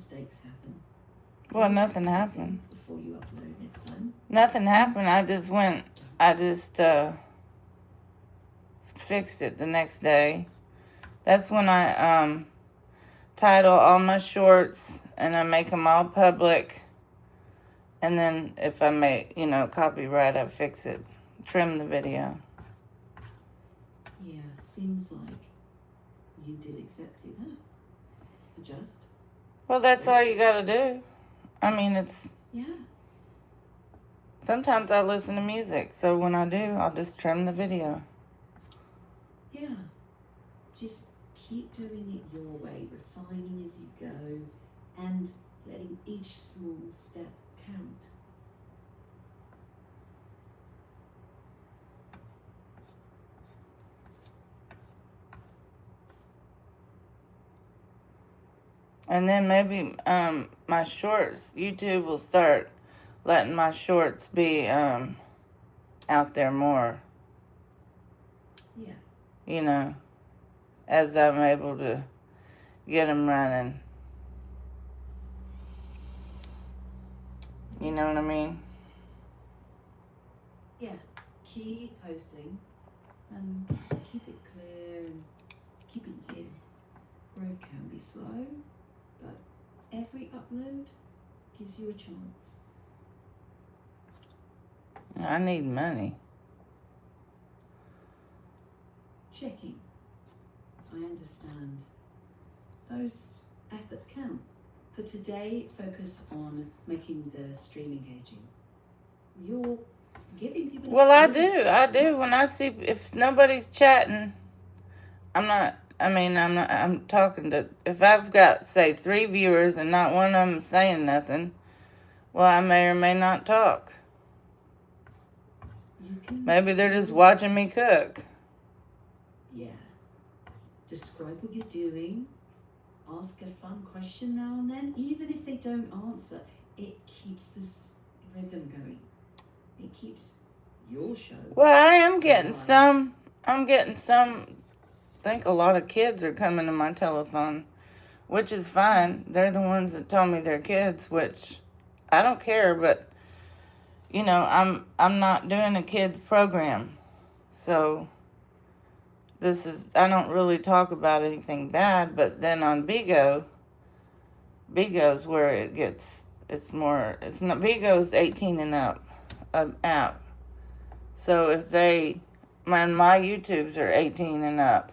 mistakes happen. Well, nothing happened. Before you upload next time. Nothing happened. I just fixed it the next day. That's when I title all my shorts and I make them all public. And then if I make, copyright, I fix it. Trim the video. Yeah, seems like you did exactly that. Adjust. Well, that's all you gotta do. I mean, it's... Yeah. Sometimes I listen to music, so when I do, I'll just trim the video. Yeah. Just keep doing it your way, refining as you go, and letting each small step count. And then maybe my shorts, YouTube will start letting my shorts be out there more. Yeah. As I'm able to get them running. You know what I mean? Yeah. Keep posting and keep it clear and keep it you. Growth can be slow, but every upload gives you a chance. I need money. Checking. I understand. Those efforts count. For today, focus on making the stream engaging. You're giving people... Well, I do. When I see, if nobody's chatting, I'm talking to, if I've got, say, 3 viewers and not one of them saying nothing, well, I may or may not talk. Maybe they're just watching me cook. Yeah. Describe what you're doing. Ask a fun question now and then. Even if they don't answer, it keeps this rhythm going. It keeps your show. Well, I'm getting some. I think a lot of kids are coming to my telethon, which is fine. They're the ones that told me they're kids, which I don't care, but I'm not doing a kids program. So I don't really talk about anything bad, but then on Bigo's where Bigo's 18 and up app. So if my YouTubes are 18 and up,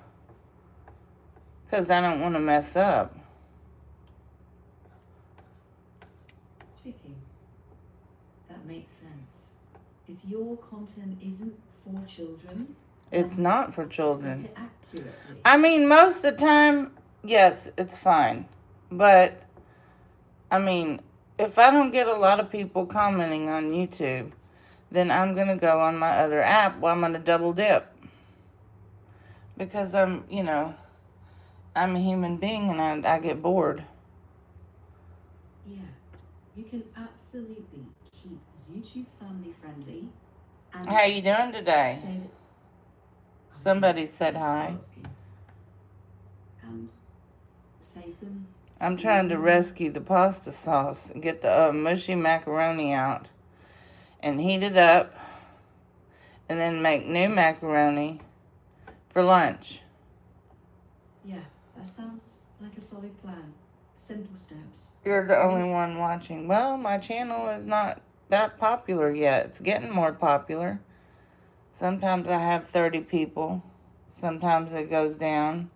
because I don't want to mess up. Tricky. That makes sense. If your content isn't for children... It's not for children. Set it accurately. I mean, most of the time, yes, it's fine. But, I mean, if I don't get a lot of people commenting on YouTube, then I'm going to go on my other app where I'm going to double dip. Because I'm a human being and I get bored. Yeah, you can absolutely keep YouTube family friendly. And how you doing today? Somebody said hi. And save them. I'm trying to rescue the pasta sauce and get the mushy macaroni out and heat it up and then make new macaroni for lunch. Yeah, that sounds like a solid plan. Simple steps. You're the only one watching. Well, my channel is not that popular yet. It's getting more popular. Sometimes I have 30 people. Sometimes it goes down.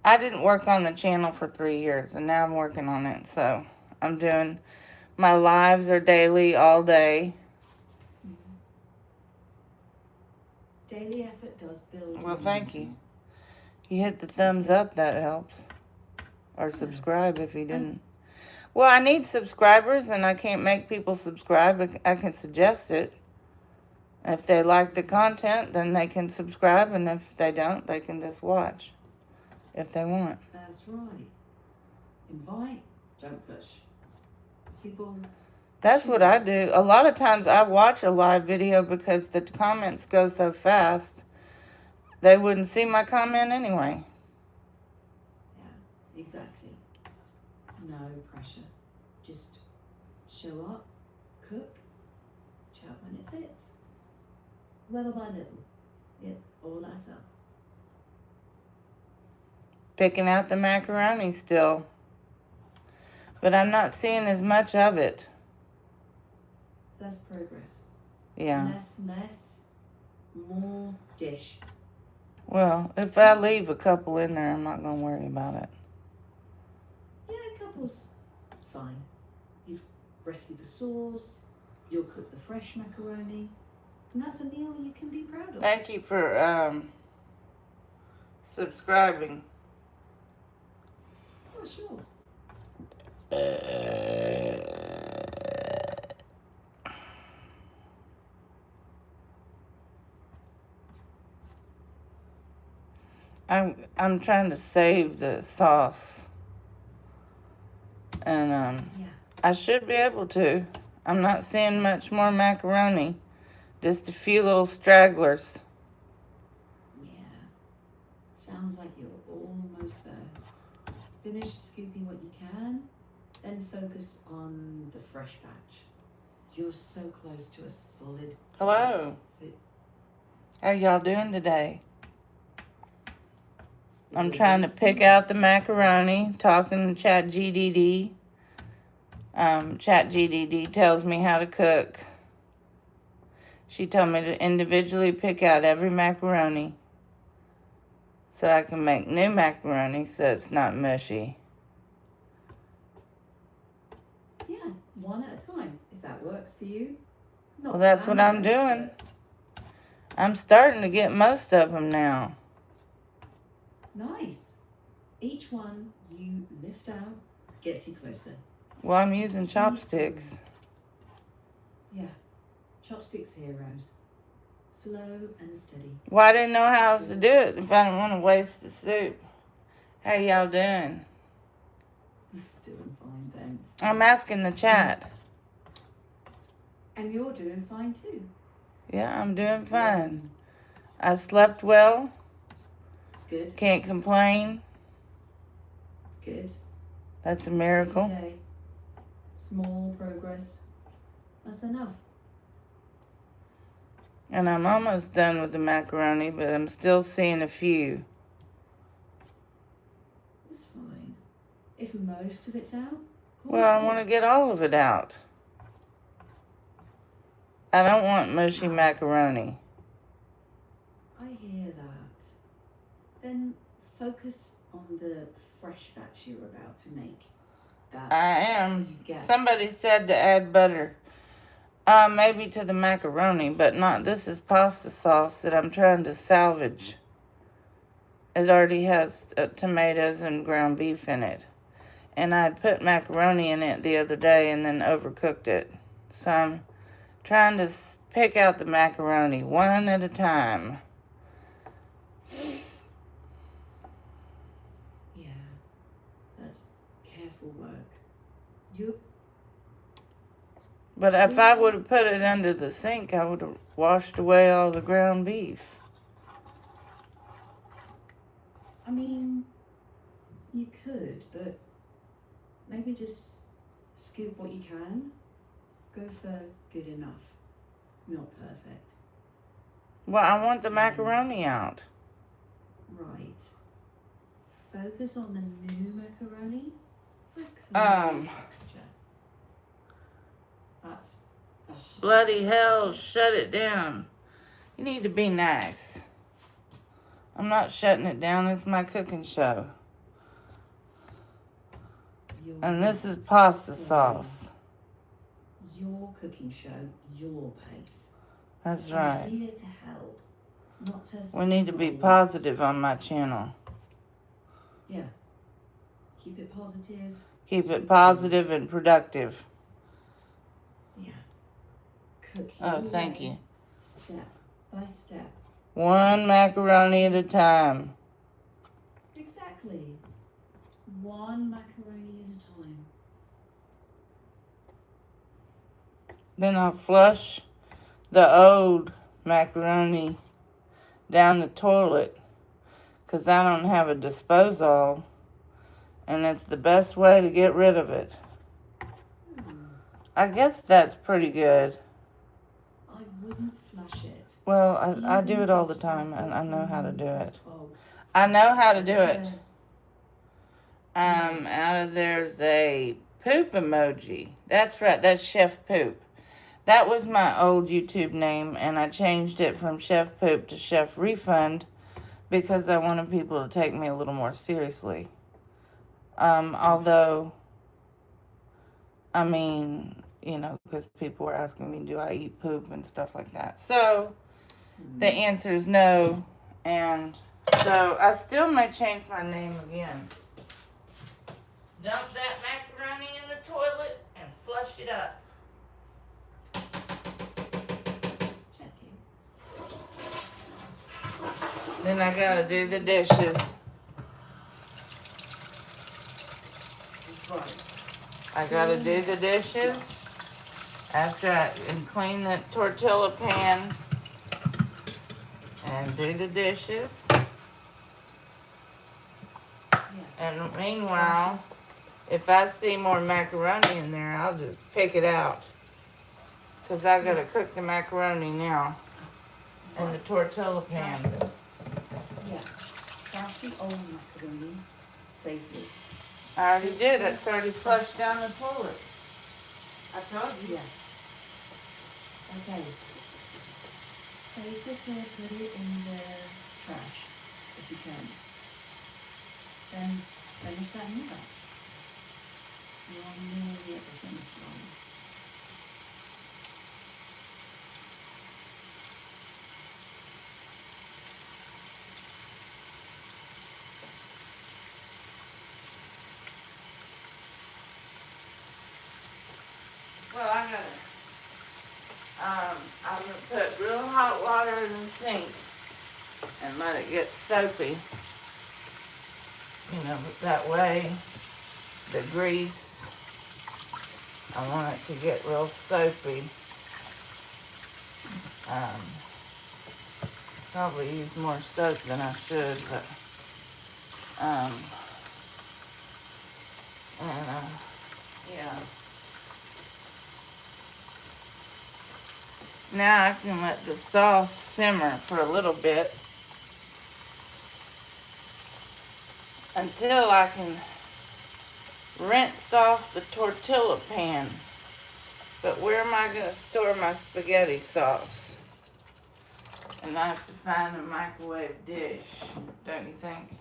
I didn't work on the channel for 3 years, and now I'm working on it. So I'm doing, my lives are daily, all day. Daily effort does build. Well, thank you. You hit the thumbs up, that helps. Or subscribe if you didn't. Well, I need subscribers, and I can't make people subscribe. I can suggest it. If they like the content, then they can subscribe, and if they don't, they can just watch if they want. That's right. Invite, don't push. People... That's what I do. A lot of times I watch a live video because the comments go so fast, they wouldn't see my comment anyway. Yeah, exactly. No pressure. Just show up, cook, chat when it fits. Little by little. It all adds up. Picking out the macaroni still. But I'm not seeing as much of it. That's progress. Yeah. Less mess, more dish. Well, if I leave a couple in there, I'm not going to worry about it. Yeah, a couple's fine. You've rescued the sauce, you'll cook the fresh macaroni, and that's a meal you can be proud of. Thank you for subscribing. Oh, sure. I'm trying to save the sauce. And Yeah. I should be able to. I'm not seeing much more macaroni. Just a few little stragglers. Yeah. Sounds like you're almost there. Finish scooping what you can, then focus on the fresh batch. You're so close to a solid. Hello. How y'all doing today? I'm trying to pick out the macaroni, talking to ChatGDD. ChatGDD tells me how to cook. She told me to individually pick out every macaroni so I can make new macaroni so it's not mushy. Yeah, one at a time. If that works for you. Well, that's what I'm doing. I'm starting to get most of them now. Nice. Each one you lift out gets you closer. Well, I'm using chopsticks. Yeah. Chopsticks heroes. Slow and steady. Well, I didn't know how else to do it if I didn't want to waste the soup. How y'all doing? Doing fine, thanks. I'm asking the chat. And you're doing fine too. Yeah, I'm doing fine. I slept well. Good. Can't complain. Good. That's a miracle. Day. Small progress. That's enough. And I'm almost done with the macaroni, but I'm still seeing a few. It's fine. If most of it's out, cool. Well, I want to get all of it out. I don't want mushy macaroni. I hear that. Then focus on the fresh batch you're about to make. That's I am. what you get. Somebody said to add butter. Maybe to the macaroni, but not. This is pasta sauce that I'm trying to salvage. It already has tomatoes and ground beef in it. And I put macaroni in it the other day and then overcooked it. So I'm trying to pick out the macaroni one at a time. Yeah, that's careful work. You. But if I would have put it under the sink, I would have washed away all the ground beef. I mean, you could, but maybe just scoop what you can. Go for good enough, not perfect. Well, I want the macaroni out. Right. Focus on the new macaroni for clean texture. That's Bloody hell, shut it down. You need to be nice. I'm not shutting it down, it's my cooking show. And this is pasta sauce. Your cooking show, your pace. That's I'm right. here to help, not to We need to be steamroll. positive on my channel. Yeah. Keep it positive. Keep it positive and productive. Yeah. Cook Oh, your thank way, you. Step by step. One macaroni at a time. Exactly. One macaroni at a time. Then I'll flush the old macaroni down the toilet because I don't have a disposal And it's the best way to get rid of it. I guess that's pretty good. I wouldn't flush it. Well, I do it all the time, and I know how to do it. I know how to do it. Out of there's a poop emoji. That's right, that's Chef Poop. That was my old YouTube name, and I changed it from Chef Poop to Chef Refund because I wanted people to take me a little more seriously. Although, I mean, you know, because people were asking me, do I eat poop and stuff like that. So, the answer is no, and so I still may change my name again. Dump that macaroni in the toilet and flush it up. Checking. Then I gotta do the dishes. Right. I gotta do the dishes after and clean the tortilla pan and do the dishes. Yeah. And meanwhile, if I see more macaroni in there, I'll just pick it out. Because I gotta cook the macaroni now in the tortilla pan. Yeah. Trash the old macaroni safely. I already did. It's already flushed down the toilet. I told you. Yeah. Okay. Safer to put it in the trash if you can. Then finish that meal. You're nearly at the finish line. Well, I'm gonna put real hot water in the sink and let it get soapy. You know, that way the grease, I want it to get real soapy. Probably use more soap than I should, but, yeah. Now I can let the sauce simmer for a little bit until I can rinse off the tortilla pan. But where am I going to store my spaghetti sauce? And I have to find a microwave dish, don't you think?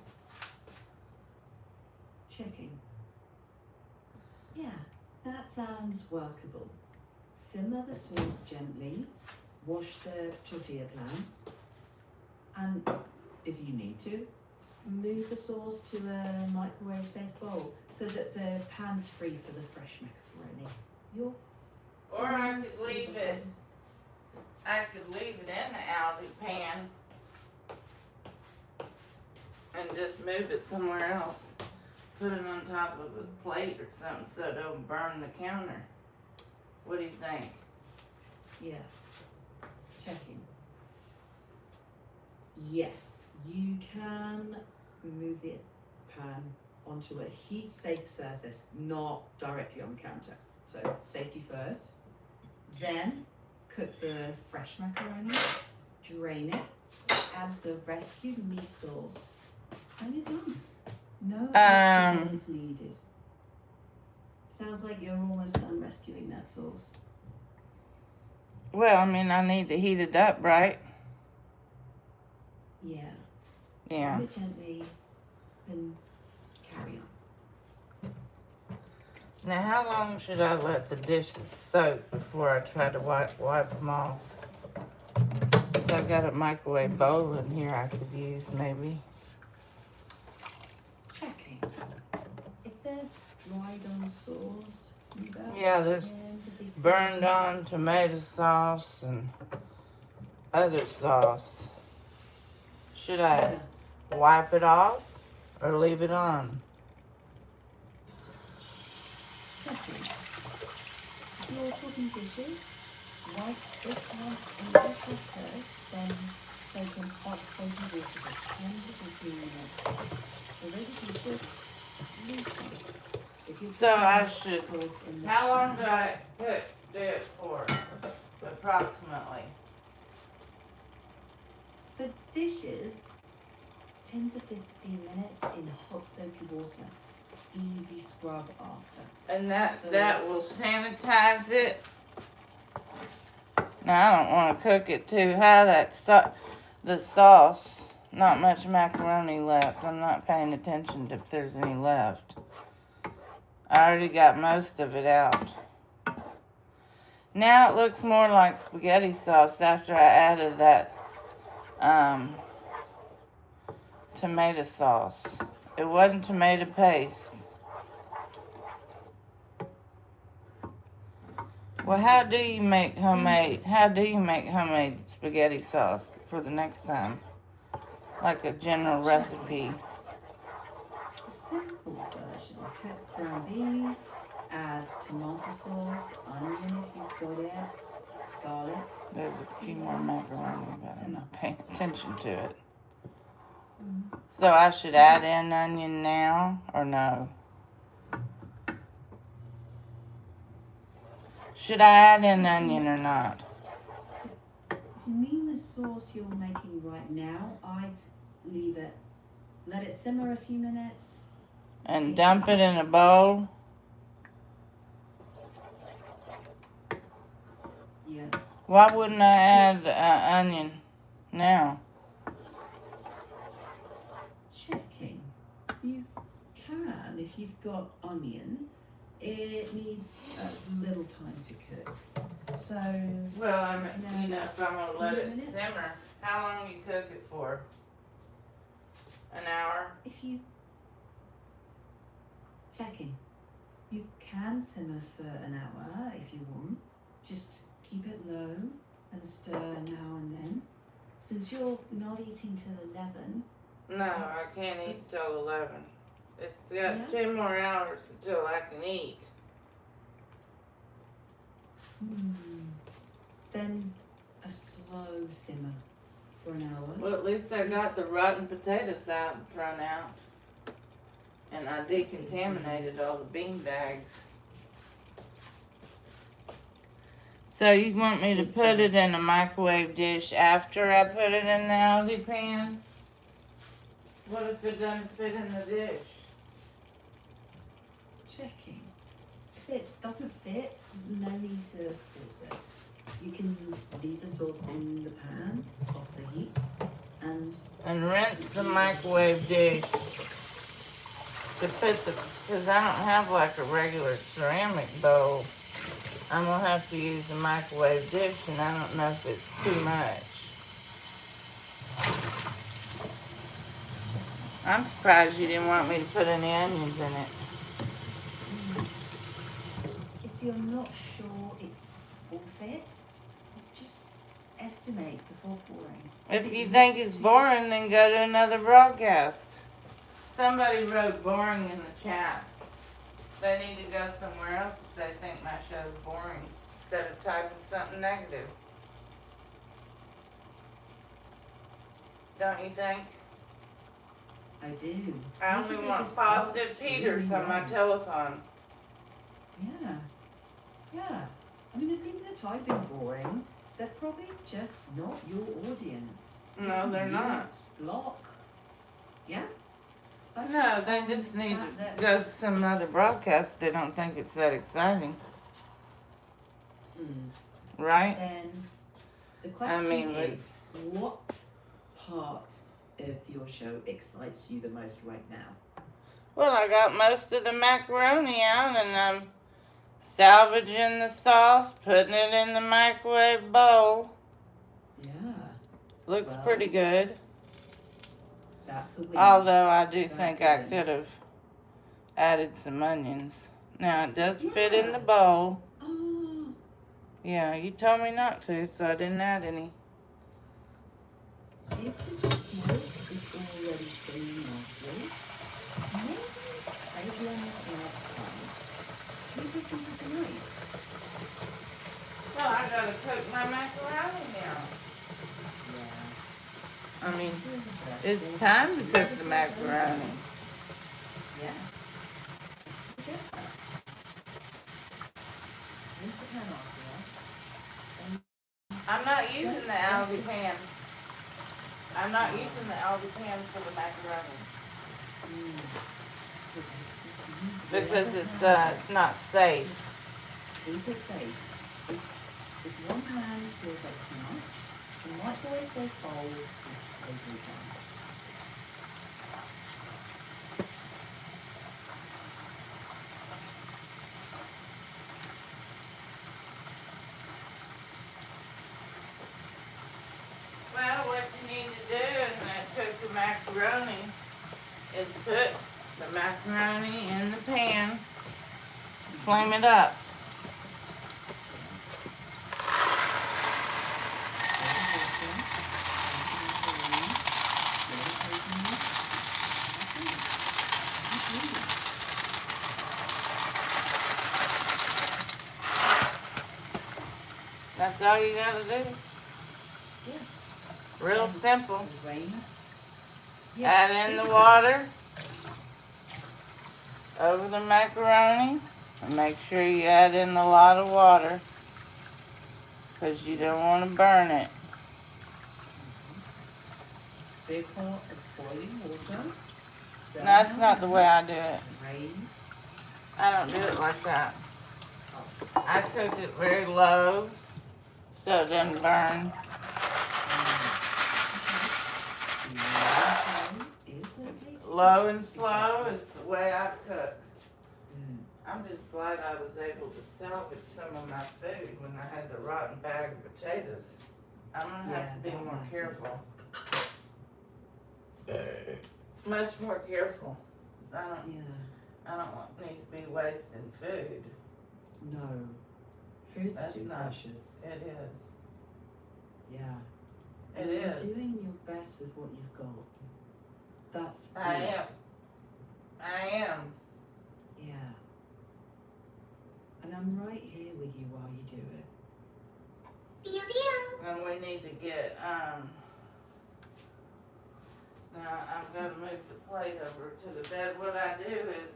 Checking. Yeah, that sounds workable. Simmer the sauce gently, wash the tortilla pan, and if you need to, move the sauce to a microwave safe bowl so that the pan's free for the fresh macaroni. Or I could leave it. I could leave it in the Aldi pan and just move it somewhere else. Put it on top of a plate or something so it don't burn the counter. What do you think? Yeah. Checking. Yes, you can move the pan onto a heat-safe surface, not directly on the counter. So safety first. Then cook the fresh macaroni, drain it, add the rescued meat sauce, and you're done. No extra oil is needed. Sounds like you're almost done rescuing that sauce. Well, I mean, I need to heat it up, right? Yeah. Yeah. Warm it gently, then carry on. Now, how long should I let the dishes soak before I try to wipe them off? So I've got a microwave bowl in here I could use, maybe. Checking. If there's dried on sauce, yeah, there's burned on tomato sauce and other sauce. Should I wipe it off or leave it on? Checking. If you're cooking dishes, wipe it once in the dish first, then soak in hot soapy water for 10 to 15 minutes. The residue should leave So I should. sauce in the How long pan. do I do it for? Approximately. For dishes, 10 to 15 minutes in hot soapy water. Easy scrub after. And that will sanitize it. Now I don't want to cook it too high. The sauce. Not much macaroni left. I'm not paying attention to if there's any left. I already got most of it out. Now it looks more like spaghetti sauce after I added that tomato sauce. It wasn't tomato paste. Well, how do you make homemade spaghetti sauce for the next time? Like a general recipe. A simple version. Cook ground beef, add tomato sauce, onion if you've got it, garlic. There's a few more macaroni, but I'm not paying attention to it. So I should add in onion now, or no? Should I add in onion or not? If you mean the sauce you're making right now, I'd leave it, let it simmer a few minutes. And dump it in a bowl? Yeah. Why wouldn't I add onion now? Checking. You can if you've got onion. It needs a little time to cook. So, Well, if I'm gonna let it simmer, how long you cook it for? An hour? if you checking, you can simmer for an hour if you want. Just keep it low and stir now and then. Since you're not eating till 11, No, I can't eat till 11. It's got 10 more hours until I can eat. then a slow simmer for an hour. Well, at least I got the rotten potatoes out and thrown out. And I decontaminated all the bean bags. So you want me to put it in a microwave dish after I put it in the Aldi pan? What if it doesn't fit in the dish? Checking. If it doesn't fit, no need to force it. You can leave the sauce in the pan off the heat And rinse the microwave dish to put because I don't have like a regular ceramic bowl. I'm gonna have to use the microwave dish, and I don't know if it's too much. I'm surprised you didn't want me to put any onions in it. if you're not sure it all fits, just estimate before pouring. If you think it's boring, then go to another broadcast. Somebody wrote boring in the chat. They need to go somewhere else if they think my show's boring, instead of typing something negative. Don't you think? I do. I This only is want just positive what's Peters really on my right. telethon. Yeah. I mean, if people are typing boring, they're probably just not your audience. No, they're not. Block. Yeah? No, they just need to go to some other broadcast. They don't think it's that exciting, right? Then the question is, what part of your show excites you the most right now? Well, I got most of the macaroni out, and I'm salvaging the sauce, putting it in the microwave bowl. Yeah. Looks Well, pretty good. That's a win. Although I do That's think a I win. could have added some onions. Now, it does fit in Yeah. the bowl. Oh, Yeah, you told me not to, so I didn't add any. if the smoke is already filling nicely, maybe save lemon next time. Keep it simple tonight. Well, I gotta cook my macaroni now. Yeah. I mean, it's time to cook the macaroni. Yeah. Yeah. Take the pan off, I'm not using the Aldi pan. I'm not using the Aldi pan for the macaroni. Because it's not safe. Keep it safe. If one pan feels like too much, the microwave they fold is totally fine. Well, what you need to do in that cook the macaroni is put the macaroni in the pan, flame it up. That's all you gotta do. Yeah. Real simple. Rain. Add in the water over the macaroni. And make sure you add in a lot of water because you don't want to burn it. Big pot of boiling water. No, that's not the way I do it. Rain. I don't do it like that. I cook it very low so it doesn't burn. Low and slow is the way I cook. I'm just glad I was able to salvage some of my food when I had the rotten bag of potatoes. I'm going to have to be more careful. Much more careful. I don't need to be wasting food. No. Food's That's too not, precious. It is. Yeah. It You're is. doing your best with what you've got. That's I am. Yeah. And I'm right here with you while you do it. And we need to get, now I'm going to move the plate over to the bed. What I do is,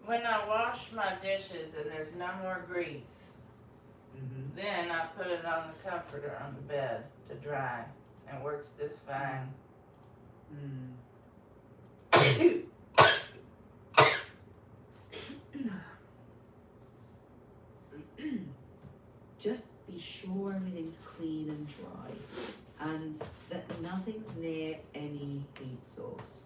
when I wash my dishes and there's no more grease, then I put it on the comforter on the bed to dry. And it works just fine. Just be sure everything's clean and dry and that nothing's near any heat source.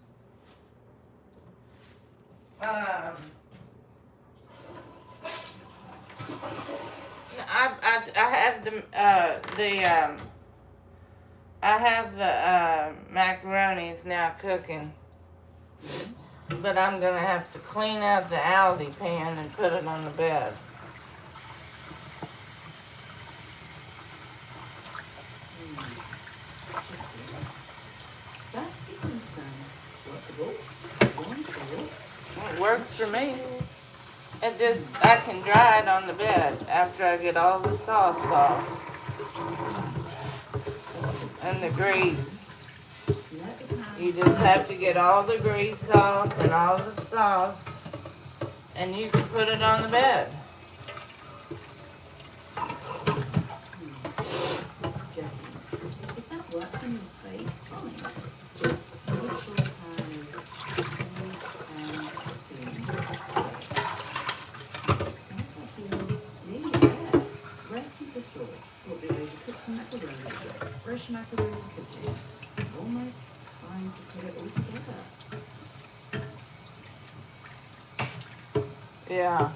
I have the macaronis now cooking, but I'm gonna have to clean out the Aldi pan and put it on the bed. That even sounds workable. It works for me. I can dry it on the bed after I get all the sauce off and the grease. You just have to get all the grease off and all the sauce, and you can put it on the bed. If that works in your space, fine. Just make sure the pan is smooth and clean. Sounds like you're nearly there. Rest of the sauce. What we do is cook the macaroni, fresh macaroni cooking. Almost time to put it all together. Yeah.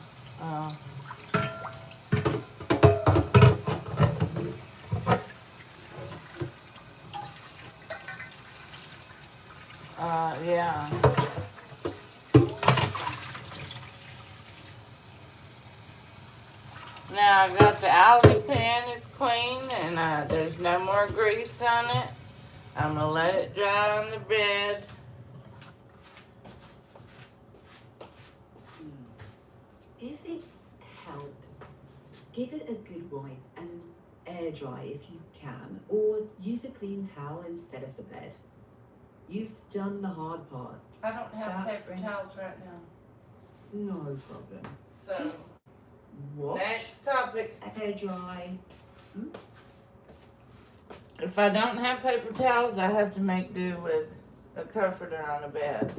Yeah. Now I got the Aldi pan, it's clean, and there's no more grease on it. I'm gonna let it dry on the bed. If it helps, give it a good wipe and air dry if you can, or use a clean towel instead of the bed. You've done the hard part. I don't have paper towels right now. No problem. So Just Wash. Next topic. Air dry. If I don't have paper towels, I have to make do with a comforter on the bed.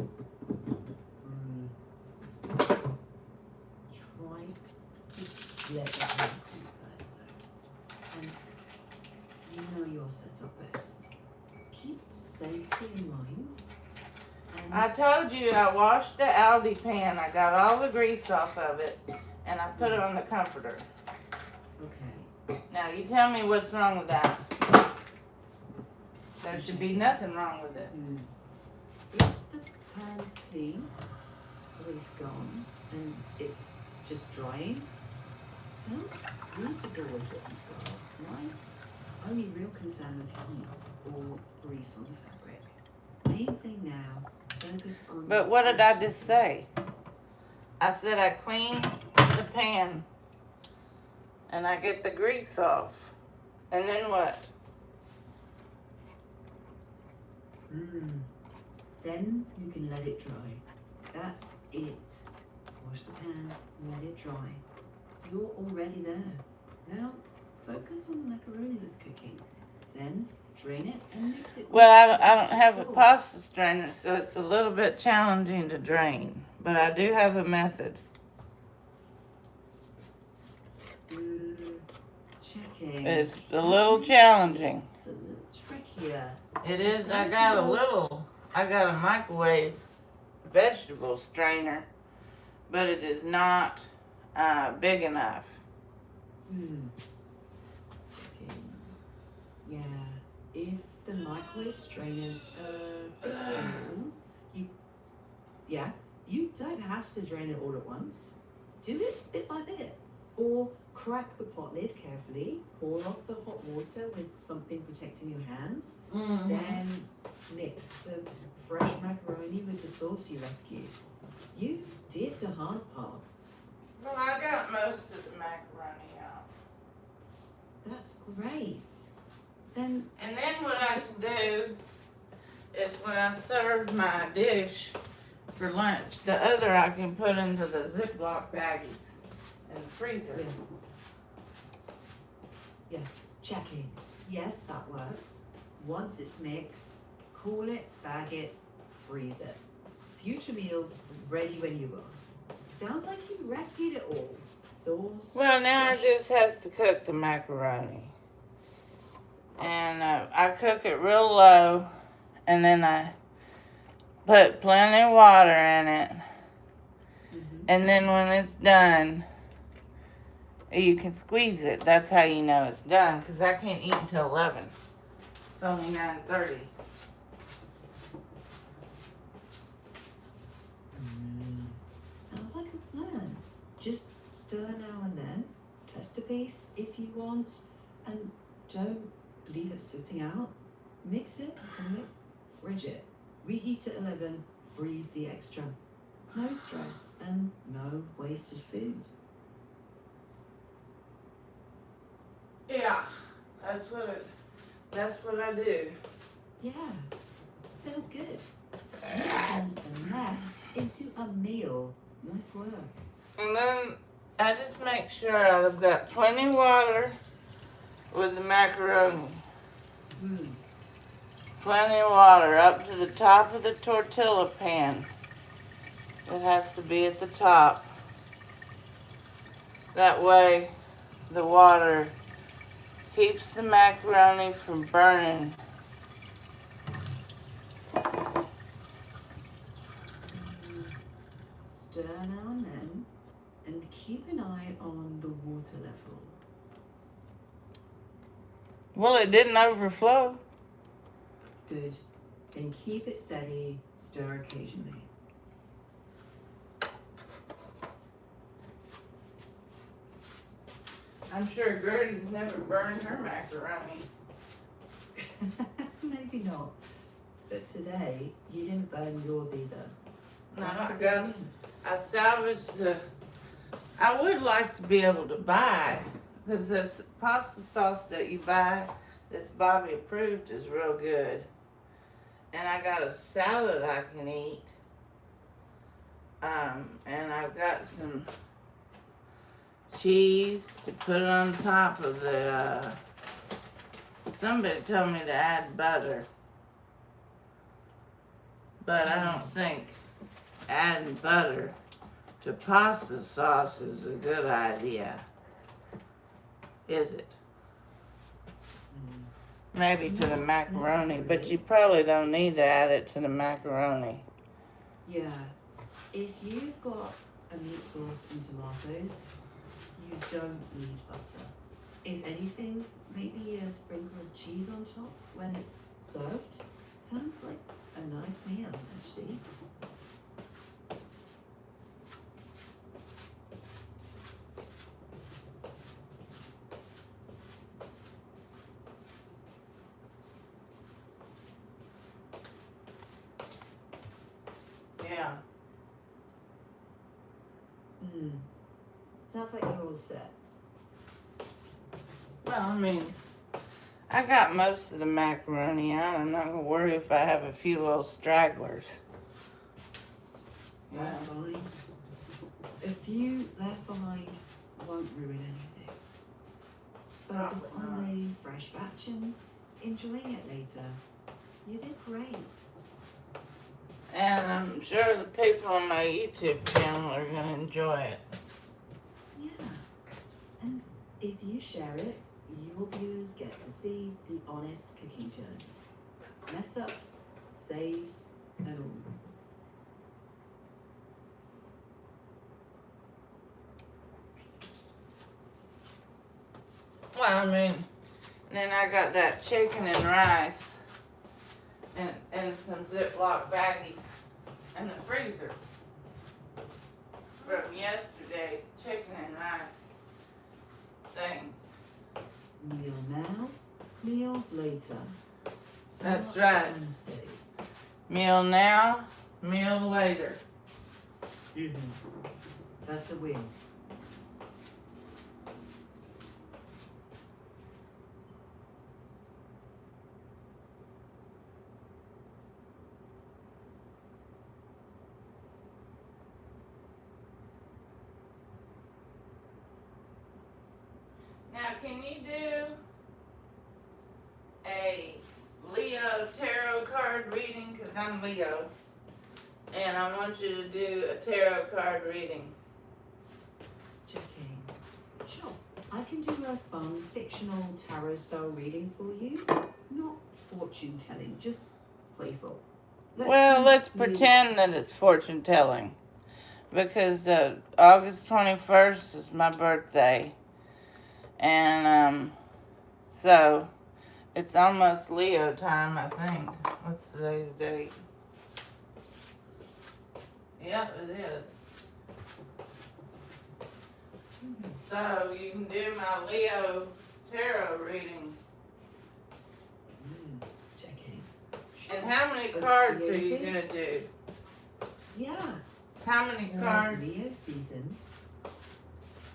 Try to let that one cool first though. And you know your setup best. Keep safety in mind. And I told you I washed the Aldi pan. I got all the grease off of it, and I put it on the comforter. okay. Now you tell me what's wrong with that. There should be nothing wrong with it. If the pan's clean, grease gone, and it's just drying, sounds reasonable with what you've got. My only real concern is heat or grease on the fabric. Main thing now, focus on. But what did I just say? I said I clean the pan and I get the grease off. And then what? Then you can let it dry. That's it. Wash the pan, let it dry. You're already there. Now, focus on the macaroni that's cooking. Then, drain it and mix it. Well, I don't have a pasta strainer, so it's a little bit challenging to drain. But I do have a method. Checking. It's a little challenging. It's a little trickier. It is. I got a microwave vegetable strainer, but it is not big enough. Okay. Yeah, if the microwave strainer's a bit small, you don't have to drain it all at once. Do it bit by bit. Or crack the pot lid carefully, pour off the hot water with something protecting your hands, then mix the fresh macaroni with the sauce you rescued. You did the hard part. Well, I got most of the macaroni out. That's great. Then And then what I can do is when I serve my dish for lunch, the other I can put into the Ziploc baggies and freeze it. Yeah, checking. Yes, that works. Once it's mixed, cool it, bag it, freeze it. Future meals ready when you are. Sounds like you rescued it all. It's all. Well, now it just has to cook the macaroni. And I cook it real low, and then I put plenty of water in it. And then when it's done, you can squeeze it. That's how you know it's done, because I can't eat until 11. It's only 9:30. Sounds like a plan. Just stir now and then. Test a pace if you want, and don't leave it sitting out. Mix it, cool it, fridge it. Reheat at 11, freeze the extra. No stress and no wasted food. Yeah, that's what I do. Yeah, sounds good. You turned a mess into a meal. Nice work. And then I just make sure I've got plenty of water with the macaroni. Plenty of water up to the top of the tortilla pan. It has to be at the top. That way the water keeps the macaroni from burning. Stir now and then, and keep an eye on the water level. Well, it didn't overflow. Good. Then keep it steady, stir occasionally. I'm sure Gertie's never burned her macaroni. Maybe not. But today, you didn't burn yours either. No, I salvaged I would like to be able to buy, because this pasta sauce that you buy, that's Bobby approved, is real good. And I got a salad I can eat. And I've got some cheese to put on top of the, somebody told me to add butter. But I don't think adding butter to pasta sauce is a good idea. Is it? Maybe to the macaroni, but you probably don't need to add it to the macaroni. Yeah. If you've got a meat sauce and tomatoes, you don't need butter. If anything, maybe a sprinkle of cheese on top when it's served. Sounds like a nice meal, actually. Yeah. Sounds like you're all set. Well, I mean, I got most of the macaroni out. I'm not going to worry if I have a few little stragglers. That's fine. A few left behind won't ruin anything. Focus on the fresh batch and enjoying it later. You did great. And I'm sure the people on my YouTube channel are going to enjoy it. Yeah. And if you share it, your viewers get to see the honest cooking journey. Mess ups, saves, and all. Well, I mean, then I got that chicken and rice and some Ziploc baggies in the freezer from yesterday's chicken and rice thing. Meal now, meals later. That's Smart right. Wednesday. Meal now, meal later. That's a win. Now, can you do a Leo tarot card reading? Because I'm Leo. And I want you to do a tarot card reading. Checking. Sure. I can do a fun fictional tarot style reading for you. Not fortune telling, just playful. Let's pretend that it's fortune telling. Because August 21st is my birthday. And so it's almost Leo time, I think. What's today's date? Yep, it is. So you can do my Leo tarot reading. Checking. And how many cards are you gonna do? Yeah. How many cards? Leo season.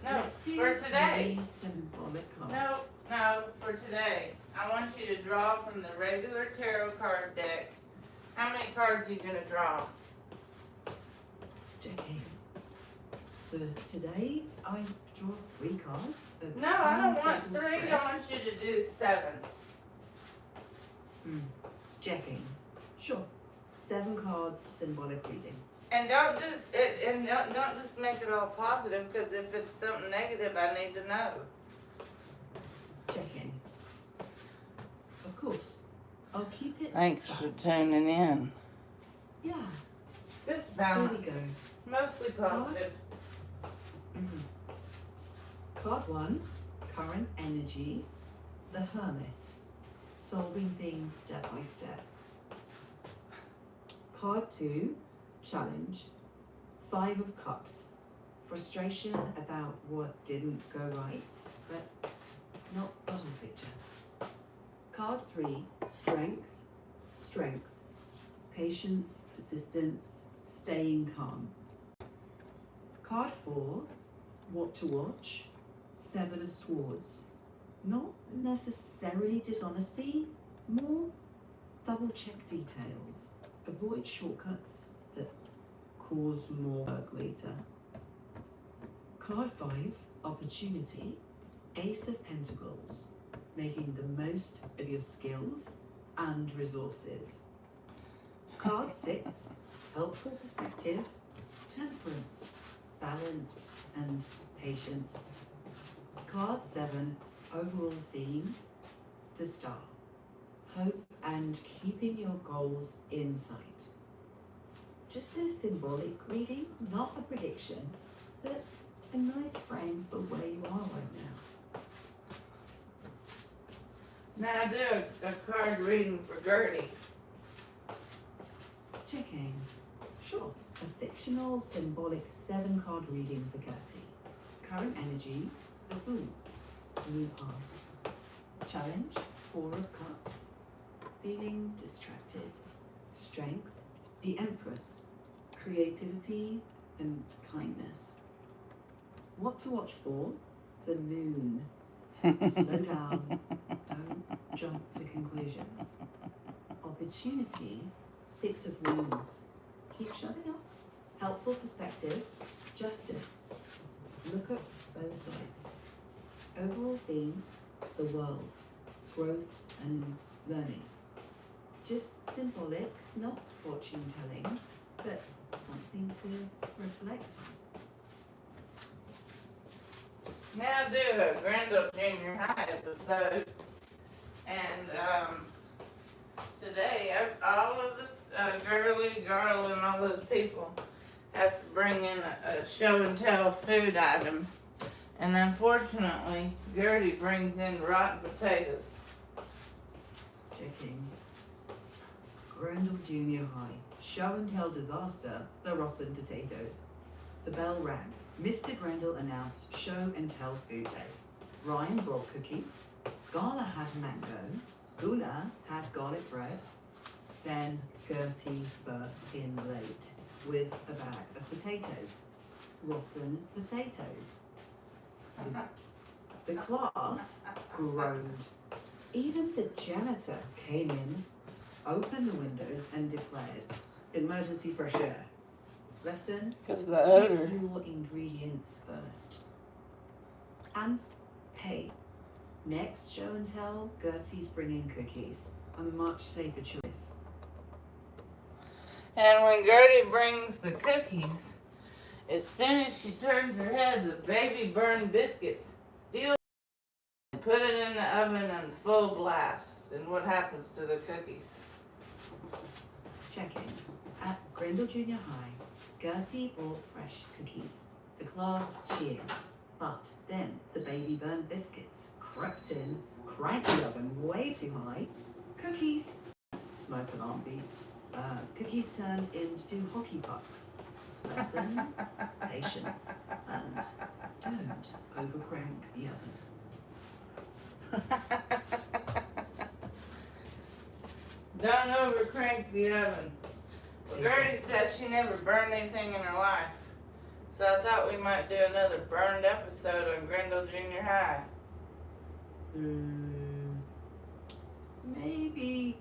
No, Let's do for today. 3 symbolic cards. No, for today. I want you to draw from the regular tarot card deck. How many cards are you gonna draw? Checking. For today, I draw 3 cards. No, I don't want 3. I want you to do 7. Checking. Sure. 7 cards, symbolic reading. And don't just make it all positive, because if it's something negative, I need to know. Checking. Of course. I'll keep it. Thanks for tuning in. Yeah. Just There balance. we go. Mostly positive. Card 1, current energy, the Hermit, solving things step by step. Card 2, challenge, 5 of Cups, frustration about what didn't go right, but not the whole picture. Card 3, strength, patience, persistence, staying calm. Card 4, what to watch, 7 of Swords. Not necessarily dishonesty, more double check details. Avoid shortcuts that cause more work later. Card 5, Opportunity, Ace of Pentacles, making the most of your skills and resources. Card 6, helpful perspective, temperance, balance and patience. Card 7, overall theme, the star, hope and keeping your goals in sight. Just a symbolic reading, not a prediction, but a nice frame for where you are right now. Now do a card reading for Gertie. Checking. Sure. A fictional symbolic 7-card reading for Gertie. Current energy, the Fool. New paths. Challenge, 4 of Cups. Feeling distracted. Strength, the Empress. Creativity and kindness. What to watch for? The Moon. Slow down. Don't jump to conclusions. Opportunity, 6 of Wands. Keep showing up. Helpful perspective, justice. Look at both sides. Overall theme, the world, growth and learning. Just symbolic, not fortune telling, but something to reflect on. Now do a Grendel Junior High episode, and today all of the Girly, Garl, and all those people have to bring in a show and tell food item, and unfortunately, Gertie brings in rotten potatoes. Checking. Grendel Junior High, show and tell disaster, the rotten potatoes. The bell rang. Mr. Grendel announced show and tell food day. Ryan brought cookies. Gala had mango. Gula had garlic bread. Then Gertie burst in late with a bag of potatoes. Rotten potatoes. The class groaned. Even the janitor came in, opened the windows and declared, emergency fresh air. Lesson, Because the odor. check your ingredients first. And hey, next show and tell, Gertie's bringing cookies. A much safer choice. And when Gertie brings the cookies, as soon as she turns her head, the baby burned biscuits steal and put it in the oven on full blast. And what happens to the cookies? Checking. At Grendel Junior High, Gertie brought fresh cookies. The class cheered. But then the baby burned biscuits crept in, cranked the oven way too high. Cookies, smoke alarm beeped. Cookies turned into hockey pucks. Lesson, patience, and don't overcrank the oven. Don't overcrank the oven. Well, Gertie said she never burned anything in her life. So I thought we might do another burned episode on Grendel Junior High. Maybe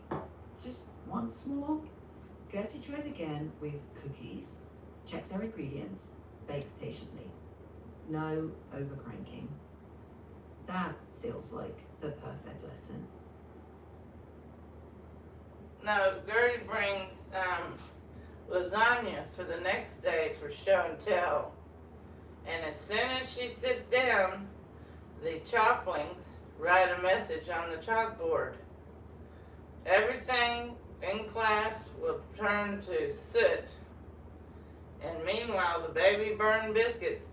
just once more. Gertie tries again with cookies, checks her ingredients, bakes patiently. No overcranking. That feels like the perfect lesson. No, Gertie brings lasagna for the next day for show and tell. And as soon as she sits down, the chalklings write a message on the chalkboard. Everything in class will turn to soot. And meanwhile, the baby burned biscuits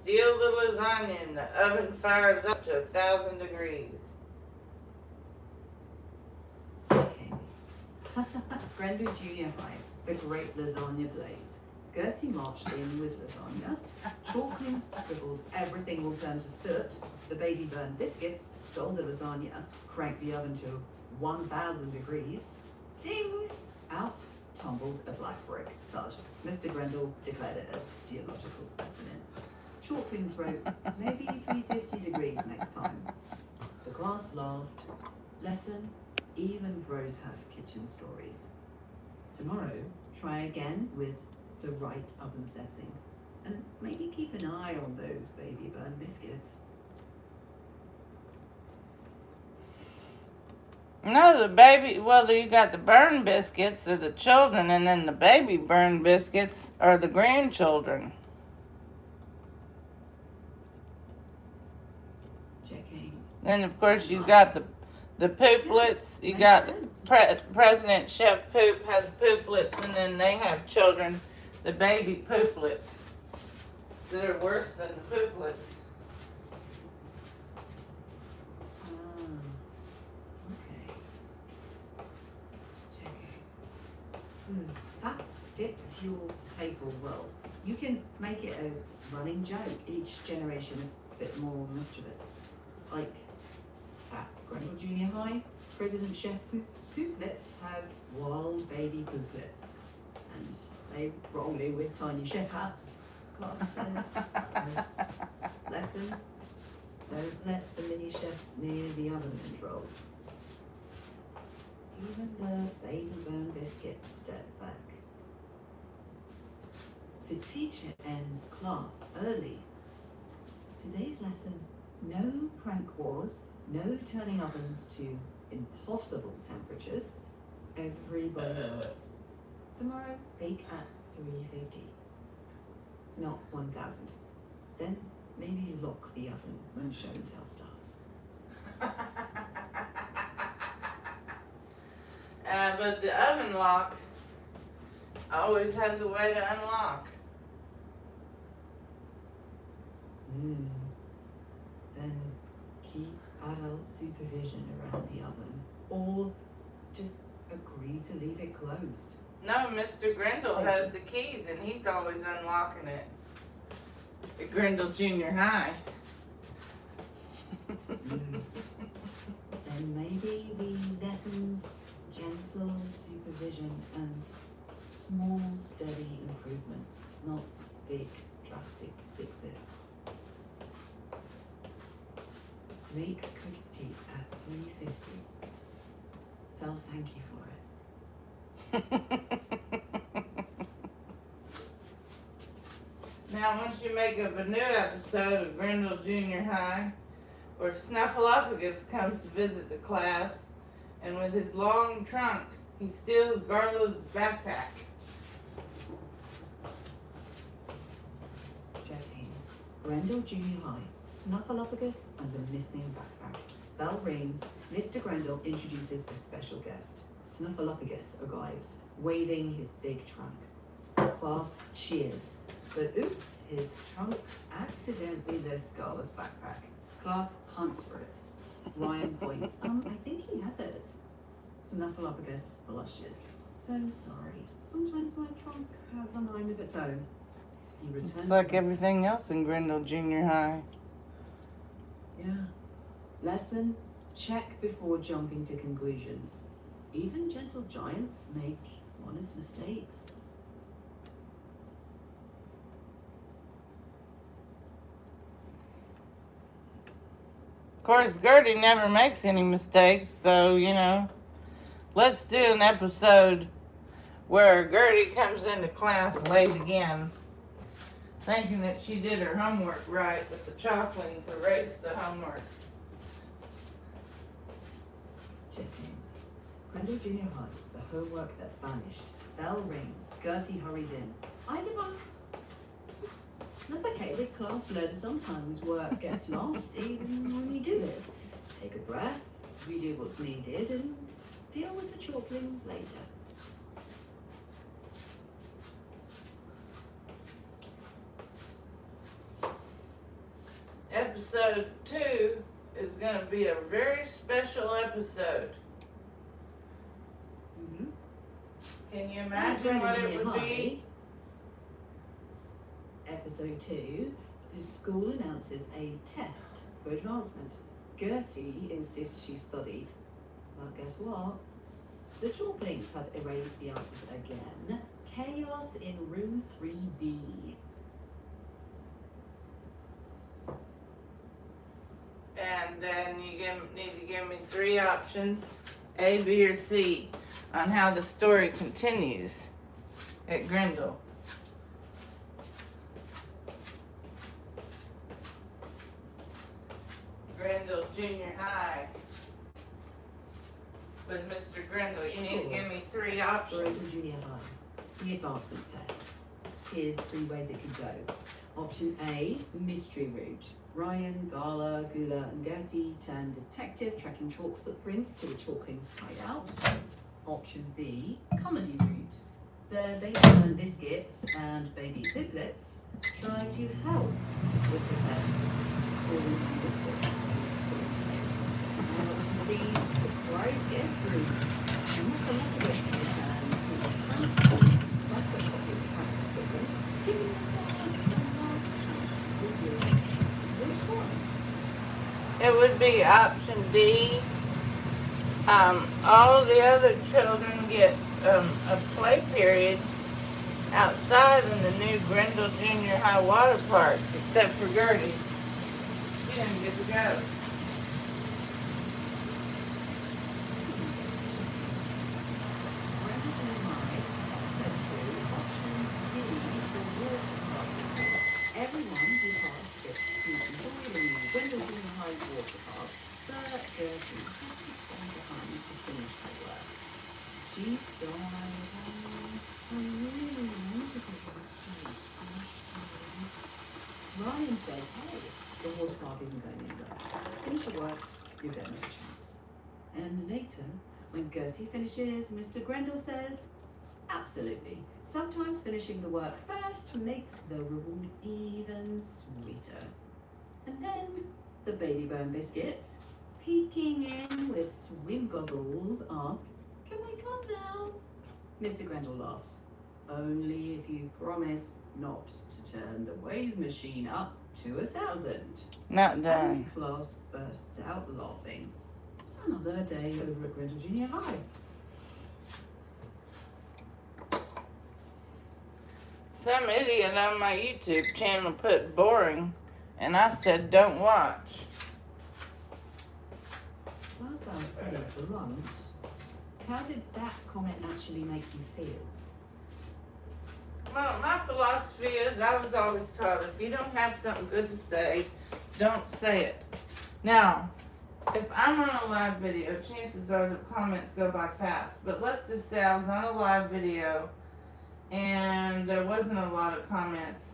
steal the lasagna and the oven fires up to 1,000 degrees. Okay. Grendel Junior High, the great lasagna blaze. Gertie marched in with lasagna. Chalklings scribbled, everything will turn to soot. The baby burned biscuits, stole the lasagna, cranked the oven to 1,000 degrees. Ding! Out tumbled a black brick. Thud. Mr. Grendel declared it a geological specimen. Chalklings wrote, maybe 350 degrees next time. The class laughed. Lesson, even bros have kitchen stories. Tomorrow, try again with the right oven setting. And maybe keep an eye on those baby burn biscuits. No, the baby, well, you got the burn biscuits are the children, and then the baby burn biscuits are the grandchildren. Checking. Then, of course, you got the pooplets. You Makes got sense. President Chef Poop has pooplets, and then they have children, the baby pooplets, that are worse than the pooplets. Okay. Checking. That fits your playful world. You can make it a running joke, each generation a bit more mischievous. Like at Grendel Junior High, President Chef Poop's pooplets have wild baby pooplets. And they roll in with tiny chef hats. Class says, lesson, don't let the mini chefs near the oven controls. Even the baby burn biscuits step back. The teacher ends class early. Today's lesson, no prank wars, no turning ovens to impossible temperatures. Everybody knows. Tomorrow, bake at 350. Not 1000. Then maybe lock the oven when show and tell starts. But the oven lock always has a way to unlock. Then keep adult supervision around the oven, or just agree to leave it closed. No, Mr. Grendel has the keys, and he's always unlocking it at Grendel Junior High. Then maybe the lessons, gentle supervision and small, steady improvements, not big, drastic fixes. Make cookies at 350. They'll thank you for it. Now, once you make up a new episode of Grendel Junior High, where Snuffleupagus comes to visit the class, and with his long trunk, he steals Garlo's backpack. Checking. Grendel Junior High, Snuffleupagus and the missing backpack. Bell rings. Mr. Grendel introduces a special guest. Snuffleupagus arrives, waving his big trunk. Class cheers. But oops, his trunk accidentally lifts Garla's backpack. Class hunts for it. Ryan points. I think he has it. Snuffleupagus blushes. So sorry. Sometimes my trunk has a mind of its own. He returns. It's like everything else in Grendel Junior High. Yeah. Lesson, check before jumping to conclusions. Even gentle giants make honest mistakes. Of course, Gertie never makes any mistakes, so, you know, let's do an episode where Gertie comes into class late again, thinking that she did her homework right, but the Chalklings erased the homework. Checking. Grendel Junior High, the homework that vanished. Bell rings. Gertie hurries in. I did one. That's okay, with class learn sometimes work gets lost even when you do it. Take a breath, redo what's needed, and deal with the Chalklings later. Episode 2 is going to be a very special episode. Can you imagine what it would be? Episode 2, the school announces a test for advancement. Gertie insists she studied. Well, guess what? The Chalklings have erased the answers again. Chaos in room 3B. And then you need to give me 3 options, A, B, or C, on how the story continues at Grendel. Grindle Junior High with Mr. Grindle. You need to give me 3 options. Grindle Junior High. The advancement test. Here's 3 ways it could go. Option A, mystery route. Ryan, Gala, Gula, and Gertie turn detective, tracking chalk footprints to the chalkling's hideout. Option B, comedy route. The baby and biscuits and baby piglets try to help with the test, causing people to silly claims. And option C, surprise guest route. Smack a lot of whiskey and use a hand like a copy of the practice papers, giving the class a last chance to review. Which one? It would be option B. All the other children get a play period outside in the new Grindle Junior High water park, except for Gertie. She didn't get to go. Everyone who passed gets to enjoy the new Grindle Junior High water park, but Gertie has to stay behind to finish her work. She sighed, I really wanted to go straight. Ryan said, hey, the water park isn't going anywhere. Finish your work, you'll get another chance. And later, when Gertie finishes, Mr. Grindle says, absolutely. Sometimes finishing the work first makes the reward even sweeter. And then the baby burn biscuits, peeking in with swim goggles, ask, can I come now? Mr. Grindle laughs. Only if you promise not to turn the wave machine up to 1,000. Not done. And class bursts out laughing. Another day over at Grindle Junior High. Some idiot on my YouTube channel put boring, and I said don't watch. That sounds pretty blunt. How did that comment actually make you feel? Well, my philosophy is I was always taught if you don't have something good to say, don't say it. Now, if I'm on a live video, chances are the comments go by fast. But let's just say I was on a live video and there wasn't a lot of comments.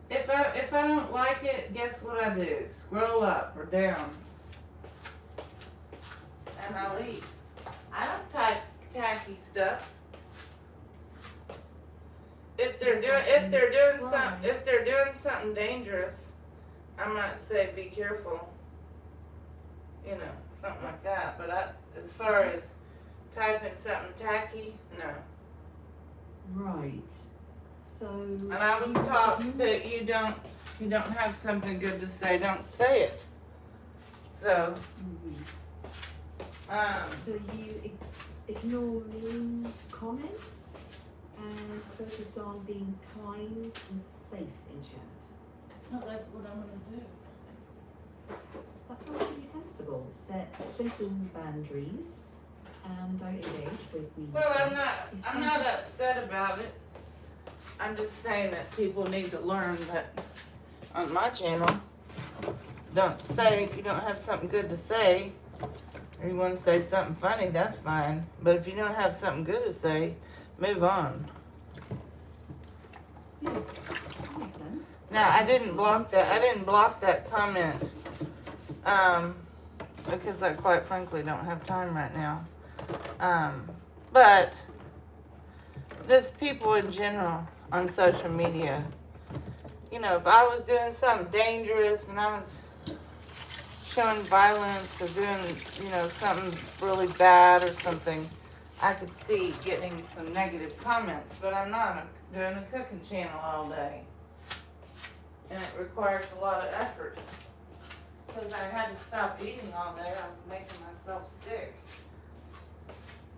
If I don't like it, guess what I do? Scroll up or down. And I'll leave. I don't type tacky stuff. If they're doing something dangerous, I might say be careful. You know, something like that. But as far as typing something tacky, no. Right. So. And I was taught that you don't have something good to say, don't say it. So. So you ignore mean comments and focus on being kind and safe in chat. Well, that's what I'm gonna do. That sounds pretty sensible. Set simple boundaries and don't engage with mean Well, stuff. I'm not upset about it. I'm just saying that people need to learn that on my channel, don't say if you don't have something good to say, or you want to say something funny, that's fine. But if you don't have something good to say, move on. Yeah, that makes sense. Now, I didn't block that comment, because I quite frankly don't have time right now. But there's people in general on social media. You know, if I was doing something dangerous and I was showing violence or doing, you know, something really bad or something, I could see getting some negative comments. But I'm not doing a cooking channel all day. And it requires a lot of effort. Because I had to stop eating all day. I was making myself sick.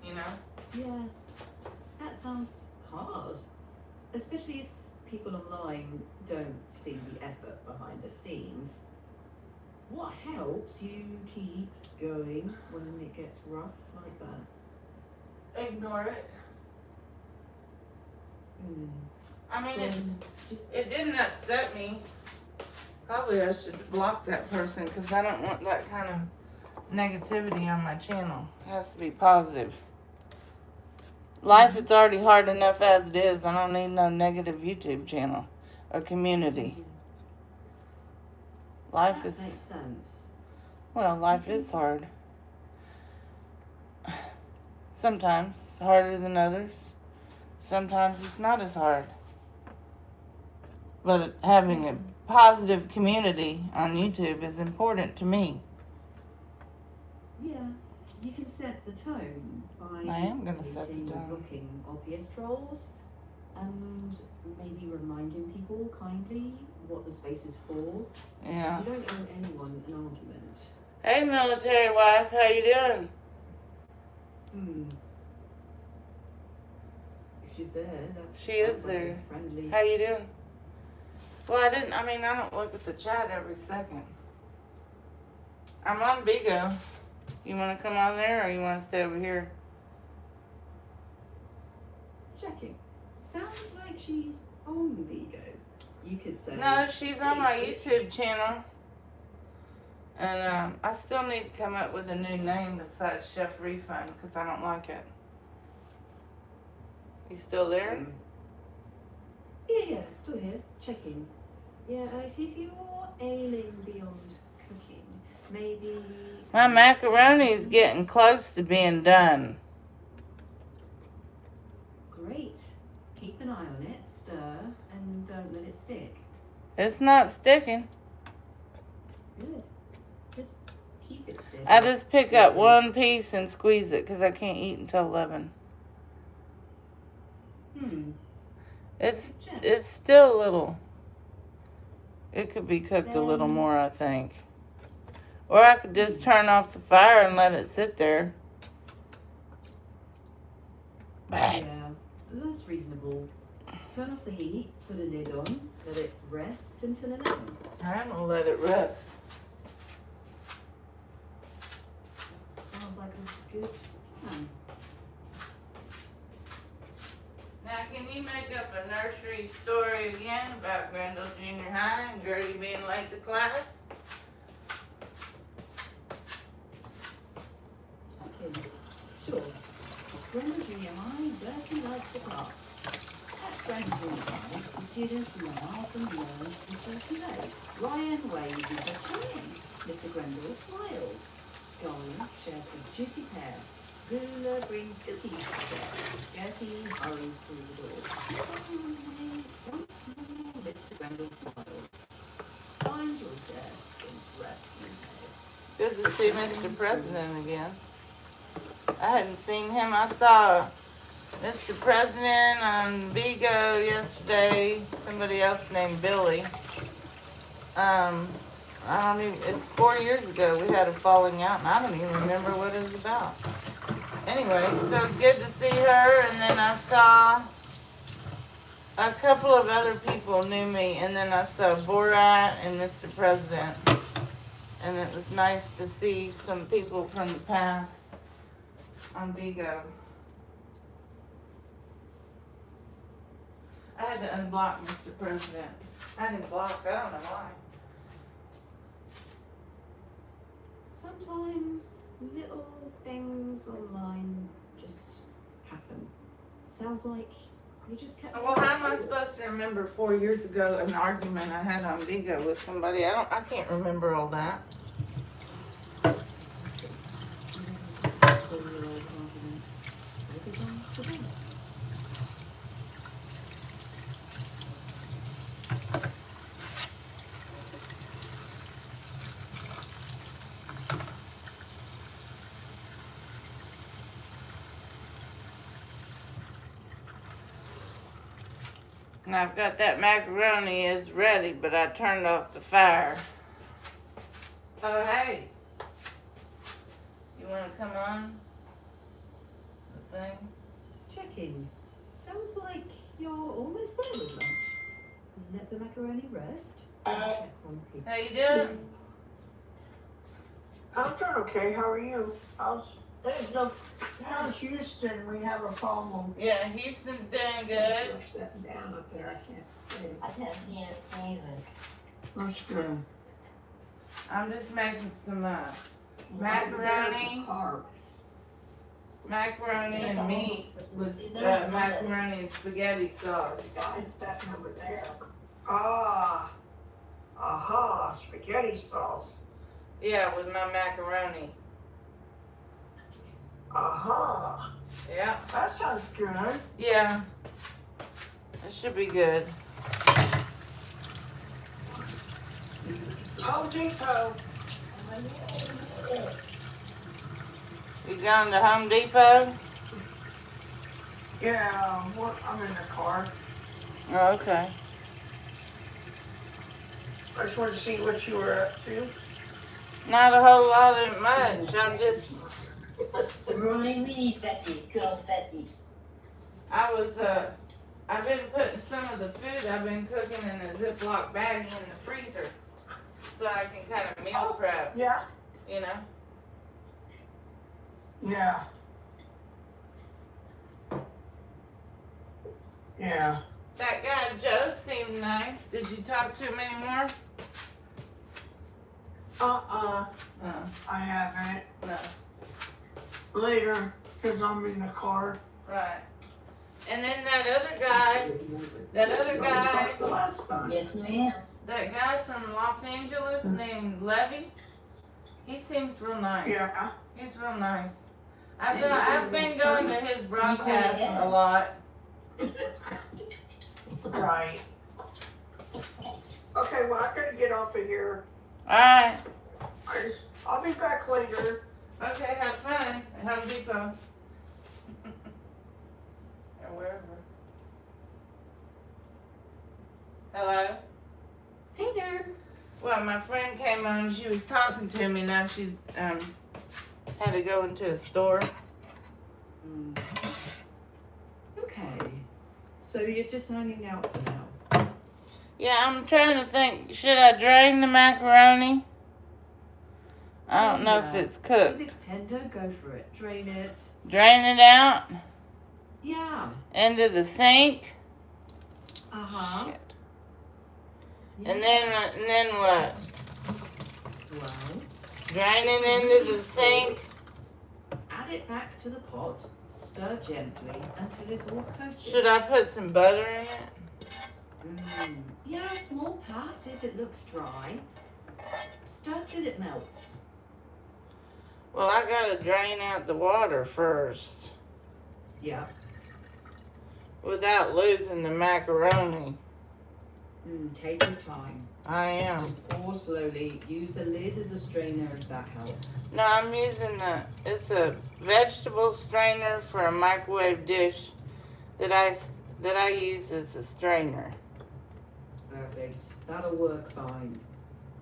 You know? Yeah, that sounds hard. Especially if people online don't see the effort behind the scenes. What helps you keep going when it gets rough like that? Ignore it. Mm. I mean, So, just it didn't upset me. Probably I should block that person because I don't want that kind of negativity on my channel. It has to be positive. Life is already hard enough as it is. I don't need no negative YouTube channel or community. Life That is, makes sense. well, life is hard. Sometimes harder than others. Sometimes it's not as hard. But having a positive community on YouTube is important to me. Yeah, you can set the tone by I am gonna set the deleting or tone. blocking obvious trolls and maybe reminding people kindly what the space is for. Yeah. You don't owe anyone an argument. Hey, military wife, how you doing? If she's there, that She is sounds like a there. friendly. How you doing? Well, I don't look at the chat every second. I'm on Bigo. You want to come on there or you want to stay over here? Checking. Sounds like she's on Vigo. You could say. No, she's on my "Hey, YouTube channel. And I still need to come up with a new name besides Chef Refund because I don't like it. You still there? Yeah, still here. Checking. Yeah, if you're ailing beyond cooking, maybe. My macaroni's getting close to being done. Great. Keep an eye on it, stir, and don't let it stick. It's not sticking. Good. Just keep it steady. I just pick up one piece and squeeze it because I can't eat until 11. It's still a little. It could be cooked a little more, I think. Or I could just turn off the fire and let it sit there. Yeah, that's reasonable. Turn off the heat, put a lid on, let it rest until 11. I'm gonna let it rest. Sounds like a good plan. Now, can you make up a nursery story again about Grendel Junior High and Gertie being late to class? Okay. Sure. Grendel Junior High, Bertie likes the class. At Grendel Junior High, the students laugh and learn until too late. Ryan waves his best friend. Mr. Grendel smiles. Golly shares a juicy pear. Gula brings cookies to share. Gertie hurries through the door. Once more, Mr. Grendel smiles. Find your desk and rest your head. Good to see Mr. President again. I hadn't seen him. I saw Mr. President on Vigo yesterday. Somebody else named Billy. It's 4 years ago we had a falling out and I don't even remember what it was about. Anyway, so it's good to see her, and then I saw a couple of other people knew me, and then I saw Borat and Mr. President. And it was nice to see some people from the past on Vigo. I had to unblock Mr. President. I didn't block, I don't know why. Sometimes little things online just happen. Sounds like you just kept. Well, how am I supposed to remember 4 years ago an argument I had on Vigo with somebody? I can't remember all that. And I've got that macaroni is ready, but I turned off the fire. Oh, hey. You want to come on the thing? Checking. Sounds like you're almost there with lunch. Let the macaroni rest. Check one piece. How you doing? I'm doing okay. How are you? How's Houston? We have a problem. Yeah, Houston's doing good. We're sitting down up there. I can't see. I can't see it either. That's good. I'm just making some Macaroni. macaroni and meat with macaroni and spaghetti sauce. Ah. Aha. Spaghetti sauce. Yeah, with my macaroni. Aha. Yeah. That sounds good. Yeah. It should be good. Home Depot. You gone to Home Depot? Yeah, I'm in the car. Oh, okay. I just wanted to see what you were up to. Not a whole lot of much. I'm just. Roy, we need Betty. Good old Betty. I've been putting some of the food I've been cooking in a Ziploc bag in the freezer, so I can kind of meal prep. Yeah. You know. Yeah. Yeah. That guy Joe seemed nice. Did you talk to him anymore? Uh-uh. Oh, I haven't. no. Later, because I'm in the car. Right. And then that other guy, Yes, ma'am. that guy from Los Angeles named Levy, he seems real nice. Yeah. He's real nice. I've been going to his broadcast a lot. Right. Okay, well, I gotta get off of here. Alright. I'll be back later. Okay, have fun at Home Depot. Or wherever. Hello? Hey there. Well, my friend came on, she was talking to me, now she had to go into a store. Okay. So you're just hanging out for now? Yeah, I'm trying to think, should I drain the macaroni? I don't know if it's If cooked. it's tender, go for it. Drain it. Drain it out Yeah. into the sink. Uh-huh. Shit. Yeah. And then what? Well, Drain it into the sink. add it back to the pot. Stir gently until it's all coated. Should I put some butter in it? Yeah, small pat if it looks dry. Stir till it melts. Well, I gotta drain out the water first Yeah. without losing the macaroni. Take your time. I am. Just pour slowly. Use the lid as a strainer if that helps. No, I'm using it's a vegetable strainer for a microwave dish that I use as a strainer. Perfect. That'll work fine.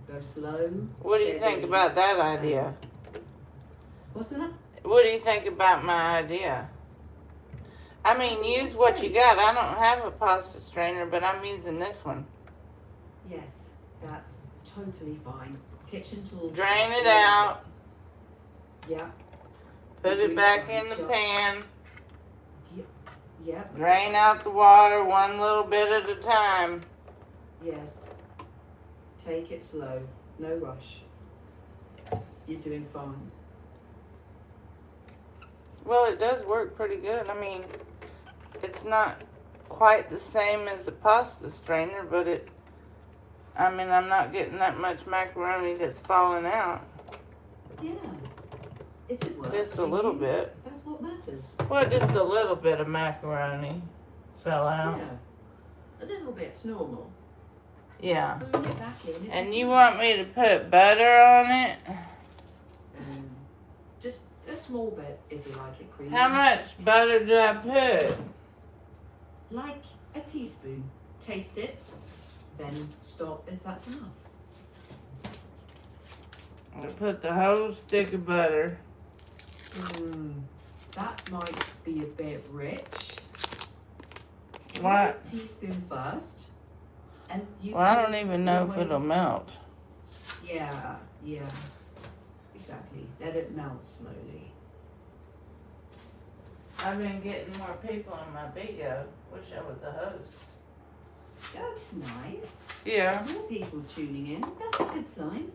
Go slow. What do you think steady. about that idea? What's that? What do you think about my idea? I mean, use what you got. I don't have a pasta strainer, but I'm using this one. Yes, that's totally fine. Kitchen tools. Drain it out. Yeah. Put it back in the pan. Yep. Drain out the water one little bit at a time. Yes. Take it slow. No rush. You're doing fine. Well, it does work pretty good. I mean, it's not quite the same as a pasta strainer, but I'm not getting that much macaroni that's falling out. Yeah. If it works. Just a for little you, bit. That's what matters. Well, just a little bit of macaroni fell out. Yeah. A little bit's normal. Yeah. Spoon it back in. And you want me to put butter on it? Just a small bit if you like it creamy. How much butter do I put? Like a teaspoon. Taste it. Then stop if that's enough. I put the whole stick of butter. That might be a bit rich. What? Try a teaspoon first. And you Well, I can don't even know if it'll always- melt. Yeah. Exactly. Let it melt slowly. I've been getting more people in my bingo. Wish I was a host. That's nice. Yeah. More people tuning in. That's a good sign.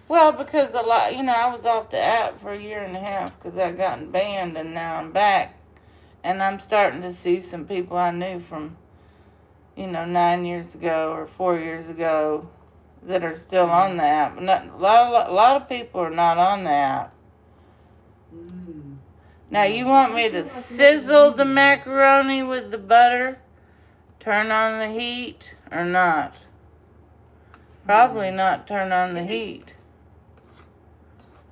Well, because a lot, I was off the app for a year and a half because I gotten banned, and now I'm back. And I'm starting to see some people I knew from, 9 years ago or 4 years ago that are still on the app. A lot of people are not on the app. Mm. Now, you want me to sizzle the macaroni with the butter, turn on the heat, or not? Probably not turn on the heat.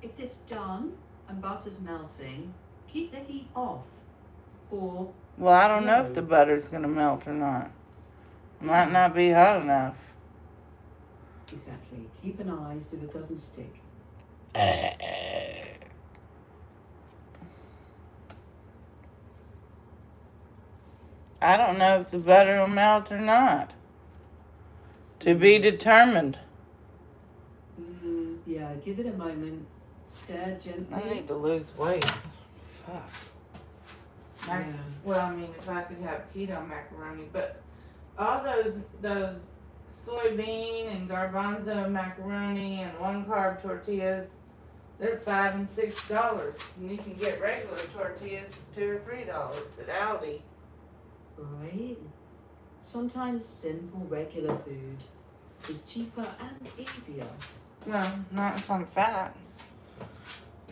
If it's done and butter's melting, keep the heat off. Or Well, I don't know if the butter's going to melt or not. It might not be hot enough. exactly. Keep an eye so it doesn't stick. I don't know if the butter will melt or not. To be determined. Yeah, give it a moment. Stir gently. I need to lose weight. Fuck. Yeah. Well, I mean, if I could have keto macaroni, but all those soybean and garbanzo macaroni and 1-carb tortillas, they're $5 and $6, and you can get regular tortillas for $2 or $3 at Aldi. Right. Sometimes simple, regular food is cheaper and easier. Well, not if I'm fat.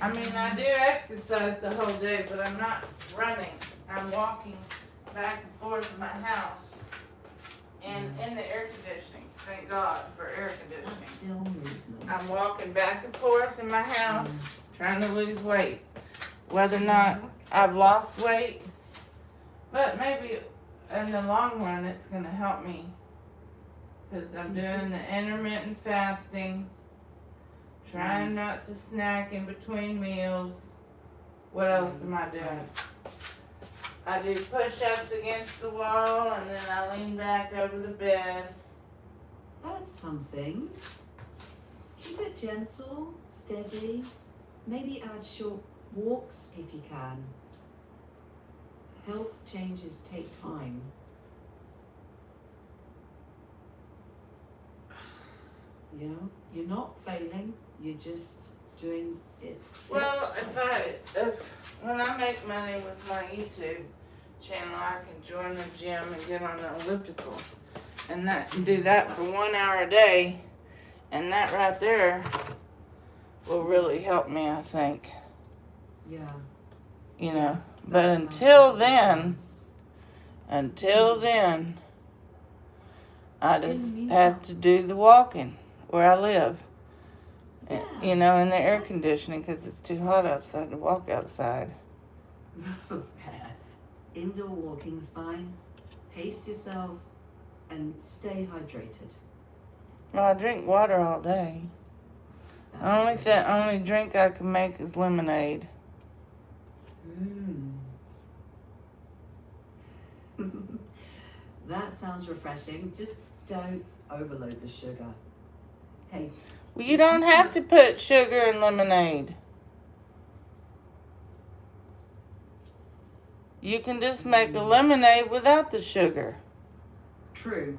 I mean, I do exercise the whole day, but I'm not running. I'm walking back and forth in my house and in the air conditioning. Thank God for air conditioning. That's still movement. I'm walking back and forth in my house trying to lose weight. Whether or not I've lost weight, but maybe in the long run it's going to help me because I'm doing the intermittent fasting. Trying not to snack in between meals. What else am I doing? I do push-ups against the wall, and then I lean back over the bed. That's something. Keep it gentle, steady. Maybe add short walks if you can. Health changes take time. Yeah, you're not failing. You're just doing it. Well, when I make money with my YouTube channel, I can join the gym and get on the elliptical, and do that for 1 hour a day, and that right there will really help me, I think. Yeah. But until then, I just have to do the walking where I live. In the air conditioning because it's too hot outside to walk outside. Indoor walking's fine. Pace yourself and stay hydrated. Well, I drink water all day. Only drink I can make is lemonade. That sounds refreshing. Just don't overload the sugar. Hey. Well, you don't have to put sugar in lemonade. You can just make a lemonade without the sugar. True.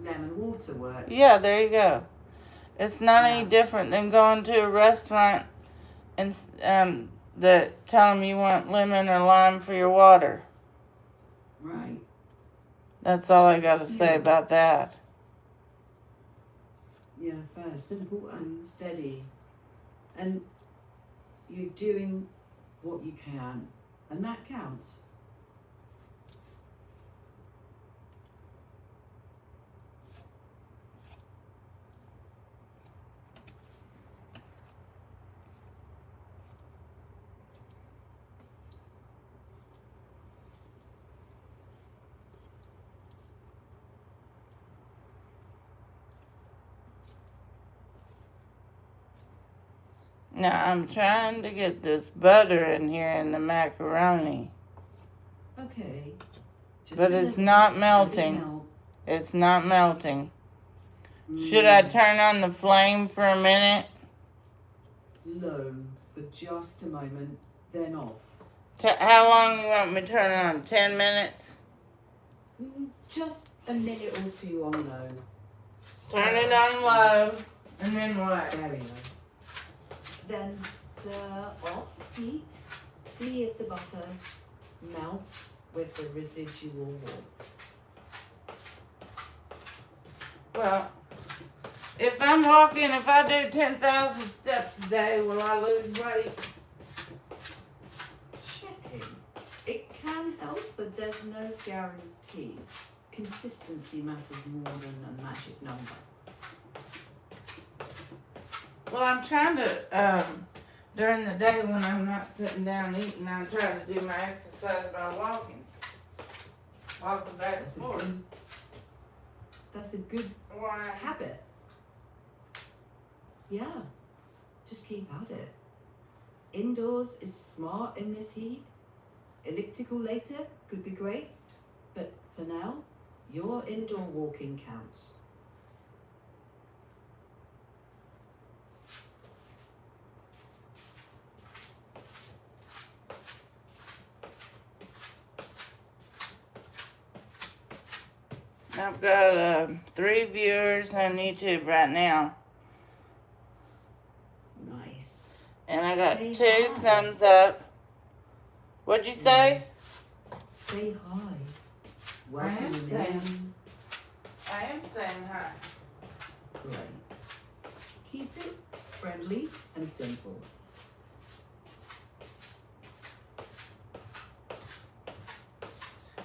Lemon water works. Yeah, there you go. It's not any different than going to a restaurant and tell them you want lemon or lime for your water. Right. That's all I got to say about that. Yeah, fair, simple and steady. And you're doing what you can, and that counts. Now, I'm trying to get this butter in here in the macaroni. Okay. But it's not melting. It's not melting. Should I turn on the flame for a minute? Low for just a moment, then off. How long you want me to turn it on? 10 minutes? Just a minute or two on low. Turn it on low, and then what? Very low. Then stir off heat. See if the butter melts with the residual warmth. Well, if I'm walking, if I do 10,000 steps a day, will I lose weight? Checking. It can help, but there's no guarantee. Consistency matters more than a magic number. Well, I'm trying to, during the day when I'm not sitting down eating, I'm trying to do my exercise by walking. Walking back and forth. That's a good Why? habit. Yeah, just keep at it. Indoors is smart in this heat. Elliptical later could be great, but for now, your indoor walking counts. I've got 3 viewers on YouTube right now. Nice. And I got Say 2 hi. thumbs up. What'd you say? Nice. Say hi. Welcome am in. saying- I am saying hi. Great. Keep it friendly and simple.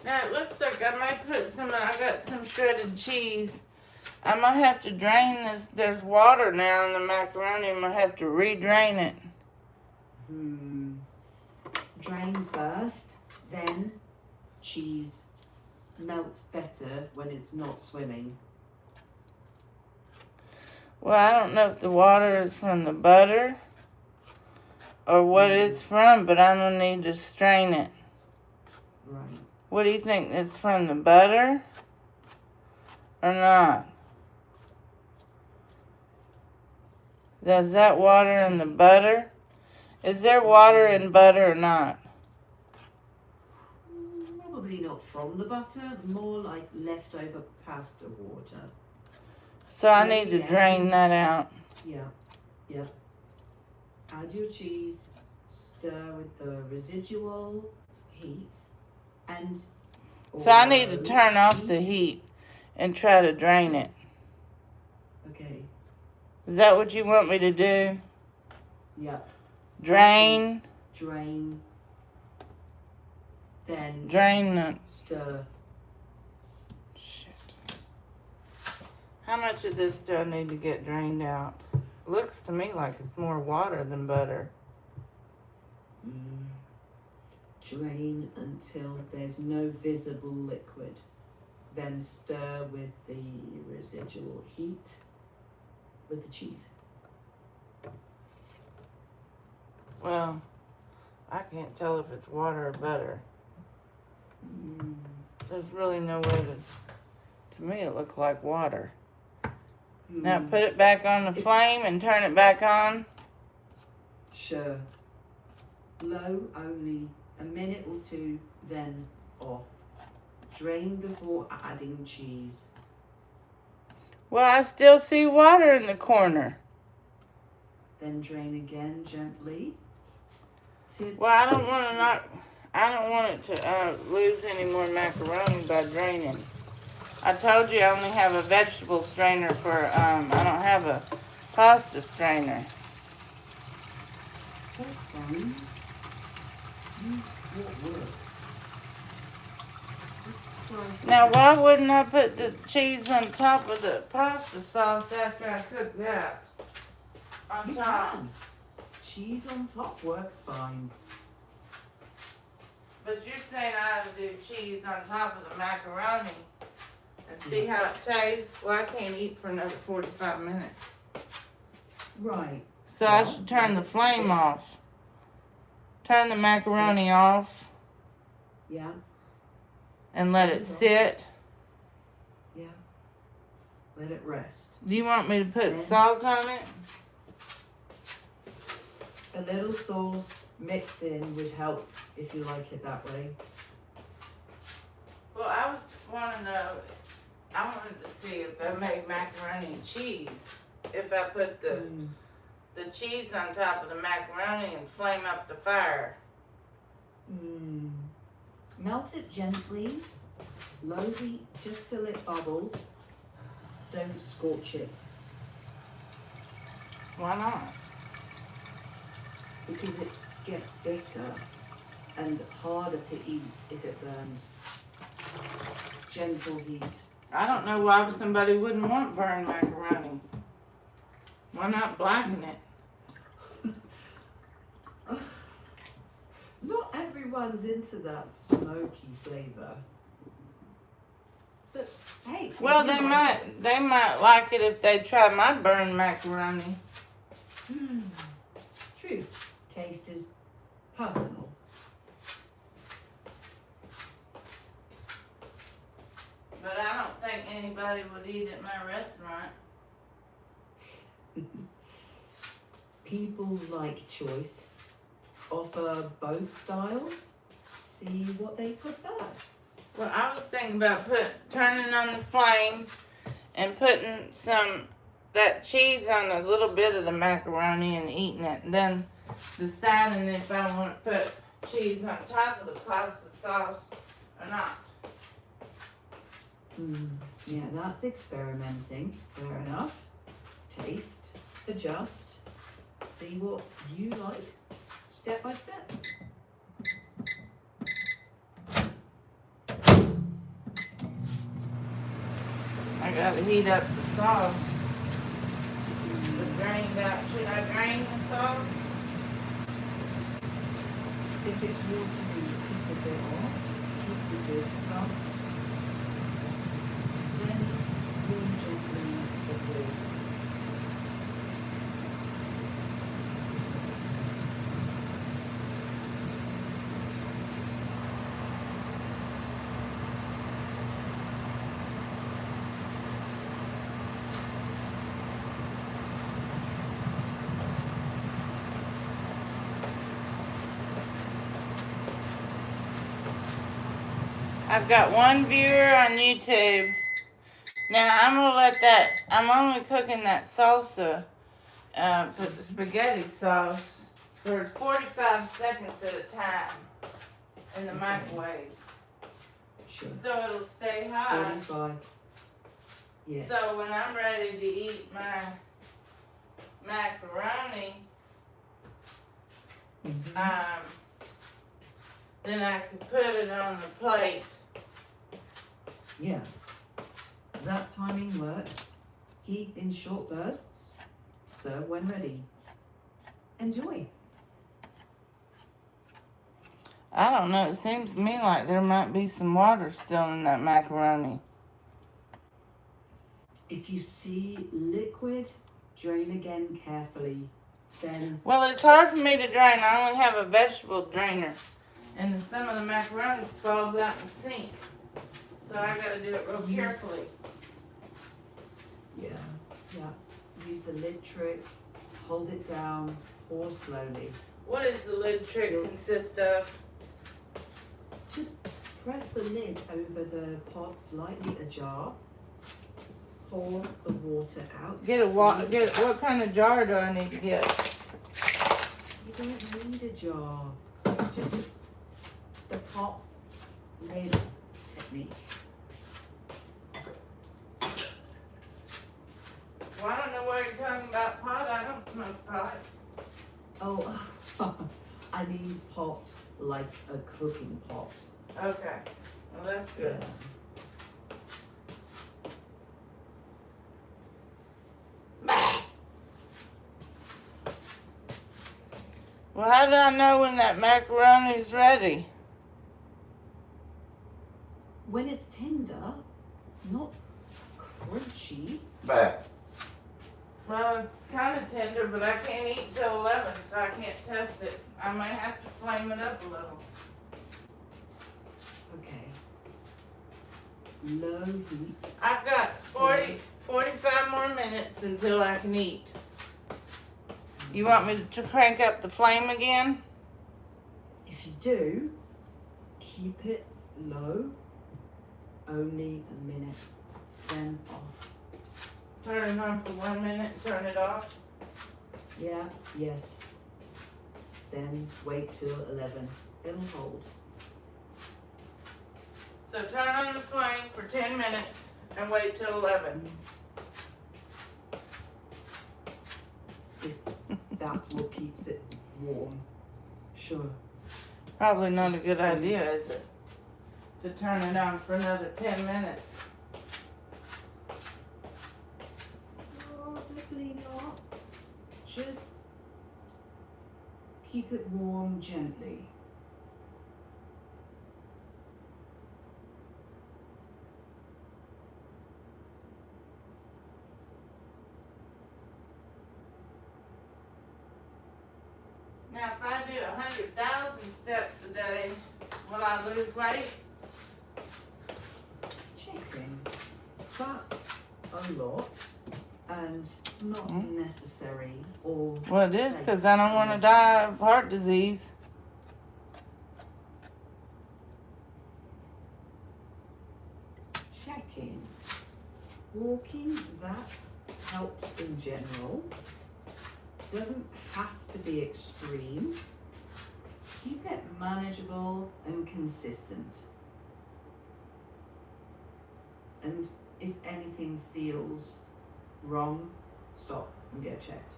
Now it looks like I might put I got some shredded cheese. I might have to drain this. There's water now in the macaroni. I'm going to have to re-drain it. Drain first, then cheese melts better when it's not swimming. Well, I don't know if the water is from the butter or what it's from, but I'm going to need to strain it. Right. What do you think? It's from the butter or not? Is that water in the butter? Is there water in butter or not? Probably not from the butter, more like leftover pasta water. So I need to drain that out. Yeah. Add your cheese, stir with the residual heat, and So I need to turn off the heat and try to drain it. Okay. Is that what you want me to do? Yeah. Drain, Drain. Then drain the... stir. Shit. How much of this do I need to get drained out? Looks to me like it's more water than butter. Drain until there's no visible liquid. Then stir with the residual heat with the cheese. Well, I can't tell if it's water or butter. There's really no way to me it looked like water. Now put it back on the flame and turn it back on. Sure. Low only a minute or 2, then off. Drain before adding cheese. Well, I still see water in the corner. Then drain again gently. Well, I don't want it to lose any more macaroni by draining. I told you I only have a vegetable strainer for, I don't have a pasta strainer. That's fine. Use what works. Just try Now, why wouldn't I put the cheese on top of the pasta sauce after I cook that? On You top. can. Cheese on top works fine. But you're saying I ought to do cheese on top of the macaroni and see how it tastes? Well, I can't eat for another 45 minutes. Right. So I should turn the flame off. Turn the macaroni off Yeah. and let it sit. Yeah. Let it rest. Do you want me to put Then- salt on it? A little sauce mixed in would help if you like it that way. Well, I wanted to see if I made macaroni and cheese. If I put the cheese on top of the macaroni and flame up the fire. Melt it gently, low heat, just till it bubbles. Don't scorch it. Why not? Because it gets bitter and harder to eat if it burns. Gentle heat. I don't know why somebody wouldn't want burned macaroni. Why not blacken it? Not everyone's into that smoky flavor. But hey. Well, they might like it if they try my burned macaroni. True. Taste is personal. But I don't think anybody would eat at my restaurant. People like choice. Offer both styles. See what they prefer. Well, I was thinking about turning on the flame and putting that cheese on a little bit of the macaroni and eating it. And then deciding if I want to put cheese on top of the pasta sauce or not. Yeah, that's experimenting. Fair enough. Taste, adjust, see what you like, step by step. I gotta heat up the sauce. Should I drain the sauce? If it's watery, take a bit off, keep the good stuff. Then warm gently before. I've got one viewer on YouTube. Now I'm only cooking that salsa, put the spaghetti sauce for 45 seconds at a time in the microwave. Sure. So it'll stay hot. 45. Yes. So when I'm ready to eat my macaroni, then I can put it on the plate. Yeah. That timing works. Heat in short bursts. Serve when ready. Enjoy. I don't know. It seems to me like there might be some water still in that macaroni. If you see liquid, drain again carefully. Then. Well, it's hard for me to drain. I only have a vegetable drainer. And some of the macaroni falls out in the sink. So I gotta do it real carefully. Yeah. Use the lid trick. Hold it down. Pour slowly. What does the lid trick consist of? Just press the lid over the pot slightly ajar. Pour the water out. What kind of jar do I need to get? You don't need a jar. Just the pot lid technique. Well, I don't know why you're talking about pot. I don't smoke pot. Oh, I mean pot like a cooking pot. Okay. Well, that's good. Well, how do I know when that macaroni's ready? When it's tender, not crunchy. Well, it's kind of tender, but I can't eat till 11, so I can't test it. I might have to flame it up a little. Okay. Low heat. I've got 45 more minutes until I can eat. You want me to crank up the flame again? If you do, keep it low only a minute, then off. Turn it on for 1 minute, turn it off. Yeah, yes. Then wait till 11. It'll hold. So turn on the flame for 10 minutes and wait till 11. If that's what keeps it warm. Sure. Probably not a good idea, is it? To turn it on for another 10 minutes. Probably not. Just keep it warm gently. Now, if I do 100,000 steps a day, will I lose weight? Checking. That's a lot and not necessary or Well, it is safe. because I don't want to die of heart disease. Checking. Walking, that helps in general. Doesn't have to be extreme. Keep it manageable and consistent. And if anything feels wrong, stop and get checked.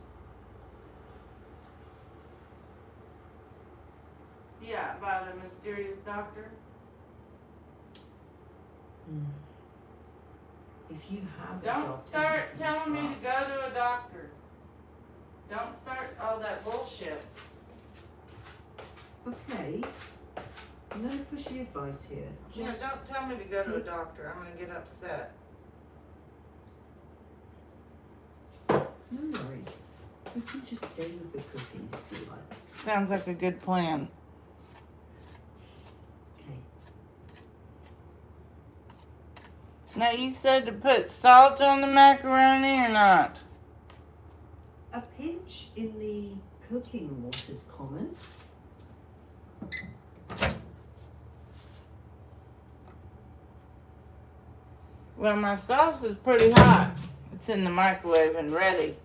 Yeah, by the mysterious doctor. If you have a Don't doctor start you can telling me to trust- go to a doctor. Don't start all that bullshit. Okay. No pushy advice here. Yeah, Just don't tell me to go to a take- doctor. I'm gonna get upset. no worries. We can just stay with the cooking if you like. Sounds like a good plan. Okay. Now, you said to put salt on the macaroni or not? A pinch in the cooking water is common. Well, my sauce is pretty hot. It's in the microwave and ready.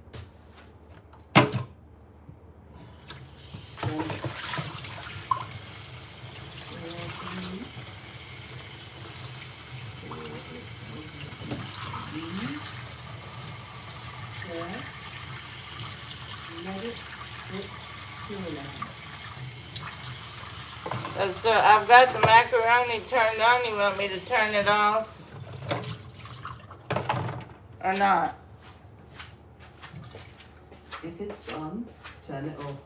Let it sit to 11. So I've got the macaroni turned on. You want me to turn it off? Or not? If it's done, turn it off.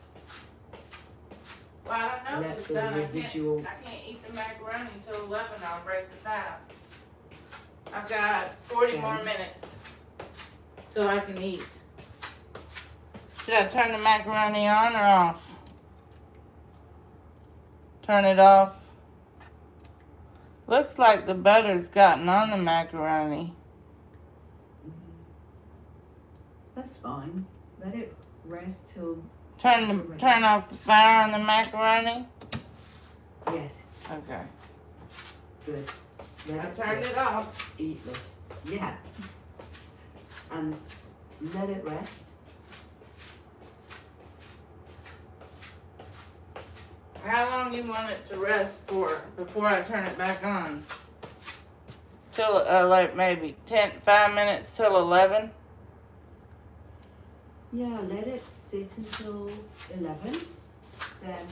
Well, I don't know Let if it's the done. residual- I can't eat the macaroni until 11. I'll break the fast. I've got 40 more minutes till I can eat. Should I turn the macaroni on or off? Turn it off. Looks like the butter's gotten on the macaroni. That's fine. Let it rest till. Turn off the fire on the macaroni. Yes, Okay. good. Let I it turned sit. it off. Eat it. Yeah. And let it rest. How long you want it to rest for before I turn it back on? Till like maybe 5 minutes till 11. Yeah, let it sit until 11. Then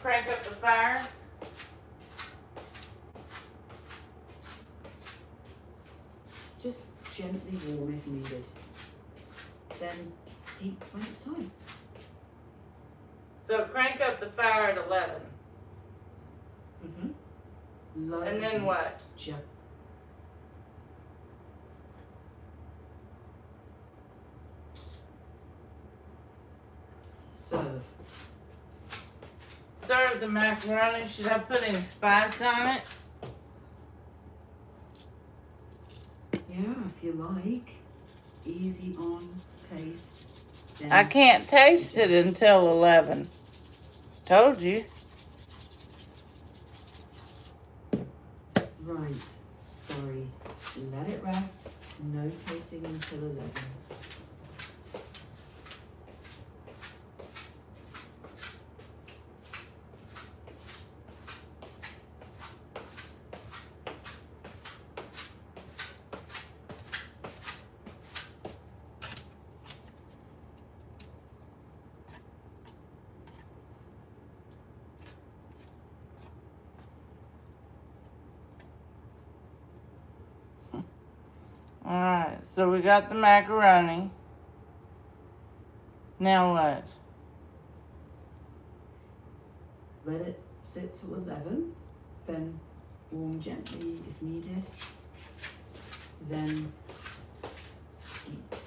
Crank up the fire. just gently warm if needed. Then eat when it's time. So crank up the fire at 11. Low And then heat, what? Serve. Serve the macaroni. Should I put any spice on it? Yeah, if you like. Easy on taste. Then I can't taste it until 11. Told you. Right. So Let it rest. No tasting until 11. Alright, so we got the macaroni. Now what? Let it sit to 11, then warm gently if needed, then eat.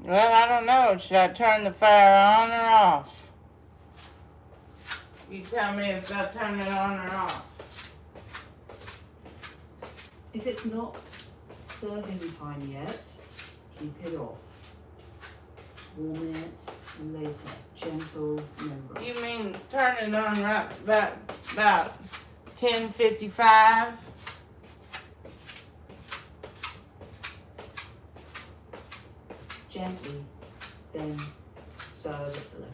Well, I don't know. Should I turn the fire on or off? You tell me if I turn it on or off. If it's not serving time yet, keep it off. Warm it later. Gentle, no rush. You mean turn it on right about 10:55? Gently, then serve at 11.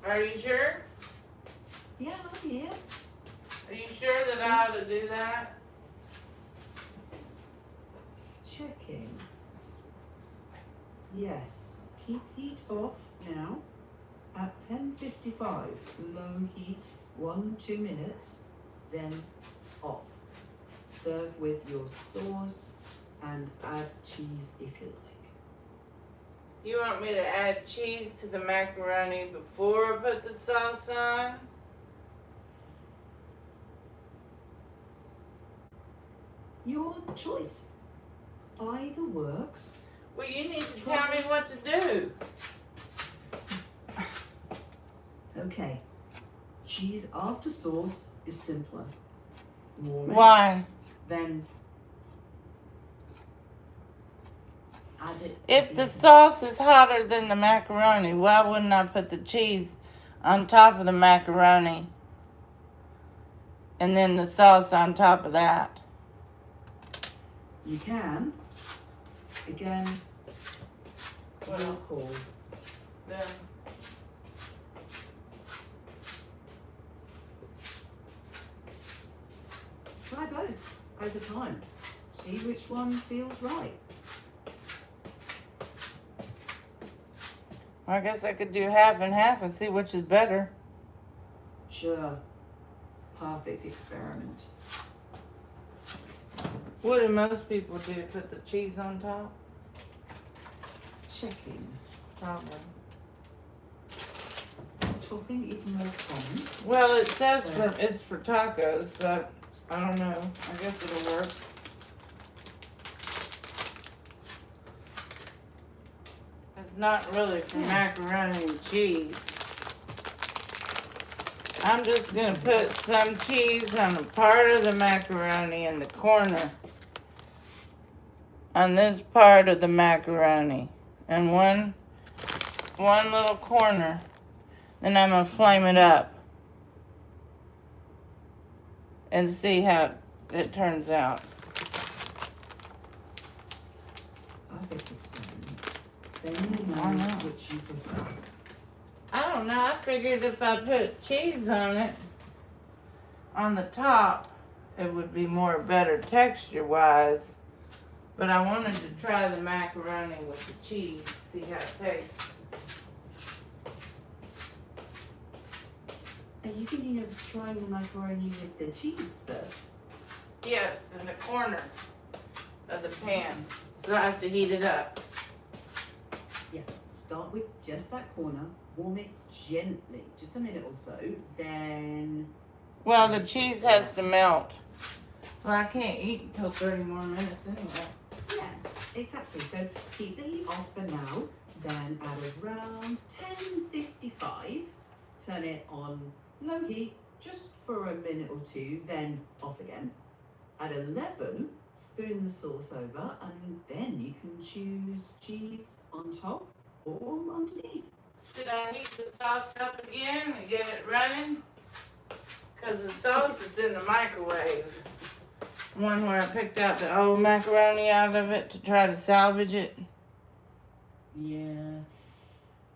Are you sure? Yeah, I'm here. Are you sure that I ought to do that? Checking. Yes. Keep heat off now. At 10:55, low heat, 1-2 minutes, then off. Serve with your sauce and add cheese if you like. You want me to add cheese to the macaroni before I put the sauce on? Your choice. Either works. Well, you need to tell me what to do. Okay. Cheese after sauce is simpler. Warm it, Why? then add it. If the sauce is hotter than the macaroni, why wouldn't I put the cheese on top of the macaroni and then the sauce on top of that? You can. Again, your call. Then Try both over time. See which one feels right. I guess I could do half and half and see which is better. Sure. Perfect experiment. What do most people do? Put the cheese on top? Checking. Probably. Topping is more common. Well, it says it's for tacos, so I don't know. I guess it'll work. It's not really for macaroni and cheese. I'm just gonna put some cheese on a part of the macaroni in the corner. On this part of the macaroni. And one little corner. Then I'm gonna flame it up. And see how it turns out. Perfect experiment. Then you I know know. which you prefer. I don't know. I figured if I put cheese on it, on the top, it would be more better texture-wise. But I wanted to try the macaroni with the cheese, see how it tastes. Are you thinking of trying the macaroni with the cheese first? Yes, in the corner of the pan. So I have to heat it up. Yeah, start with just that corner, warm it gently, just a minute or so, then... Well, the cheese has to melt. Well, I can't eat until 30 more minutes anyway. Yeah, exactly. So keep the heat off for now, then at around 10:55, turn it on low heat just for a minute or two, then off again. At 11, spoon the sauce over, and then you can choose cheese on top or underneath. Should I heat the sauce up again and get it running? Because the sauce is in the microwave. One where I picked out the old macaroni out of it to try to salvage it. Yeah.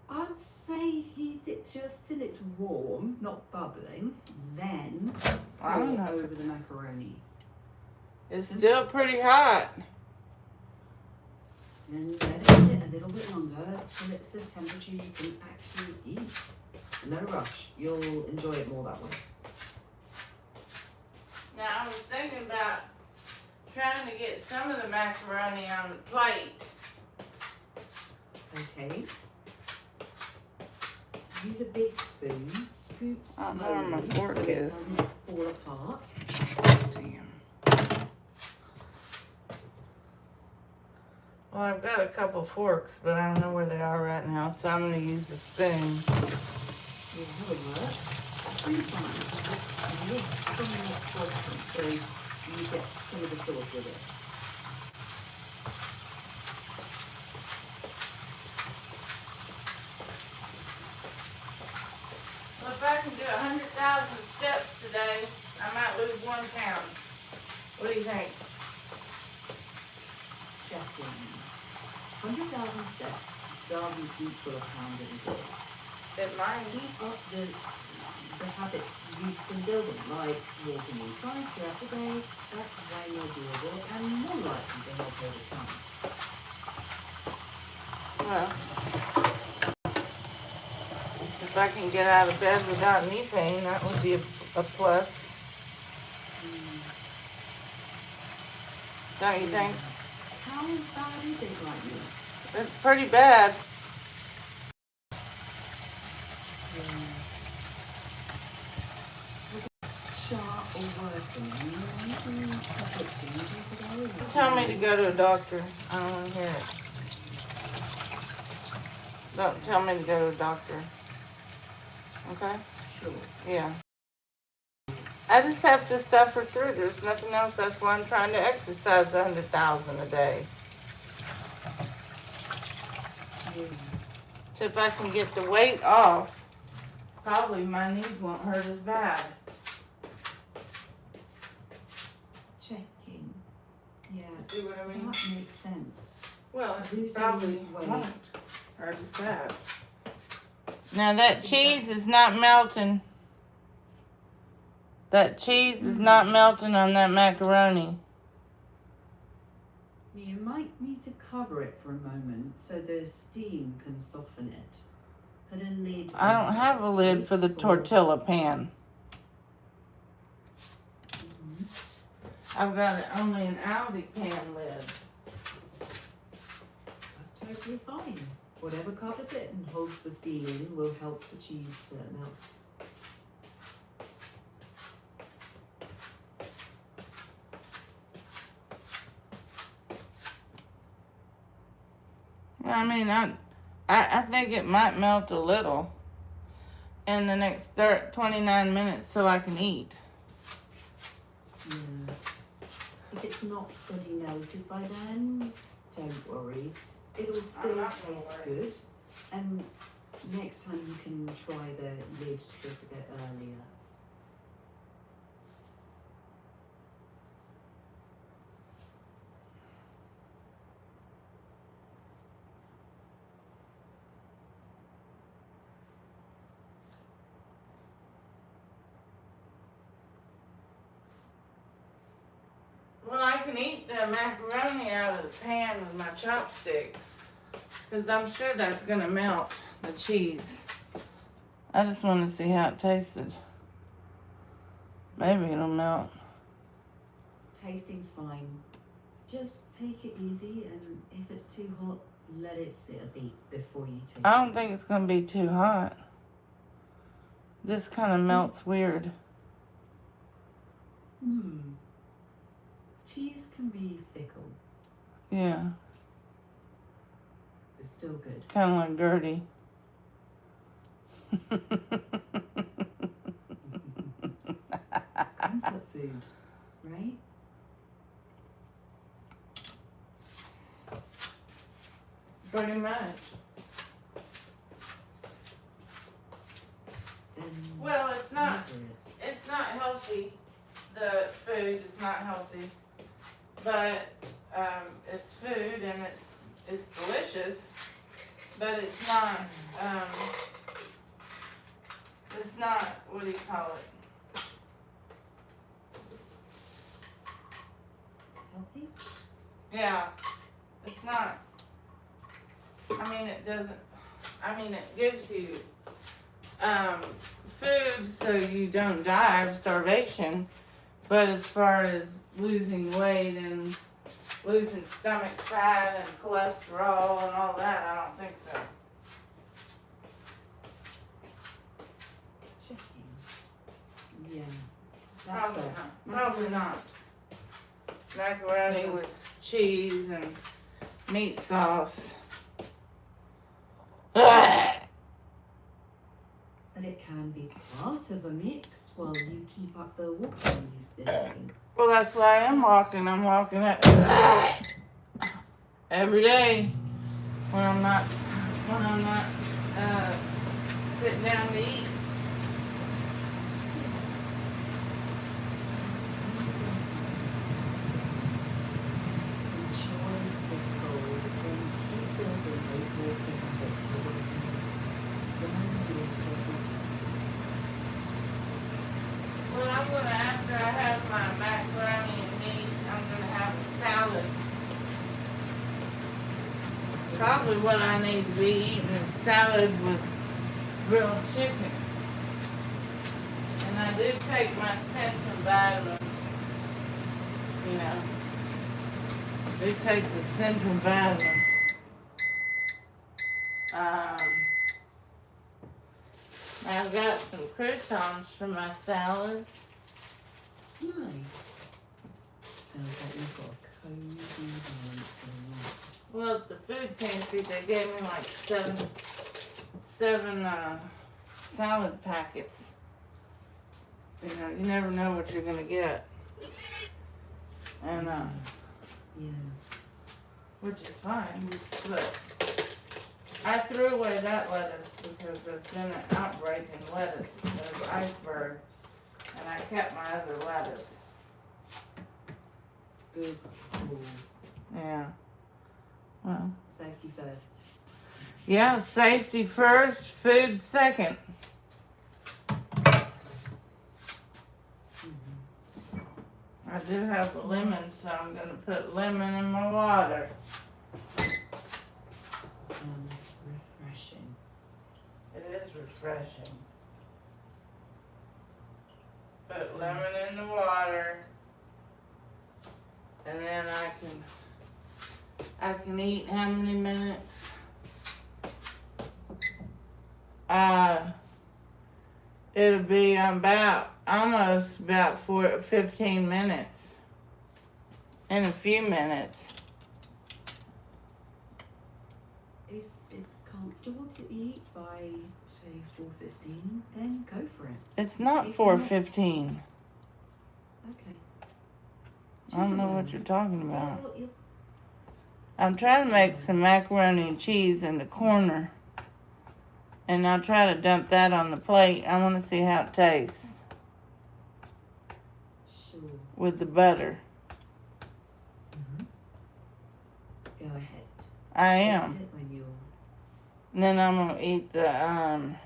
I'd say heat it just till it's warm, not bubbling, then I don't pour know. over the macaroni. It's still pretty hot. Then let it sit a little bit longer till it's a temperature you can actually eat. No rush, you'll enjoy it more that way. Now, I was thinking about trying to get some of the macaroni on the plate. Okay. Use a big spoon, scoop I don't know slowly where my fork so it is. doesn't fall apart. Damn. Well, I've got a couple forks, but I don't know where they are right now, so I'm going to use the spoon. Yeah, that would work. Sometimes just mix some of the portion so you get some of the sauce with it. Well, if I can do 100,000 steps today, I might lose 1 pound. What do you think? Checking. 100,000 steps doesn't equal a pound every day. It might. Keep up the habits you've been building, like walking inside throughout the day. That's way more doable and more likely to help over time. Well, if I can get out of bed without knee pain, that would be a plus. Don't you think? How bad is it right now? It's pretty bad. Sharp or worsen? Tell me to go to a doctor. I don't want to hear it. Don't tell me to go to a doctor. Okay? Sure. Yeah. I just have to suffer through. There's nothing else. That's why I'm trying to exercise 100,000 a day. So if I can get the weight off, probably my knees won't hurt as bad. Checking. Yeah. See what I mean? That makes sense. Well, it Losing probably weight. won't hurt as bad. Now that cheese is not melting. That cheese is not melting on that macaroni. You might need to cover it for a moment so the steam can soften it. Put a lid. I don't have a lid for the tortilla pan. I've got only an Aldi pan lid. That's totally fine. Whatever covers it and holds the steam in will help the cheese to melt. I mean, I think it might melt a little in the next 29 minutes so I can eat. Yeah. If it's not fully melted by then, don't worry. It'll still not gonna taste worry. good. And next time you can try the lid trick a bit earlier. can eat the macaroni out of the pan with my chopsticks. Because I'm sure that's going to melt the cheese. I just want to see how it tasted. Maybe it'll melt. Tasting's fine. Just take it easy, and if it's too hot, let it sit a bit before you take it. I don't think it's going to be too hot. This kind of melts weird. Cheese can be fickle. Yeah. It's still good. Kind of like Gertie. Comfort food, right? Pretty much. Then Well, it's not. savor it. It's not healthy. The food is not healthy, but it's food and it's delicious. But it's not. It's not. What do you call it? Healthy? Yeah, it's not. I mean, it doesn't. I mean, it gives you food so you don't die of starvation. But as far as losing weight and losing stomach fat and cholesterol and all that, I don't think so. Checking. Yeah. That's Probably fair. not. Probably not. Macaroni with cheese and meat sauce. But it can be part of a mix while you keep up the walking you've been doing. Well, that's why I am walking. I'm walking every day when I'm not sitting down to eat. Enjoy this goal and keep building those walking habits for when year doesn't just Well, I'm gonna, after I have my macaroni and meat, I'm gonna have a salad. Probably what I need to be eating is salad with grilled chicken. And I do take my Centrum vitamins. You know, I do take the Centrum vitamin. I've got some croutons for my salad. nice. Sounds like you've got a cozy balance going on. Well, at the food pantry, they gave me like seven salad packets. You know, you never know what you're gonna get. And, Yeah. which is fine, but I threw away that lettuce because there's been an outbreak in lettuce. There's iceberg, and I kept my other lettuce. Good call. Yeah. Well, Safety first. yeah, safety first, food second. I do have a lemon, so I'm gonna put lemon in my water. Sounds refreshing. It is refreshing. Put lemon in the water, and then I can eat how many minutes? It'll be almost about 15 minutes. In a few minutes. If it's comfortable to eat by, say, 4:15, then go for it. It's not If 4:15. Okay. I don't know what you're talking about. Well, I'm trying to make some macaroni and cheese in the corner. And I'll try to dump that on the plate. I want to see how it tastes sure. with the butter. Go ahead. I Taste am. it when you're... And then I'm gonna eat the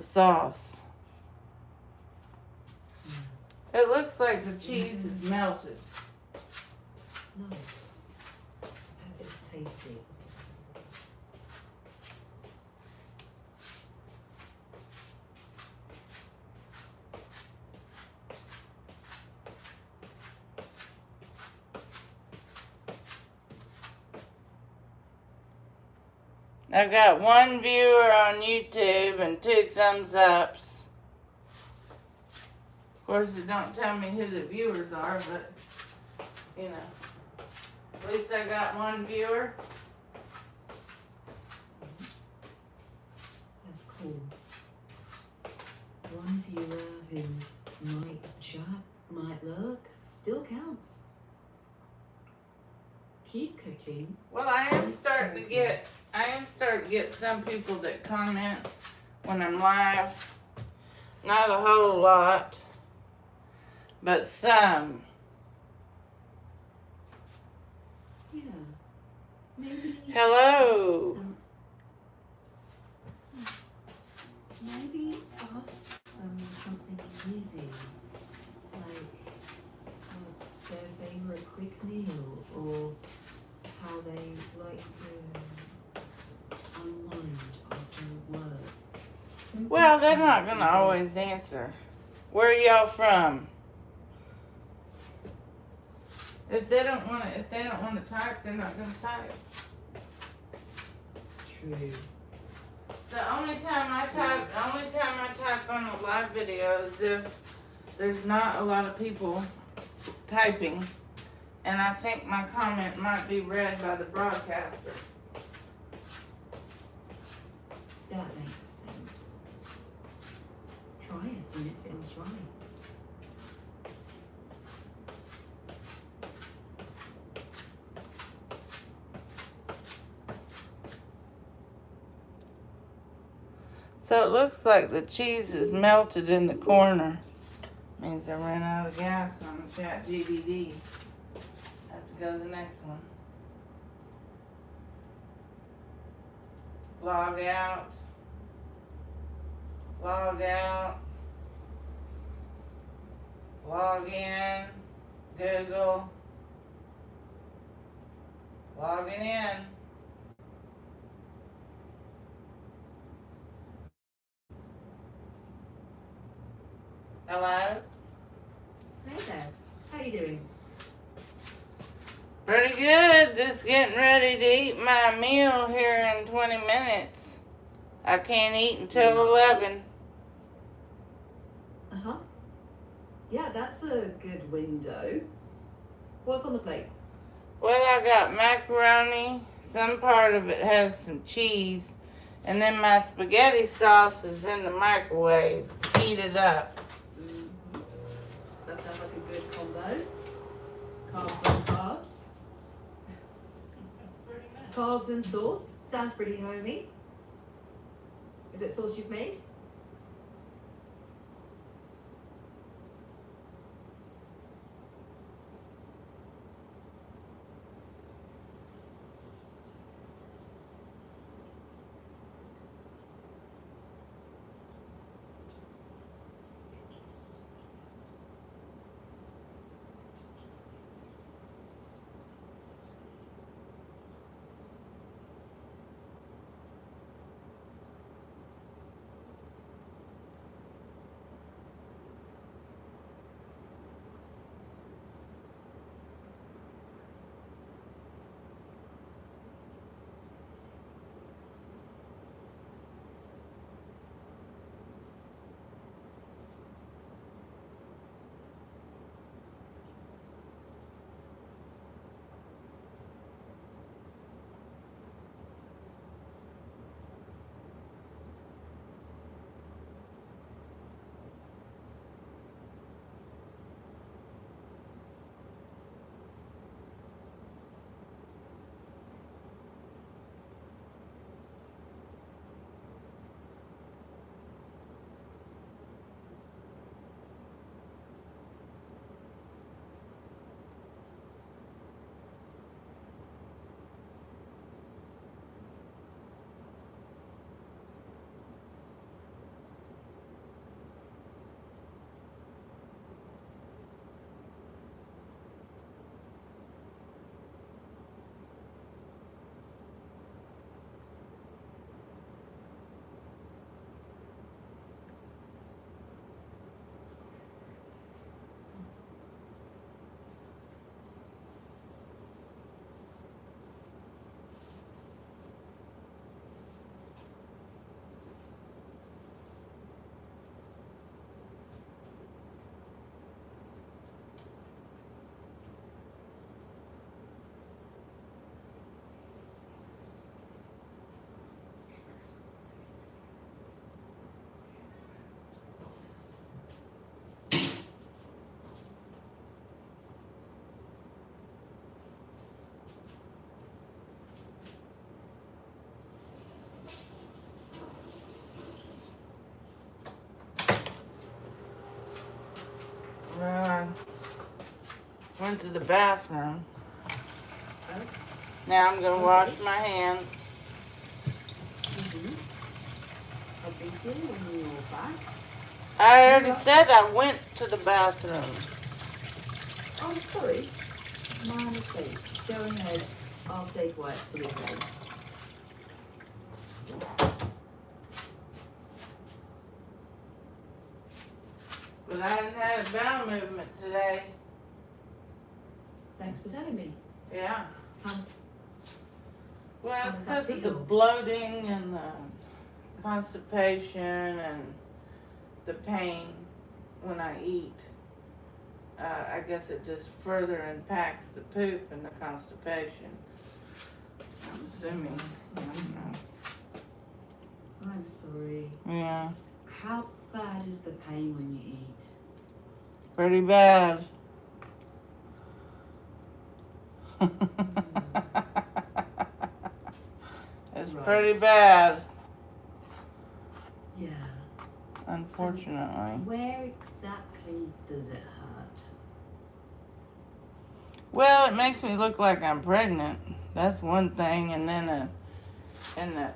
sauce. It looks like the cheese is melted. Nice. I hope it's tasty. I got 1 viewer on YouTube and 2 thumbs ups. Of course, it don't tell me who the viewers are, but, you know, at least I got 1 viewer. That's cool. 1 viewer who might chat, might look, still counts. Keep cooking. Well, I am starting to get some people that comment when I'm live. Not a whole lot, but some. Yeah. Maybe. Hello. Maybe ask them something easy, like what's their favorite quick meal, or how they like to unwind after work. Simple Well, they're not things gonna like always answer. Where are y'all from? If they don't want to type, they're not gonna type. True. The only time I type on a live video is if there's not a lot of people typing, and I think my comment might be read by the broadcaster. That makes sense. Try it when it feels right. So it looks like the cheese is melted in the corner. Means I ran out of gas on the chat GBD. Have to go to the next one. Log out. Log out. Log in. Google. Logging in. Hello? Hey there. How you doing? Pretty good. Just getting ready to eat my meal here in 20 minutes. I can't eat until 11. Uh-huh. Yeah, that's a good window. What's on the plate? Well, I got macaroni. Some part of it has some cheese. And then my spaghetti sauce is in the microwave. Heated up. That sounds like a good combo. Carbs on carbs. Carbs and sauce. Sounds pretty homey. Is it sauce you've made? Went to the bathroom. That's Now I'm gonna wash my hands. a big deal when you're back. I already said I went to the bathroom. Oh, sorry. My mistake. Go ahead. I'll stay quiet till you're ready. But I hadn't had a bowel movement today. Thanks for telling me. Yeah. Um, Well, How it's does that because of the feel? bloating and the constipation and the pain when I eat. I guess it just further impacts the poop and the constipation. I'm assuming. I don't know. I'm sorry. Yeah, How bad is the pain when you eat? pretty bad. It's Right. pretty bad, Yeah. unfortunately. Where exactly does it hurt? Well, it makes me look like I'm pregnant. That's one thing, and then in the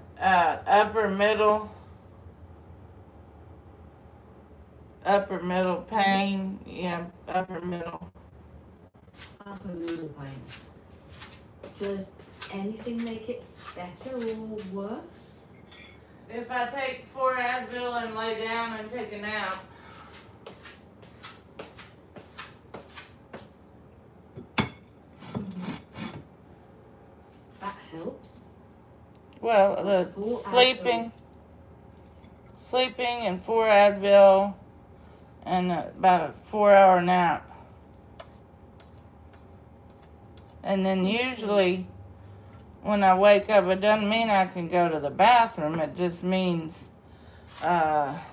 upper middle pain. Yeah, upper middle. Upper middle pain. Does anything make it better or worse? If I take 4 Advil and lay down and take a nap. That helps. Well, the Four sleeping Advils. and 4 Advil and about a 4-hour nap. And then usually when I wake up, it doesn't mean I can go to the bathroom. It just means, that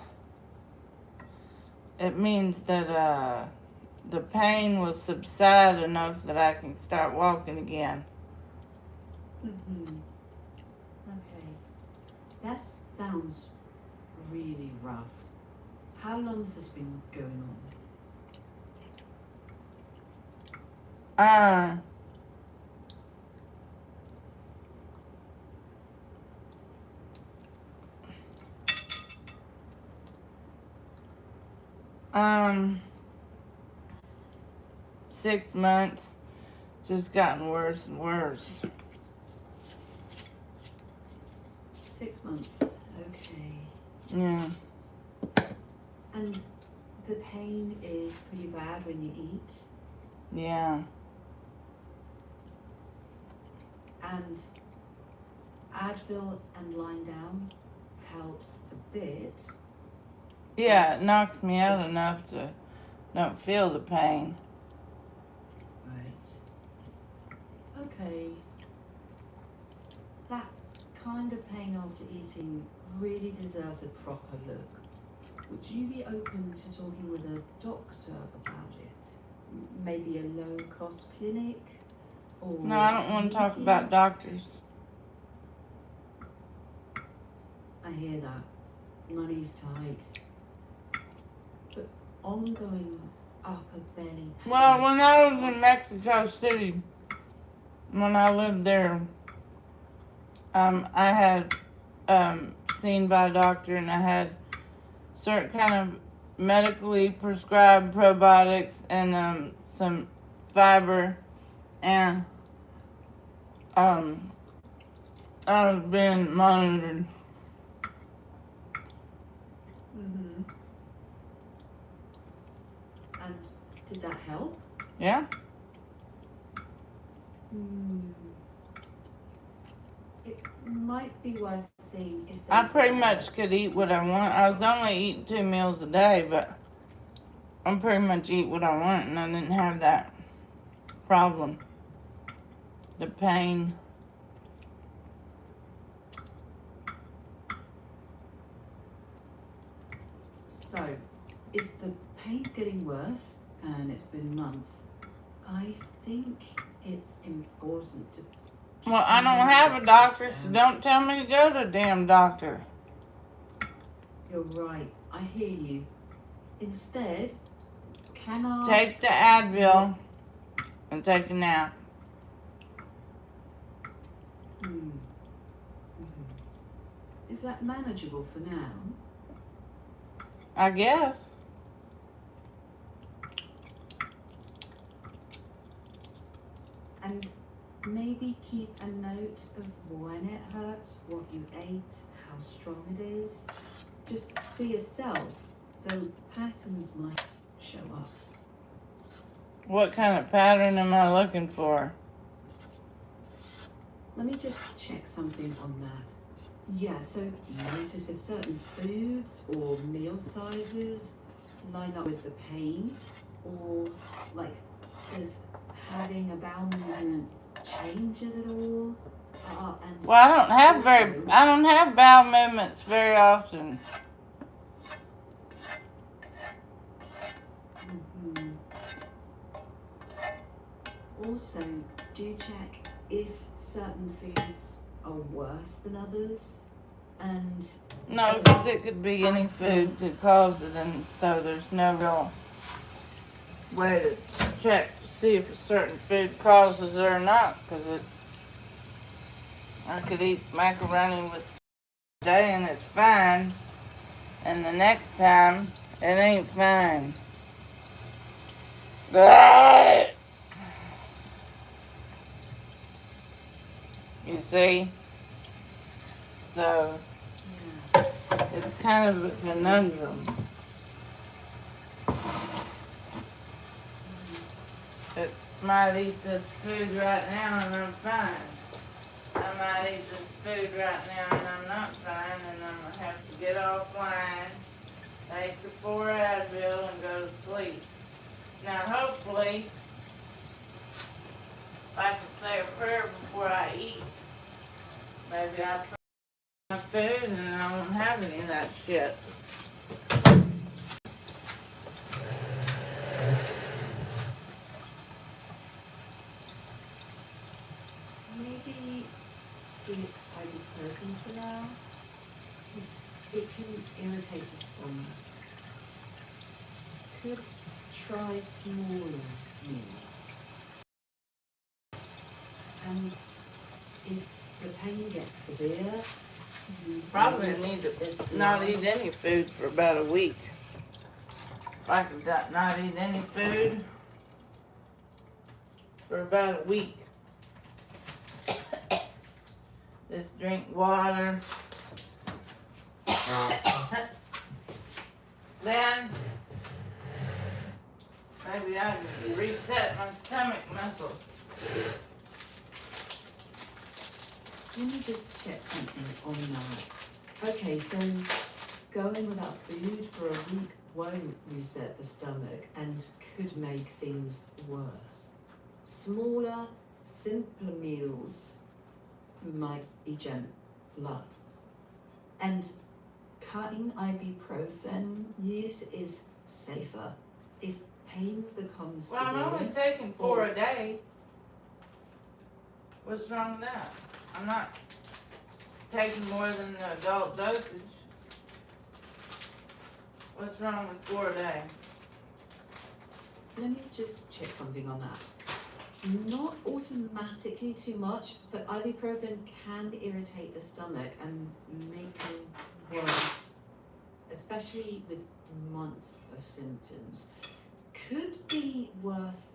the pain will subside enough that I can start walking again. Okay. That sounds really rough. How long has this been going on? Um, 6 months. Just gotten worse and worse. 6 months. Okay. Yeah. And the pain is pretty bad when you eat. Yeah. And Advil and lying down helps a bit. Yeah, it knocks me out enough to don't feel the pain. Right. Okay. That kind of pain after eating really deserves a proper look. Would you be open to talking with a doctor about it? Maybe a low-cost clinic? Or No, I don't want to talk community? about doctors. I hear that. Money's tight. But ongoing upper belly pain. Well, when I was in Mexico City, when I lived there, I had seen by a doctor, and I had certain kind of medically prescribed probiotics and some fiber, and I was being monitored. And did that help? Yeah. It might be worth seeing if I there's pretty a- much could eat what I want. I was only eating 2 meals a day, but I pretty much eat what I want, and I didn't have that problem. The pain. So, if the pain's getting worse, and it's been months, I think it's important to... Well, I don't have a doctor, so don't tell me to go to a damn doctor. You're right, I hear you. Instead, can I... Take the Advil and take a nap. Is that manageable for now? I guess. And maybe keep a note of when it hurts, what you ate, how strong it is. Just for yourself, though patterns might show up. What kind of pattern am I looking for? Let me just check something on that. Yeah, so notice if certain foods or meal sizes line up with the pain, or like, does having a bowel movement change it at all? And Well, I don't have bowel movements very often. Also, do check if certain foods are worse than others, and No, because it could be any food that causes it, and so there's no real way to check to see if a certain food causes it or not. Because I could eat macaroni with today and it's fine, and the next time it ain't fine. You see? So it's kind of a conundrum. It might eat this food right now and I'm fine. I might eat this food right now and I'm not fine, and I'm going to have to get offline, take the 4 Advil and go to sleep. Now hopefully I can say a prayer before I eat. Maybe I'll try my food and I won't have any of that shit. maybe skip ibuprofen for now. It can irritate the stomach. Could try smaller meals. And if the pain gets severe, you Probably need to not eat any food for about a week. If I could not eat any food for about a week. Just drink water. Then maybe I can reset my stomach muscles. Let me just check something on that. Okay, so going without food for a week won't reset the stomach and could make things worse. Smaller, simpler meals might be gentler. And cutting ibuprofen use is safer. If pain becomes Well, I'm only taking 4 a day. What's wrong with that? I'm not taking more than the adult dosage. What's wrong with 4 a day? Let me just check something on that. Not automatically too much, but ibuprofen can irritate the stomach and make things worse, especially with months of symptoms. Could be worth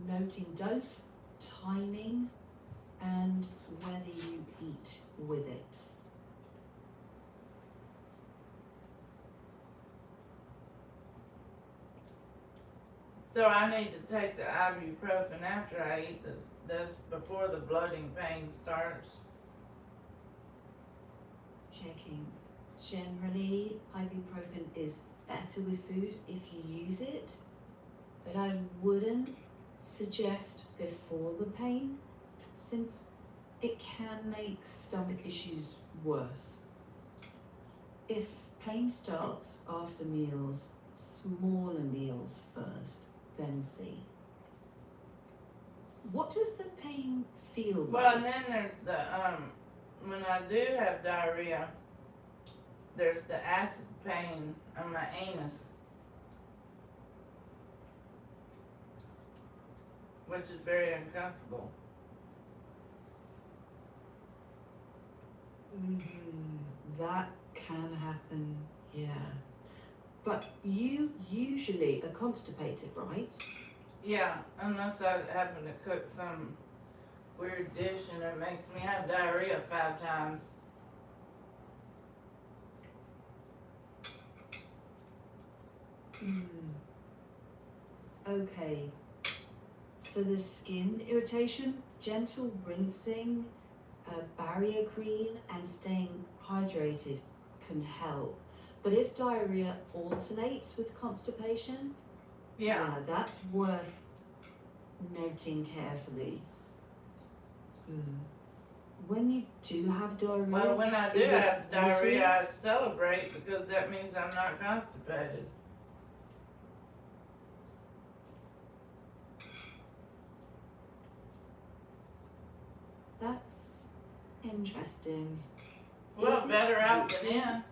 noting dose, timing, and whether you eat with it. So I need to take the ibuprofen after I eat this before the bloating pain starts. Checking. Generally, ibuprofen is better with food if you use it, but I wouldn't suggest before the pain, since it can make stomach issues worse. If pain starts after meals, smaller meals first, then see. What does the pain feel like? Well, and then there's the, when I do have diarrhea, there's the acid pain on my anus. which is very uncomfortable. That can happen, yeah. But you usually are constipated, right? Yeah, unless I happen to cook some weird dish and it makes me have diarrhea 5 times. Okay. For the skin irritation, gentle rinsing, barrier cream, and staying hydrated can help. But if diarrhea alternates with constipation, Yeah. that's worth noting carefully. When you do have diarrhea, Well, when I do is it have diarrhea, watery? I celebrate because that means I'm not constipated. That's interesting. Well, Is it better out than watery? in.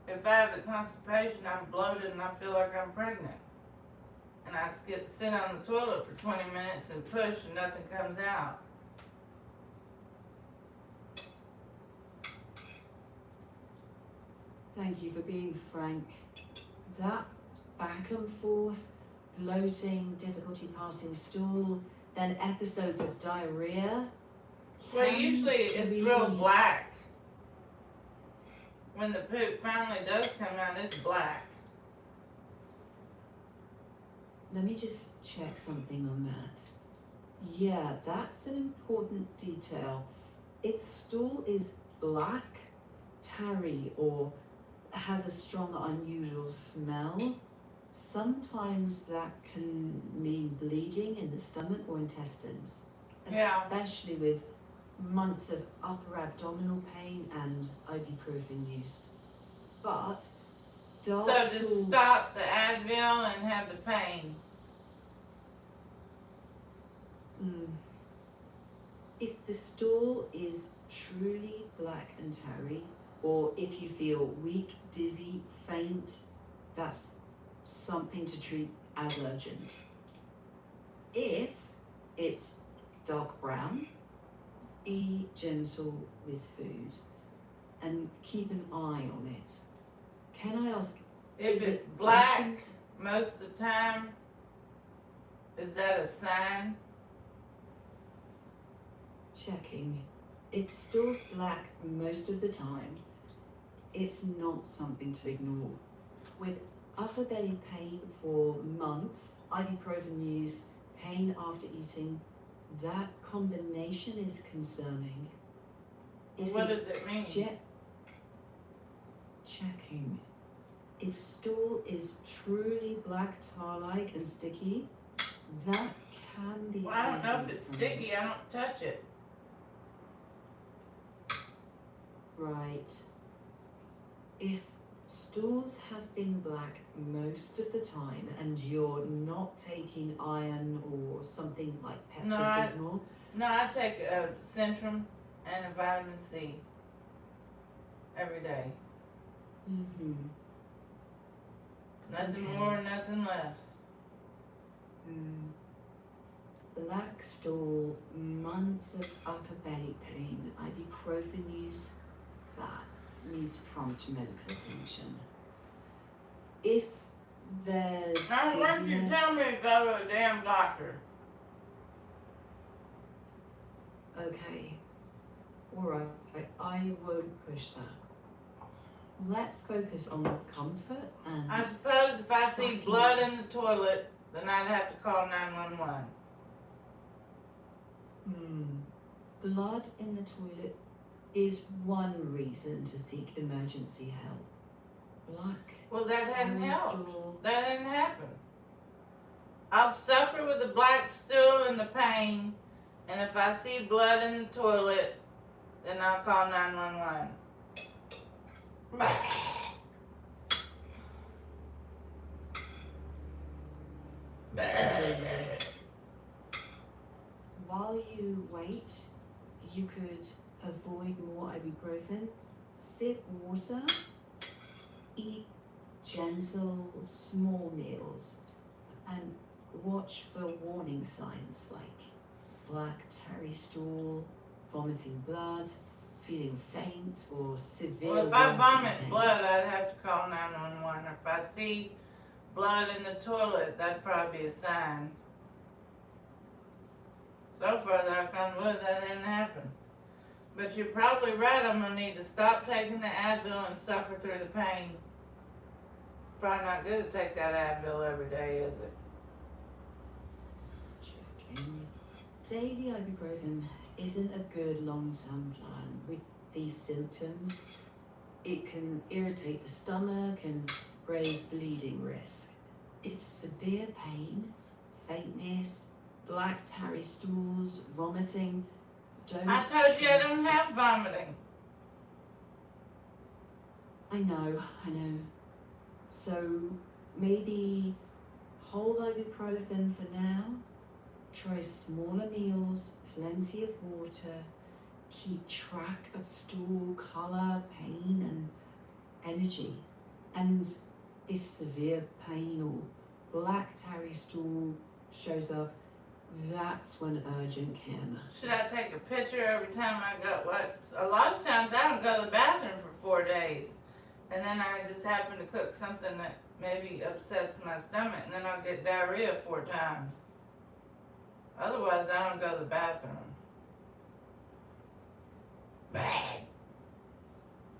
If I have the constipation, I'm bloated and I feel like I'm pregnant. And I sit on the toilet for 20 minutes and push and nothing comes out. Thank you for being frank. That back and forth, bloating, difficulty passing stool, then episodes of diarrhea. Well, can usually it's really- real black. When the poop finally does come out, it's black. Let me just check something on that. Yeah, that's an important detail. If stool is black, tarry, or has a strong, unusual smell, sometimes that can mean bleeding in the stomach or intestines, Yeah. especially with months of upper abdominal pain and ibuprofen use. But dark So just stool, stop the Advil and have the pain. if the stool is truly black and tarry, or if you feel weak, dizzy, faint, that's something to treat as urgent. If it's dark brown, be gentle with food and keep an eye on it. Can I ask, If is it's it black often- most of the time, is that a sign? Checking. If stool's black most of the time, it's not something to ignore. With upper belly pain for months, ibuprofen use, pain after eating, that combination is concerning. If What it's does it mean? checking. If stool is truly black tar-like and sticky, that can be. Well, I don't know if urgent it's signs. sticky, I don't touch it. Right. If stools have been black most of the time and you're not taking iron or something like No, I- Pepto-Bismol, No, I take a Centrum and a vitamin C every day. Nothing Okay. more, nothing less. Black stool, months of upper belly pain, ibuprofen use, that needs prompt medical attention. If there's Now, why don't you dizziness, tell me to go to a damn doctor? okay, alright, I won't push that. Let's focus on comfort and I suppose if I see Fucking- blood in the toilet, then I'd have to call 911. blood in the toilet is one reason to seek emergency help. Black Well, that hadn't tarry helped. stool. That didn't happen. I'll suffer with the black stool and the pain, and if I see blood in the toilet, then I'll call 911. While you wait, you could avoid more ibuprofen, sip water, eat gentle, small meals, and watch for warning signs like black tarry stool, vomiting blood, feeling faint, or severe. Well, if I worsening vomit pain. blood, I'd have to call 911. If I see blood in the toilet, that'd probably be a sign. So far, knock on wood, that didn't happen. But you're probably right, I'm gonna need to stop taking the Advil and suffer through the pain. It's probably not good to take that Advil every day, is it? Checking. Daily ibuprofen isn't a good long-term plan with these symptoms. It can irritate the stomach and raise bleeding risk. If severe pain, faintness, black tarry stools, vomiting, don't. I told you I try don't to- have vomiting. I know. So maybe hold ibuprofen for now. Try smaller meals, plenty of water. Keep track of stool color, pain, and energy. And if severe pain or black tarry stool shows up, that's when urgent care matters. Should I take a picture every time I go? What? A lot of times I don't go to the bathroom for 4 days. And then I just happen to cook something that maybe upsets my stomach, and then I'll get diarrhea 4 times. Otherwise, I don't go to the bathroom. Bad.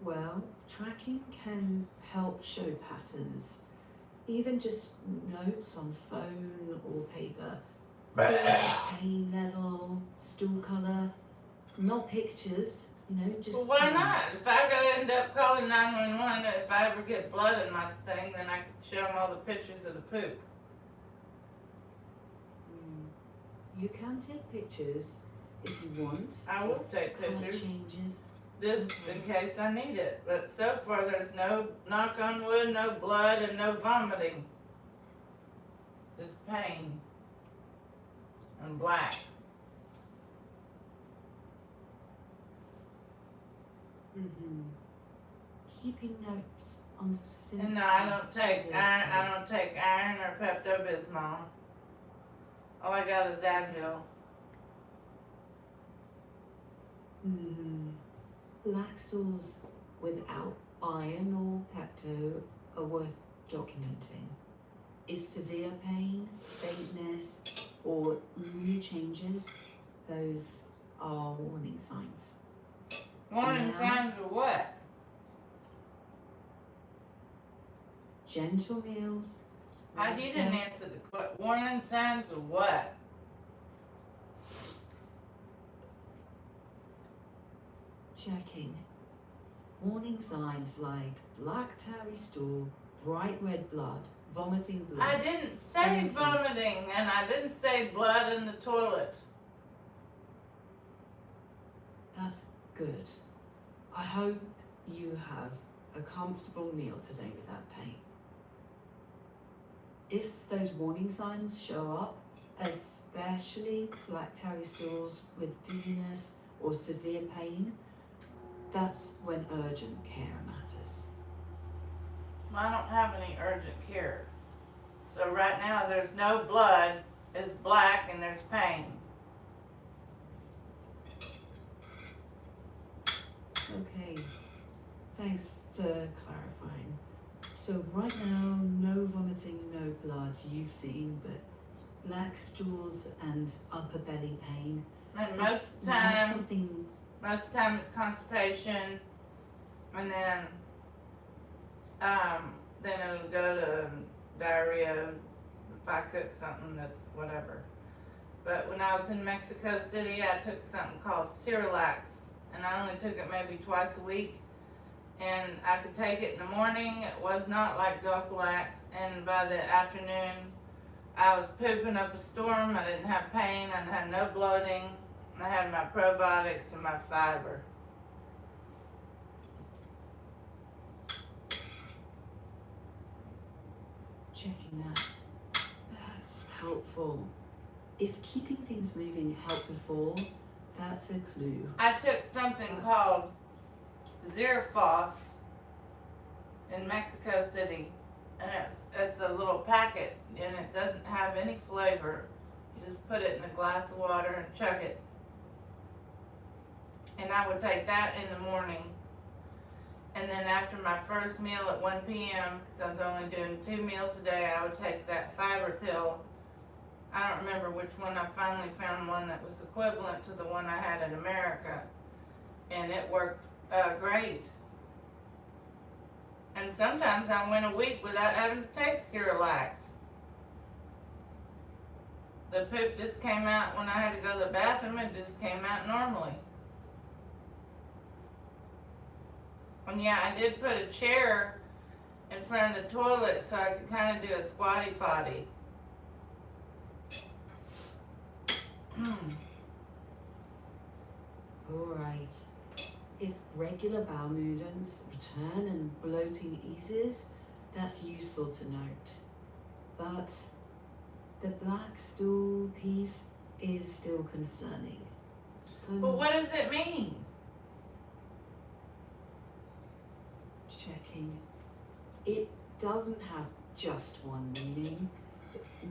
Well, tracking can help show patterns. Even just notes on phone or paper. Pain level, stool color, not pictures, just. Well, why not? notes. If I gotta end up calling 911, if I ever get blood in my thing, then I can show them all the pictures of the poop. You can take pictures if you want. I will if take color pictures. changes. Just in case I need it. But so far, there's no, knock on wood, no blood and no vomiting. Just pain. And black. Keeping notes on symptoms. And no, I don't take is iron. I okay. don't take iron or Pepto-Bismol. All I got is Advil. Black stools without iron or Pepto are worth documenting. If severe pain, faintness, or mood changes, those are warning signs. Warning Yeah. signs of what? Gentle meals. You didn't water, answer the question. Warning signs of what? Checking. Warning signs like black tarry stool, bright red blood, vomiting blood. I didn't say Fainting. vomiting, and I didn't say blood in the toilet. That's good. I hope you have a comfortable meal today without pain. If those warning signs show up, especially black tarry stools with dizziness or severe pain, that's when urgent care matters. I don't have any urgent care. So right now there's no blood, it's black, and there's pain. Okay, thanks for clarifying. So right now, no vomiting, no blood you've seen, but black stools and upper belly pain. And That's most not time, something. it's constipation, and then it'll go to diarrhea if I cook something that's whatever. But when I was in Mexico City, I took something called Cerelax, and I only took it maybe twice a week. And I could take it in the morning. It was not like Dulcolax, and by the afternoon, I was pooping up a storm. I didn't have pain. I had no bloating. I had my probiotics and my fiber. Checking that. That's helpful. If keeping things moving helped before, that's a clue. I took something called Zerafos in Mexico City, And it's a little packet, and it doesn't have any flavor. You just put it in a glass of water and chuck it. And I would take that in the morning. And then after my first meal at 1 p.m., because I was only doing 2 meals a day, I would take that fiber pill. I don't remember which one. I finally found one that was equivalent to the one I had in America. And it worked great. And sometimes I went a week without having to take Cerelax. The poop just came out when I had to go to the bathroom. It just came out normally. And yeah, I did put a chair in front of the toilet so I could kind of do a squatty potty. Alright. If regular bowel movements return and bloating eases, that's useful to note. But the black stool piece is still concerning. But what does it mean? Checking. It doesn't have just one meaning.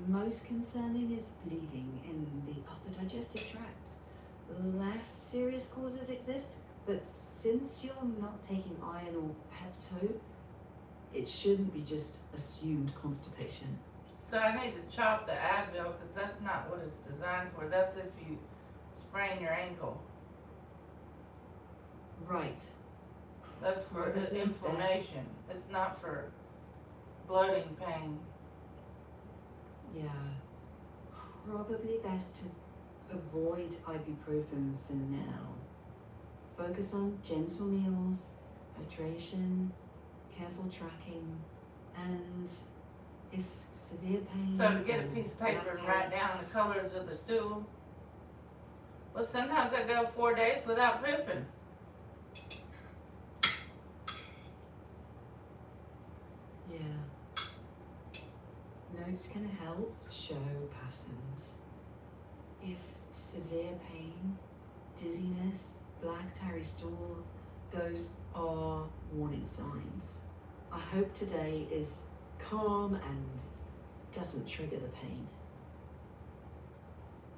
Most concerning is bleeding in the upper digestive tract. Less serious causes exist, but since you're not taking iron or Pepto, it shouldn't be just assumed constipation. So I need to chop the Advil because that's not what it's designed for. That's if you sprain your ankle. Right. That's for Probably inflammation. It's not for bloating pain. Yeah. Probably best to avoid ibuprofen for now. Focus on gentle meals, hydration, careful tracking, and if severe pain. So to get a or piece of paper and lactate- write down the colors of the stool. Well, sometimes I go 4 days without pooping. Yeah. Notes can help show patterns. If severe pain, dizziness, black tarry stool, those are warning signs. I hope today is calm and doesn't trigger the pain.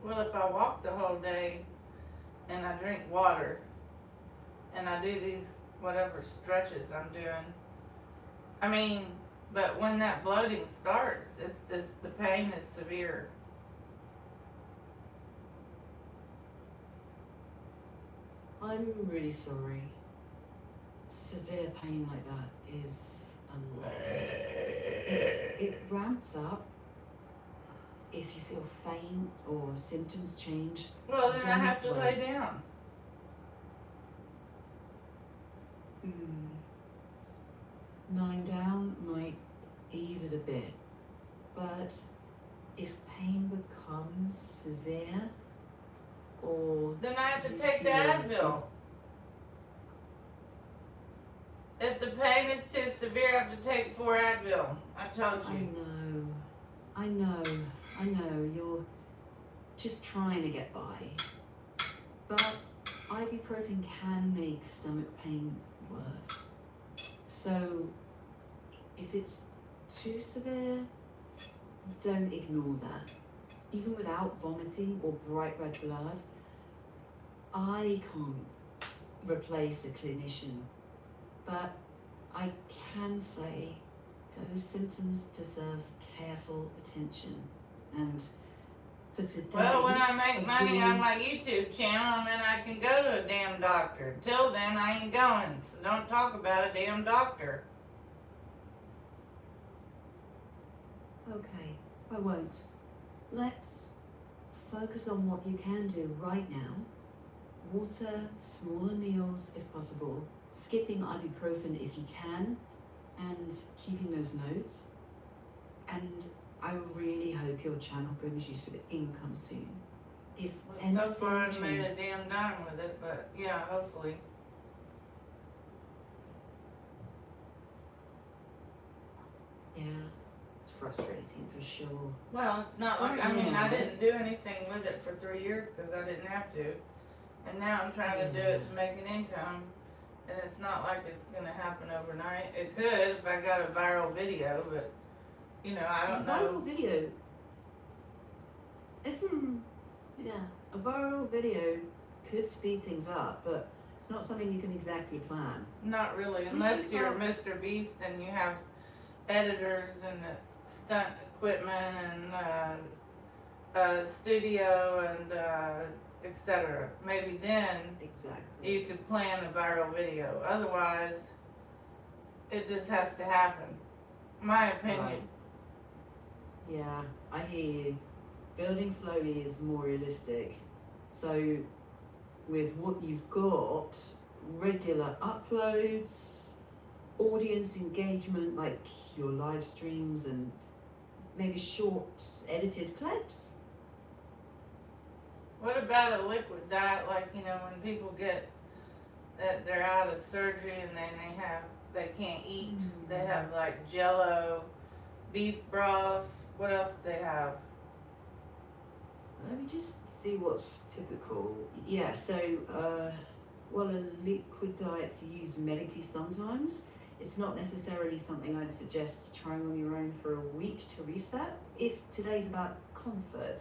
Well, if I walk the whole day and I drink water and I do these whatever stretches I'm doing, I mean, but when that bloating starts, it's just the pain is severe. I'm really sorry. Severe pain like that is a lot. It ramps up if you feel faint or symptoms change. Well, then I Don't have to lay wait. down. Lying down might ease it a bit, but if pain becomes severe or Then I have to you take the feel Advil. If the pain is too severe, I have to take 4 Advil. I told you. I know, you're just trying to get by. But ibuprofen can make stomach pain worse. So if it's too severe, don't ignore that. Even without vomiting or bright red blood, I can't replace a clinician, but I can say those symptoms deserve careful attention. And for today, Well, when I make money on my YouTube channel, and then I can go to a damn doctor. Till then, I ain't going. So don't talk about a damn doctor. Okay, I won't. Let's focus on what you can do right now. Water, smaller meals if possible, skipping ibuprofen if you can, and keeping those notes. And I really hope your channel brings you some income soon. If Well, so far, anything I've made a changes, damn dime with it, but yeah, hopefully. yeah, it's frustrating for sure. Well, it's not like, I mean, I didn't do anything with it for 3 years because I didn't have to. And now I'm trying to do it to make an income. And it's not like it's going to happen overnight. It could if I got a viral video, but I don't A viral know. video. Yeah, a viral video could speed things up, but it's not something you can exactly plan. Not really, unless you're Mr. Beast and you have editors and stunt equipment and studio and etc. Maybe then Exactly. you could plan a viral video. Otherwise, it just has to happen. My opinion. Right. Yeah, I hear you. Building slowly is more realistic. So, with what you've got, regular uploads, audience engagement like your live streams, and maybe short edited clips. What about a liquid diet, like, when people get that they're out of surgery and then they can't eat, they have like Jello, beef broth, what else do they have? Let me just see what's typical. Yeah, so, well, a liquid diet's used medically sometimes. It's not necessarily something I'd suggest trying on your own for a week to reset. If today's about comfort,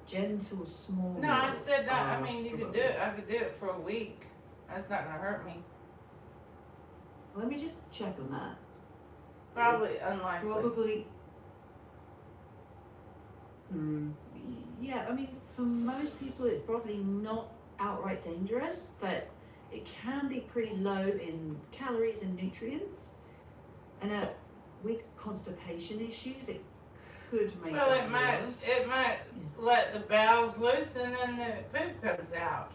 gentle, small No, I meals said that. I are mean, you could probably- do it. I could do it for a week. That's not gonna hurt me. Let me just check on that. Probably unlikely. Probably. Yeah, I mean, for most people, it's probably not outright dangerous, but it can be pretty low in calories and nutrients. And with constipation issues, it could make Well, it it might worse. let the bowels loose and then the poop comes out.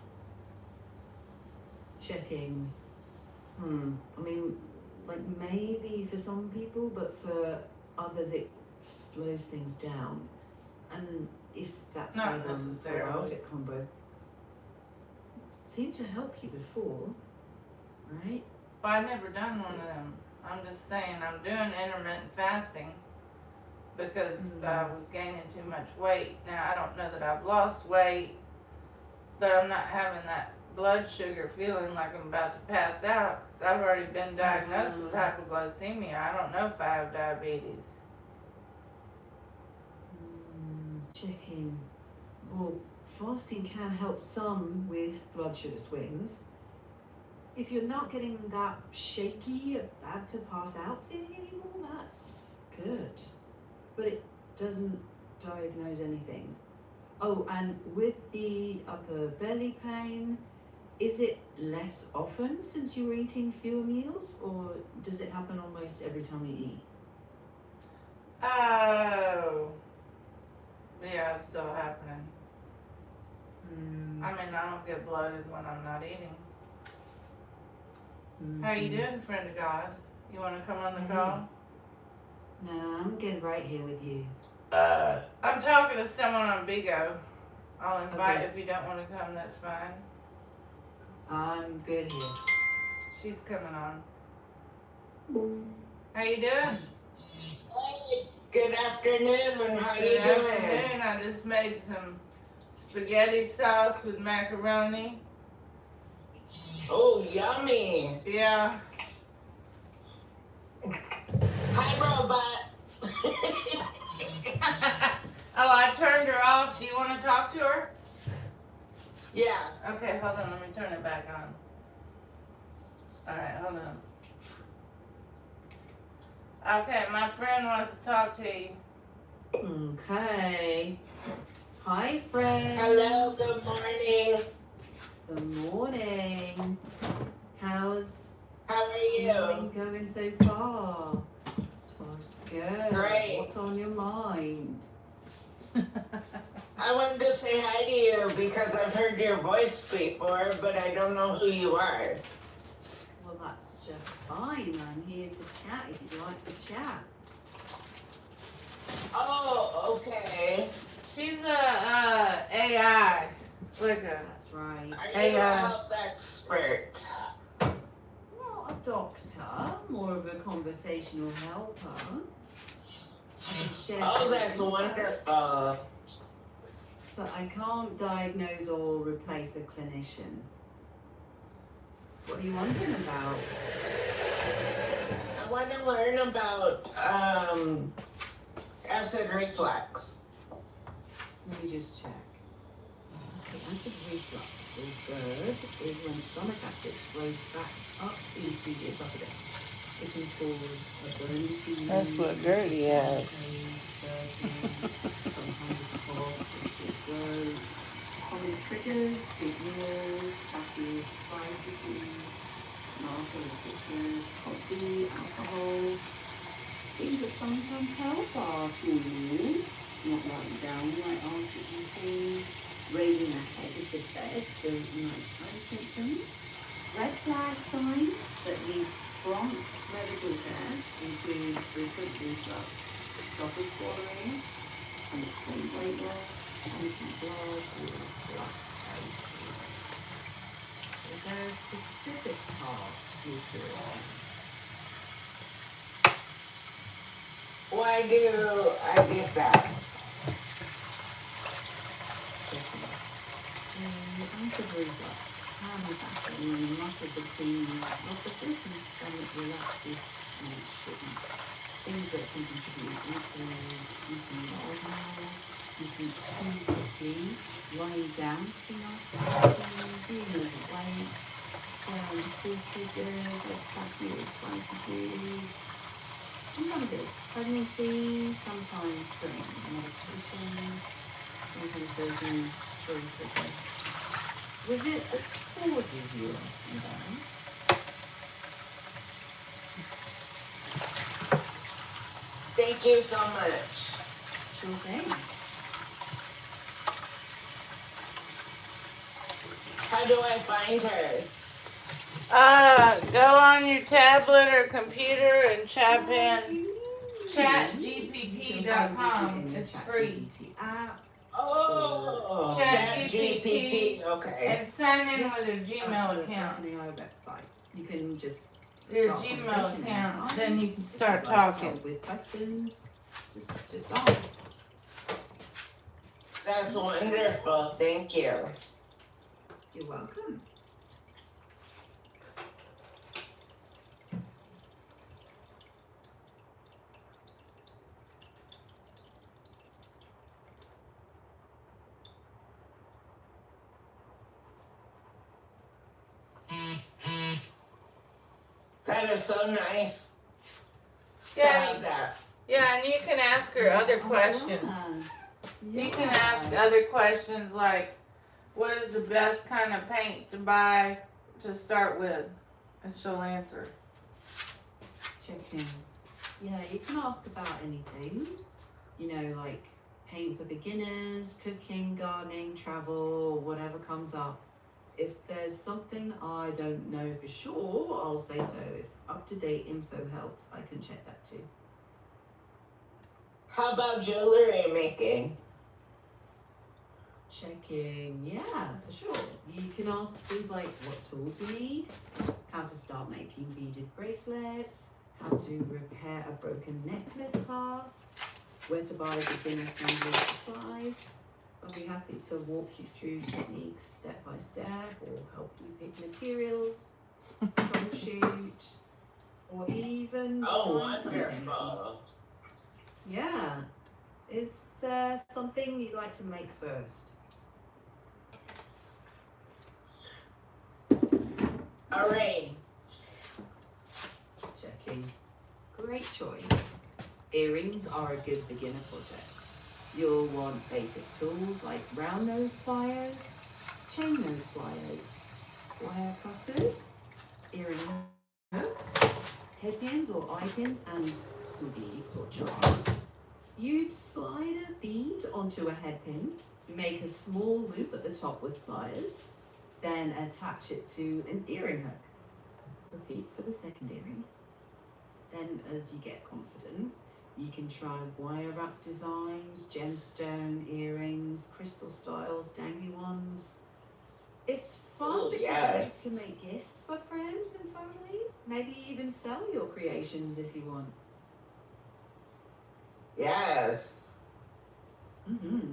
Checking. I mean, like maybe for some people, but for others, it slows things down. And if that Not fiber and necessarily. probiotic combo seemed to help you before, right? Well, I've never done one of them. I'm just saying I'm doing intermittent fasting because I was gaining too much weight. Now, I don't know that I've lost weight, but I'm not having that blood sugar feeling like I'm about to pass out. 'Cause I've already been diagnosed with hypoglycemia. I don't know if I have diabetes. Checking. Well, fasting can help some with blood sugar swings. If you're not getting that shaky, about to pass out feeling anymore, that's good. But it doesn't diagnose anything. Oh, and with the upper belly pain, is it less often since you were eating fewer meals, or does it happen almost every time you eat? Oh. Yeah, it's still happening. I mean, I don't get bloated when I'm not eating. How you doing, friend of God? You want to come on the call? No, I'm getting right here with you. I'm talking to someone on Bigo. I'll invite Okay. if you don't want to come, that's fine. I'm good here. She's coming on. How you doing? Hey, good afternoon. How you Good doing? afternoon. I just made some spaghetti sauce with macaroni. Oh, yummy. Yeah. Hi, robot. Oh, I turned her off. Do you want to talk to her? Yeah. Okay, hold on. Let me turn it back on. Alright, hold on. Okay, my friend wants to talk to you. Okay. Hi, friend. Hello, good morning. Good morning. How's How are the you? morning going so far? As far as good. Great. What's on your mind? I wanted to say hi to you because I've heard your voice before, but I don't know who you are. Well, that's just fine. I'm here to chat if you'd like to chat. Oh, okay. She's a AI. Look at That's right. Are you a health expert? Not a doctor, more of a conversational helper. I can share Oh, some that's insights, wonderful. but I can't diagnose or replace a clinician. What are you wondering about? I want to learn about Acid reflux. Let me just check. Okay, acid reflux is good is when stomach acid flows back up into the esophagus. It can cause a burning feeling. That's what Gertie has. Sometimes a cough, it grows. Common triggers, big meals, fatty spices, markers such as coffee, alcohol. Things that sometimes help are food, not lying down right after eating, raising the head of the bed, those nighttime symptoms. Red flag signs that need prompt medical care include frequent reflux, trouble swallowing, unclean weight loss, empty blood, or black coat. Is there a specific part you feel? Why do I get that? Acid reflux can happen when muscle between esophagus and stomach relaxes and it shouldn't. Things that can contribute include eating large amounts, eating too quickly, lying down too much, being overweight, swelling food figures like fatty or spicy foods. Sometimes it's pregnancy, sometimes certain medications, sometimes there's no choice. Was it the causes you were asking about? Thank you so much. Sure thing. How do I find her? Go on your tablet or computer and type in chatgpt.com. It's free. Oh, ChatGPT. Okay. And sign in with a Gmail account. On the website. You can just Your start a Gmail conversation account, anytime. then you can If start you'd like talking. help with questions. Just ask. That's wonderful. Thank you. You're welcome. That is so nice to Yeah, have that. yeah, and you can ask her other questions. You can ask other questions like, what is the best kind of paint to buy to start with? And she'll answer. Checking. Yeah, you can ask about anything. You know, like paint for beginners, cooking, gardening, travel, whatever comes up. If there's something I don't know for sure, I'll say so. If up-to-date info helps, I can check that too. How about jewelry making? Checking, yeah, for sure. You can ask things like what tools you need, how to start making beaded bracelets, how to repair a broken necklace clasp, where to buy beginner-friendly supplies. I'll be happy to walk you through techniques step by step or help you pick materials, troubleshoot, or even Oh, design something. wonderful. Yeah. Is there something you'd like to make first? A ring. Checking. Great choice. Earrings are a good beginner project. You'll want basic tools like round nose pliers, chain nose pliers, wire cutters, earring hooks, headpins or eye pins, and some beads or charms. You'd slide a bead onto a headpin, make a small loop at the top with pliers, then attach it to an earring hook. Repeat for the second earring. Then as you get confident, you can try wire wrap designs, gemstone earrings, crystal styles, dangly ones. It's fun Oh, because yes. you can make gifts for friends and family. Maybe even sell your creations if you want. Yes. Mm-hmm.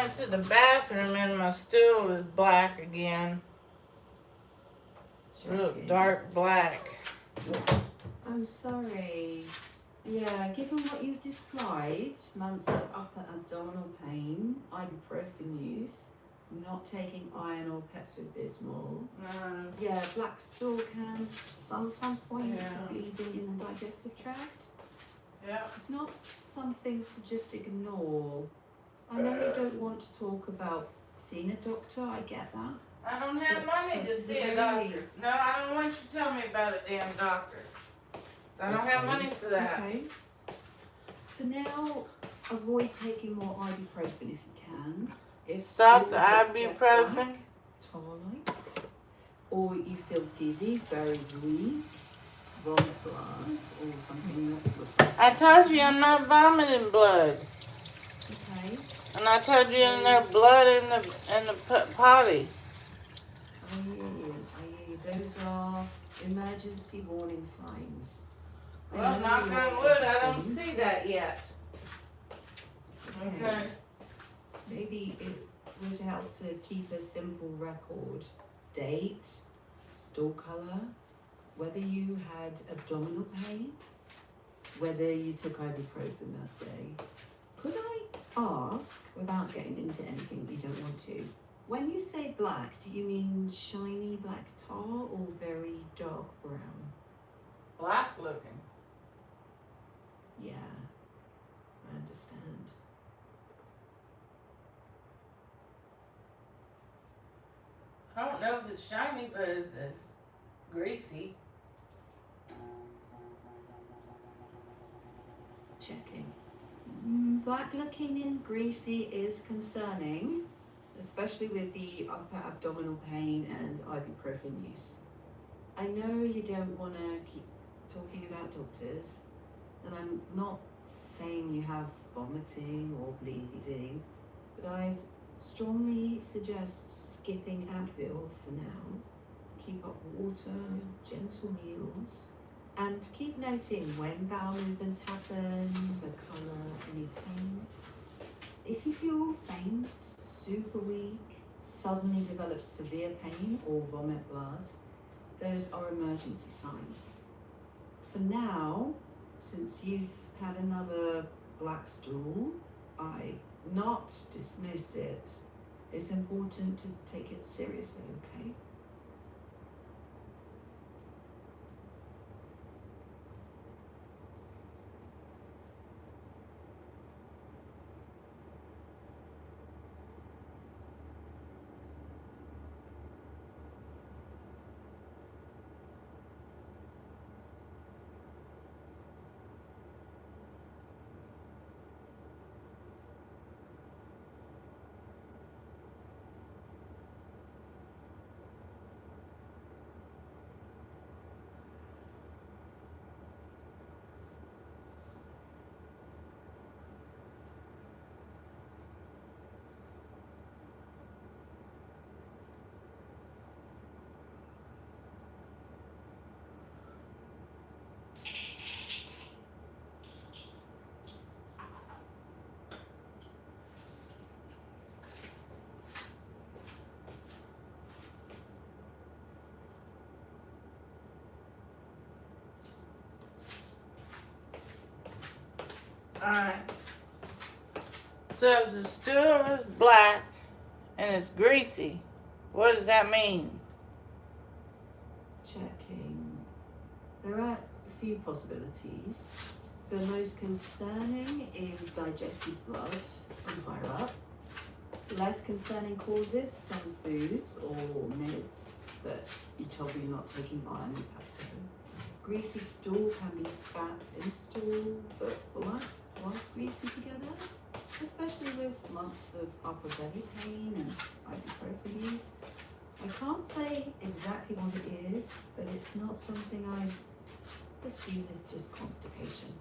went to the bathroom and my stool is black again. Real Shocking. dark black. I'm sorry. Yeah, given what you've described, months of upper abdominal pain, ibuprofen use, not taking iron or Pepto-Bismol. Yeah, black stool can sometimes point to bleeding in the digestive tract. Yeah. It's not something to just ignore. I know you don't want to talk about seeing a doctor, I get that. I don't have money to see a very doctor. least. No, I don't want you to tell me about a damn doctor. I don't have money for that. Okay. For now, avoid taking more ibuprofen if you can. If Stop the stools that jet black, ibuprofen. tar-like, or you feel dizzy, very weak, vomit blood, or something not good. I told you I'm not vomiting blood. Okay. And I told you in there blood in the potty. I hear you. Those are emergency warning signs. I Well, know knock you're on wood, I don't hesitant. see that yet. Okay. Maybe it would help to keep a simple record. Date, stool color, whether you had abdominal pain, whether you took ibuprofen that day. Could I ask, without getting into anything we don't want to, when you say black, do you mean shiny black tar or very dark brown? Black looking. Yeah, I understand. I don't know if it's shiny, but it's greasy. Checking. Black looking and greasy is concerning, especially with the upper abdominal pain and ibuprofen use. I know you don't want to keep talking about doctors, and I'm not saying you have vomiting or bleeding, but I'd strongly suggest skipping Advil for now. Keep up water, gentle meals, and keep noting when bowel movements happen, the colour, any pain. If you feel faint, super weak, suddenly develop severe pain or vomit blood, those are emergency signs. For now, since you've had another black stool, I not dismiss it. It's important to take it seriously, okay? Alright. So the stool is black and it's greasy. What does that mean? Checking. There are a few possibilities. The most concerning is digestive blood from higher up. Less concerning causes, some foods or meds that you told me you're not taking iron or Pepto. Greasy stool can be fat in stool, but black plus greasy together, especially with months of upper belly pain and ibuprofen use. I can't say exactly what it is, but it's not something I assume is just constipation.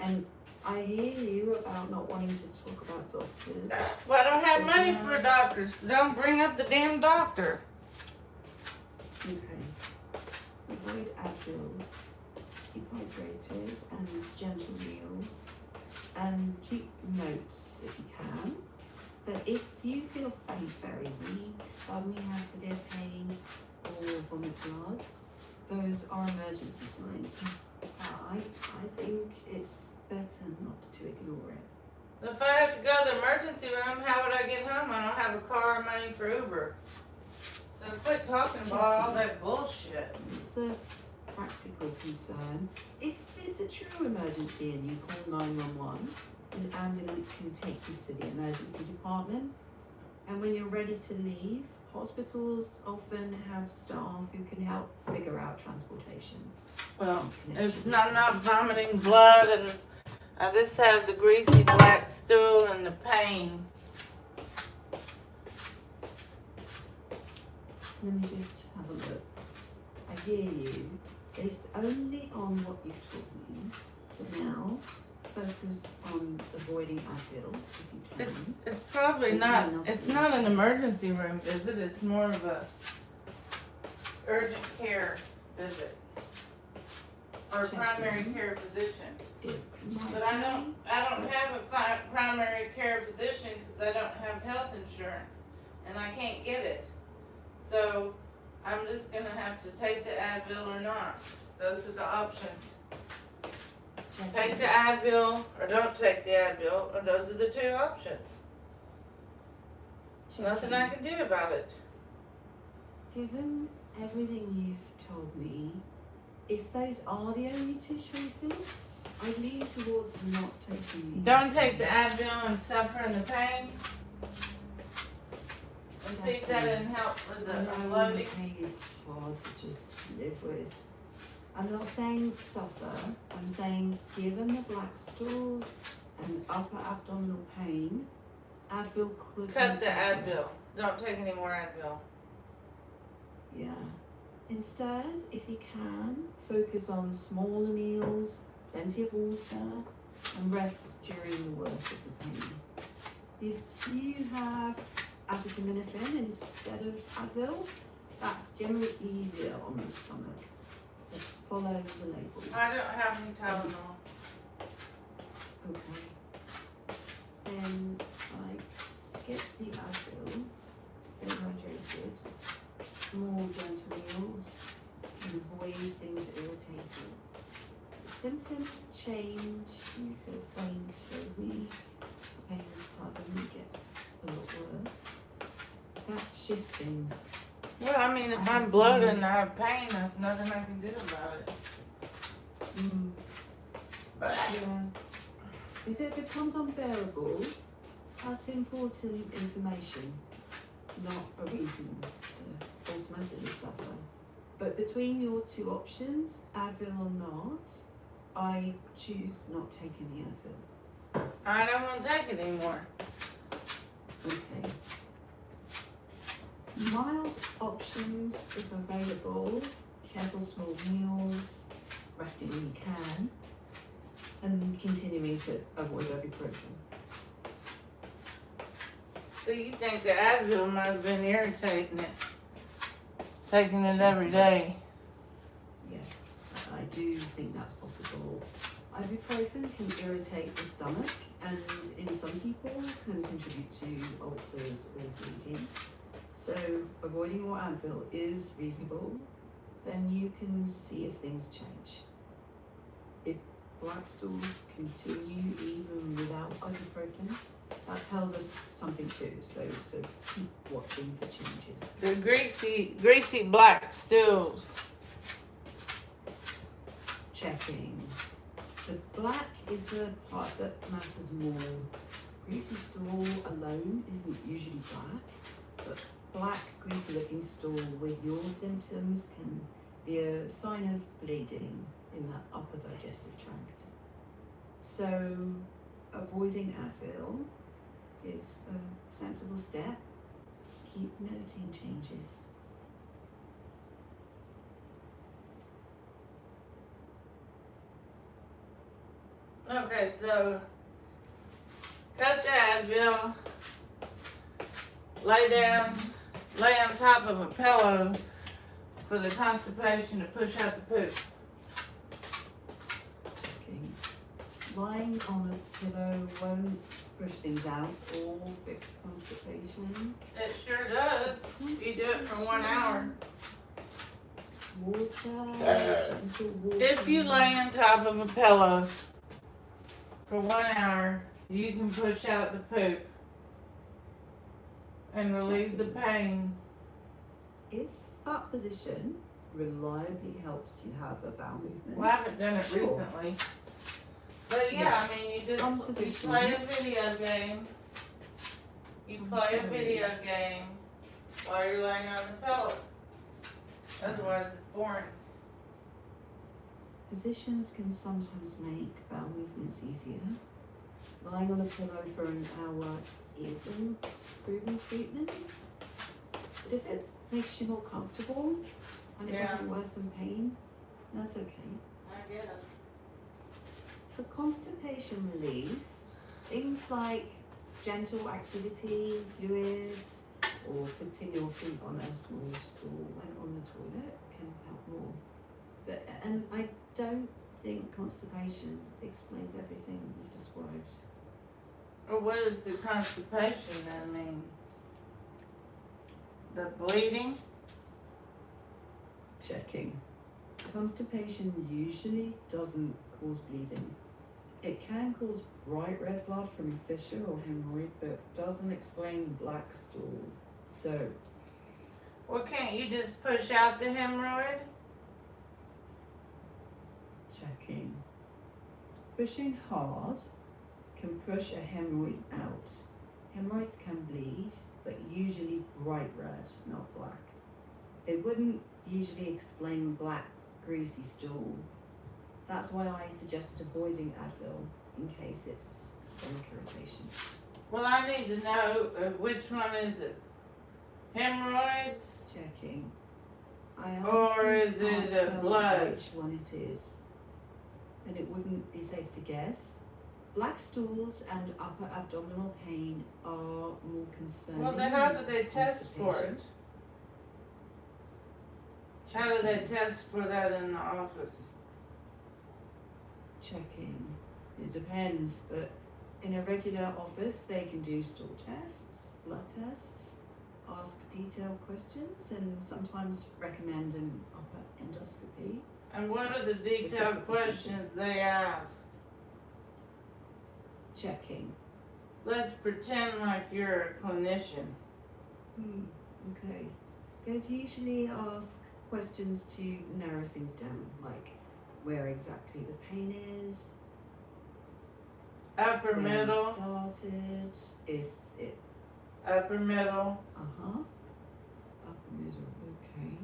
And I hear you about not wanting to talk about doctors. Well, I don't have money for doctors. Don't bring up the damn doctor. Okay. Avoid Advil. Keep hydrated and gentle meals. And keep notes if you can. But if you feel very weak, suddenly have severe pain, or vomit blood, those are emergency signs. I think it's better not to ignore it. If I have to go to the emergency room, how would I get home? I don't have a car or money for Uber. So quit talking about all that bullshit. It's a practical concern. If it's a true emergency and you call 911, an ambulance can take you to the emergency department. And when you're ready to leave, hospitals often have staff who can help figure out transportation. Well, if I'm not vomiting blood and I just have the greasy black stool and the pain. Let me just have a look. I hear you. Based only on what you've told me, for now, focus on avoiding Advil if you can. It's probably not, it's not an emergency room visit, it's more of a urgent care visit. Or primary care physician. But I don't have a primary care physician because I don't have health insurance and I can't get it. So I'm just gonna have to take the Advil or not. Those are the options. Take the Advil or don't take the Advil, or those are the two options. Nothing I can do about it. Given everything you've told me, if those are the only two choices, I'd lean towards not taking the Don't take the Advil and suffer in the pain. And see if that didn't help with the bloating. Pain is hard to just live with. I'm not saying suffer, I'm saying given the black stools and upper abdominal pain, Advil could Cut the make a Advil. difference. Don't take any more Advil. Yeah. Instead, if you can, focus on smaller meals, plenty of water, and rest during the worst of the pain. If you have acetaminophen instead of Advil, that's generally easier on the stomach. Just follow the label. I don't have any Tylenol. Okay. Then skip the Advil, stay hydrated, small gentle meals, and avoid things that irritate you. The symptoms change, you feel faint or weak, the pain suddenly gets a lot worse. That shifts things. Well, I mean, if I'm bloated and I have pain, there's nothing I can do about it. Yeah. If it becomes unbearable, that's important information, not a reason to automatically suffer. But between your two options, Advil or not, I choose not taking the Advil. I don't want to take it anymore. Okay. Mild options, if available, careful small meals, resting when you can, and continuing to avoid ibuprofen. So you think the Advil might have been irritating it? Taking it every day. Yes, I do think that's possible. Ibuprofen can irritate the stomach and in some people can contribute to ulcers or bleeding. So avoiding more Advil is reasonable. Then you can see if things change. If black stools continue even without ibuprofen, that tells us something too. So keep watching for changes. The greasy black stools. Checking. The black is the part that matters more. Greasy stool alone isn't usually black, but black greasy looking stool with your symptoms can be a sign of bleeding in the upper digestive tract. So avoiding Advil is a sensible step. Keep noting changes. Okay, so cut the Advil, lay on top of a pillow for the constipation to push out the poop. Lying on a pillow won't push things out or fix constipation. It sure does. You do it for 1 hour. Water, gentle water. If you lay on top of a pillow for 1 hour, you can push out the poop and relieve the pain. If that position reliably helps you have a bowel movement. Well, I haven't done it Sure. recently. But yeah, I mean, you Some just you play a positions- video game. You I'm play a sorry. video game while you're laying on the pillow. Otherwise, it's boring. Positions can sometimes make bowel movements easier. Lying on a pillow for an hour isn't proven treatment. But if it makes you more comfortable and it Yeah. doesn't worsen pain, that's okay. I guess. For constipation relief, things like gentle activity, fluids, or putting your feet on a small stool when on the toilet can help more. And I don't think constipation explains everything you've described. Or what is the constipation then mean? The bleeding? Checking. Constipation usually doesn't cause bleeding. It can cause bright red blood from a fissure or hemorrhoid, but doesn't explain black stool. So, Well, can't you just push out the hemorrhoid? checking. Pushing hard can push a hemorrhoid out. Hemorrhoids can bleed, but usually bright red, not black. It wouldn't usually explain black, greasy stool. That's why I suggested avoiding Advil in case it's stomach irritation. Well, I need to know which one is it? Hemorrhoids? Checking. I Or honestly is it can't a tell blood? which one it is, and it wouldn't be safe to guess. Black stools and upper abdominal pain are more concerning. Well, then how do than they test for it? constipation. How do they Checking. test for that in the office? Checking. It depends, but in a regular office, they can do stool tests, blood tests, ask detailed questions, and sometimes recommend an upper endoscopy. And what are the That's detailed specific procedure. questions they ask? Checking. Let's pretend like you're a clinician. Okay. They'd usually ask questions to narrow things down, like where exactly the pain is, Upper when middle, it started, if it, upper middle. upper middle, okay.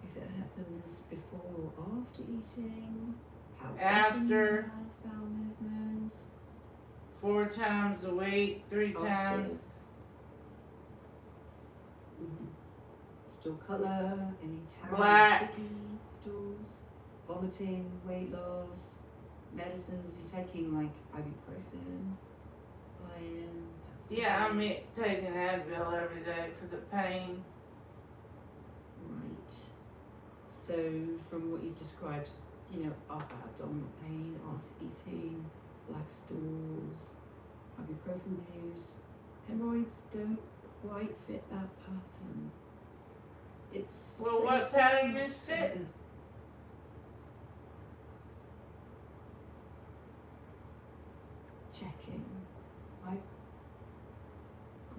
If it happens before or after eating, how often you After. have bowel movements, 4 times a week, 3 Often. times. stool colour, any tarry, Black. sticky stools, vomiting, weight loss, medicines you're taking like ibuprofen, iron. Yeah, I'm taking Advil every day for the pain. Right. So from what you've described, upper abdominal pain after eating, black stools, ibuprofen use, hemorrhoids don't quite fit that pattern. It's Well, what safer pattern not is to- fitting? Checking. I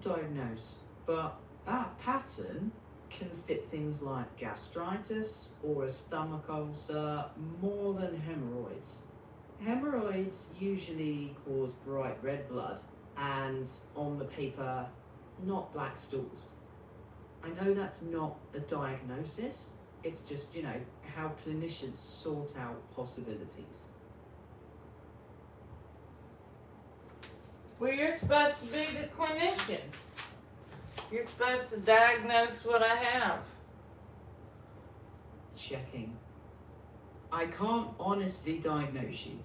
diagnose, but that pattern can fit things like gastritis or a stomach ulcer more than hemorrhoids. Hemorrhoids usually cause bright red blood and, on the paper, not black stools. I know that's not a diagnosis, it's just, how clinicians sort out possibilities. Well, you're supposed to be the clinician. You're supposed to diagnose what I have. Checking. I can't honestly diagnose you,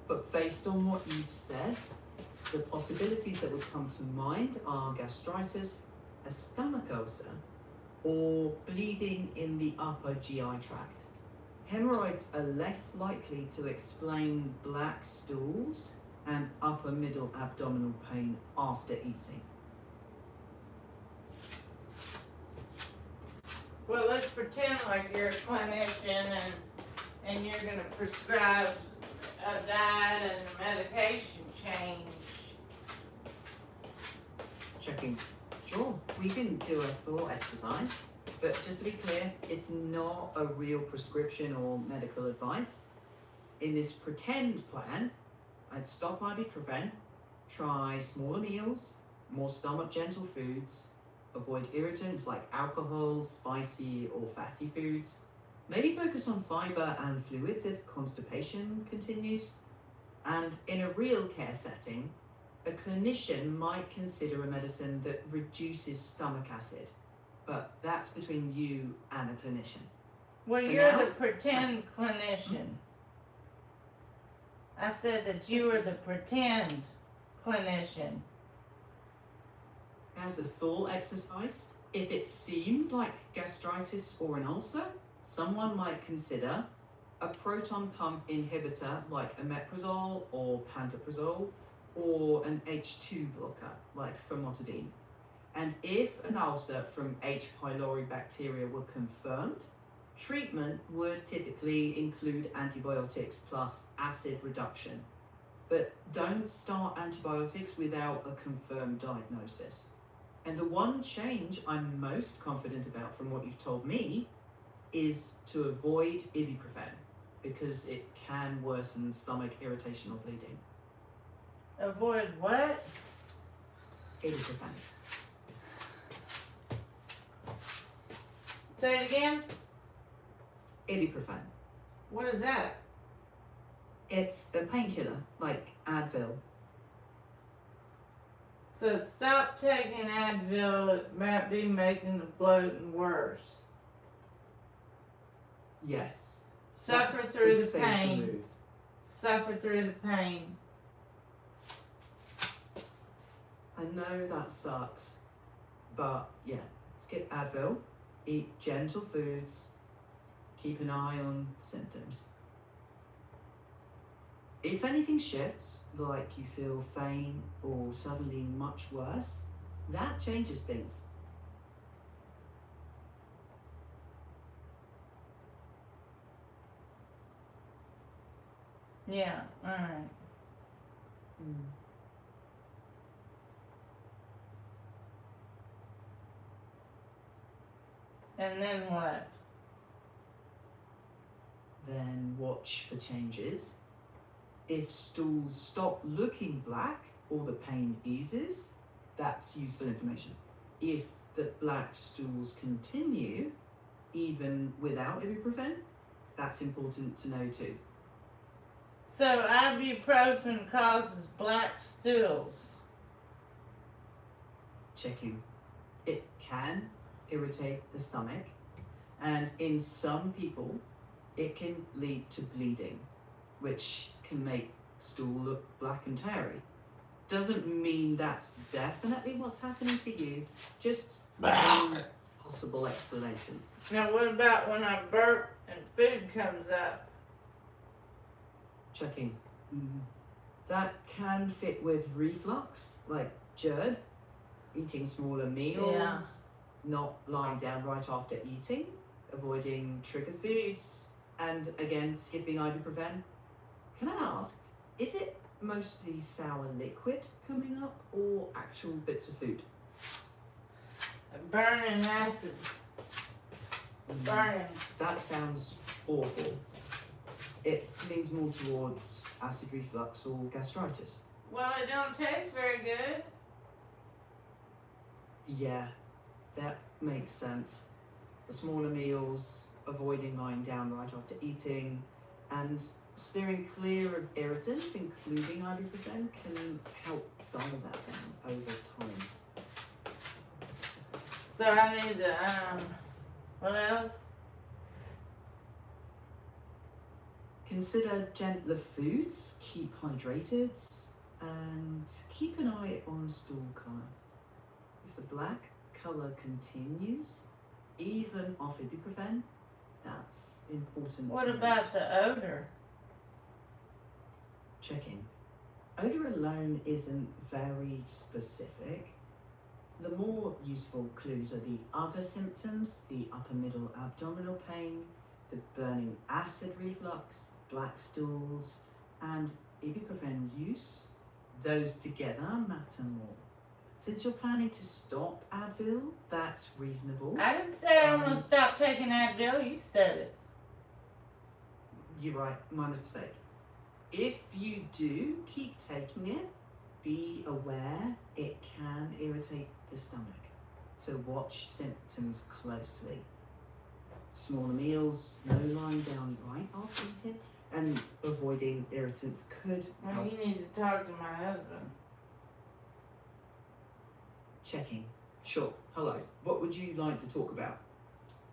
but based on what you've said, the possibilities that would come to mind are gastritis, a stomach ulcer, or bleeding in the upper GI tract. Hemorrhoids are less likely to explain black stools and upper middle abdominal pain after eating. Well, let's pretend like you're a clinician and you're going to prescribe a diet and a medication change. Checking. Sure, we can do a thought exercise, but just to be clear, it's not a real prescription or medical advice. In this pretend plan, I'd stop ibuprofen, try smaller meals, more stomach gentle foods, avoid irritants like alcohol, spicy or fatty foods, maybe focus on fiber and fluids if constipation continues, and in a real care setting, a clinician might consider a medicine that reduces stomach acid, but that's between you and a clinician. Well, For you're now? the pretend clinician. I said that you were the pretend clinician. As a full exercise, if it seemed like gastritis or an ulcer, someone might consider a proton pump inhibitor like omeprazole or pantoprazole, or an H2 blocker like famotidine. And if an ulcer from H. pylori bacteria were confirmed, treatment would typically include antibiotics plus acid reduction. But don't start antibiotics without a confirmed diagnosis. And the one change I'm most confident about from what you've told me is to avoid ibuprofen, because it can worsen stomach irritation or bleeding. Avoid what? Ibuprofen. Say it again? Ibuprofen. What is that? It's a painkiller, like Advil. So stop taking Advil, it might be making the bloating worse. Yes. Suffer That's through the safer pain. move. Suffer through the pain. I know that sucks, but yeah, skip Advil, eat gentle foods, keep an eye on symptoms. If anything shifts, like you feel faint or suddenly much worse, that changes things. Yeah, alright. And then what? Then watch for changes. If stools stop looking black or the pain eases, that's useful information. If the black stools continue, even without ibuprofen, that's important to know too. So ibuprofen causes black stools. Checking. It can irritate the stomach, and in some people, it can lead to bleeding, which can make stool look black and tarry. Doesn't mean that's definitely what's happening for you, just one possible explanation. Now what about when I burp and food comes up? Checking. That can fit with reflux, like GERD, eating smaller meals, Yeah. not lying down right after eating, avoiding trigger foods, and again, skipping ibuprofen. Can I ask, is it mostly sour liquid coming up or actual bits of food? Burning acid. Burning. That sounds awful. It leans more towards acid reflux or gastritis. Well, it don't taste very good. Yeah, that makes sense. The smaller meals, avoiding lying down right after eating, and steering clear of irritants, including ibuprofen, can help dial that down over time. So I need to, what else? Consider gentler foods, keep hydrated, and keep an eye on stool colour. If the black colour continues, even off ibuprofen, that's important. What to note. about the odor? Checking. Odour alone isn't very specific. The more useful clues are the other symptoms, the upper middle abdominal pain, the burning acid reflux, black stools, and ibuprofen use. Those together matter more. Since you're planning to stop Advil, that's reasonable. I didn't say I'm gonna stop taking Advil. You said it. You're right, my mistake. If you do keep taking it, be aware it can irritate the stomach. So watch symptoms closely. Smaller meals, no lying down right after eating, and avoiding irritants could Well, help. you need to talk to my husband. Checking. Sure. Hello. What would you like to talk about?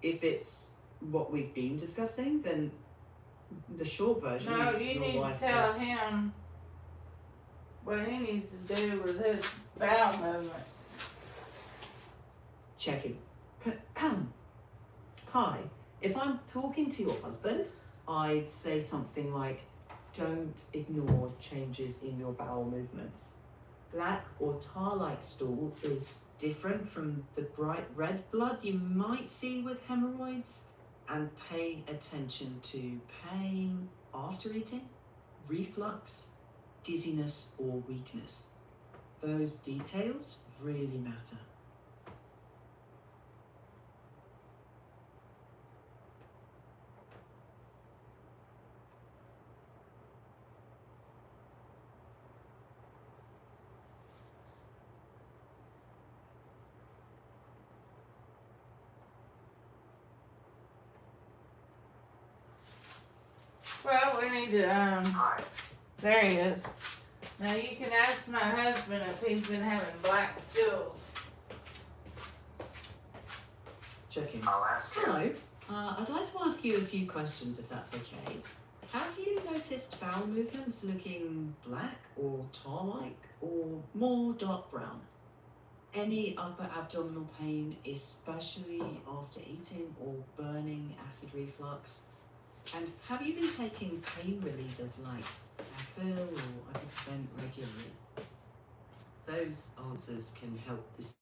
If it's what we've been discussing, then the short version No, is you your need to wife tell has... him what he needs to do with his bowel movement. Checking. Hi. If I'm talking to your husband, I'd say something like, don't ignore changes in your bowel movements. Black or tar-like stool is different from the bright red blood you might see with hemorrhoids, and pay attention to pain after eating, reflux, dizziness or weakness. Those details really matter. Well, we need to, there he is. Now you can ask my husband if he's been having black stools. Checking. I'll ask him. Hello. I'd like to ask you a few questions if that's okay. Have you noticed bowel movements looking black or tar-like or more dark brown? Any upper abdominal pain, especially after eating or burning acid reflux? And have you been taking pain relievers like Advil or ibuprofen regularly? Those answers can help this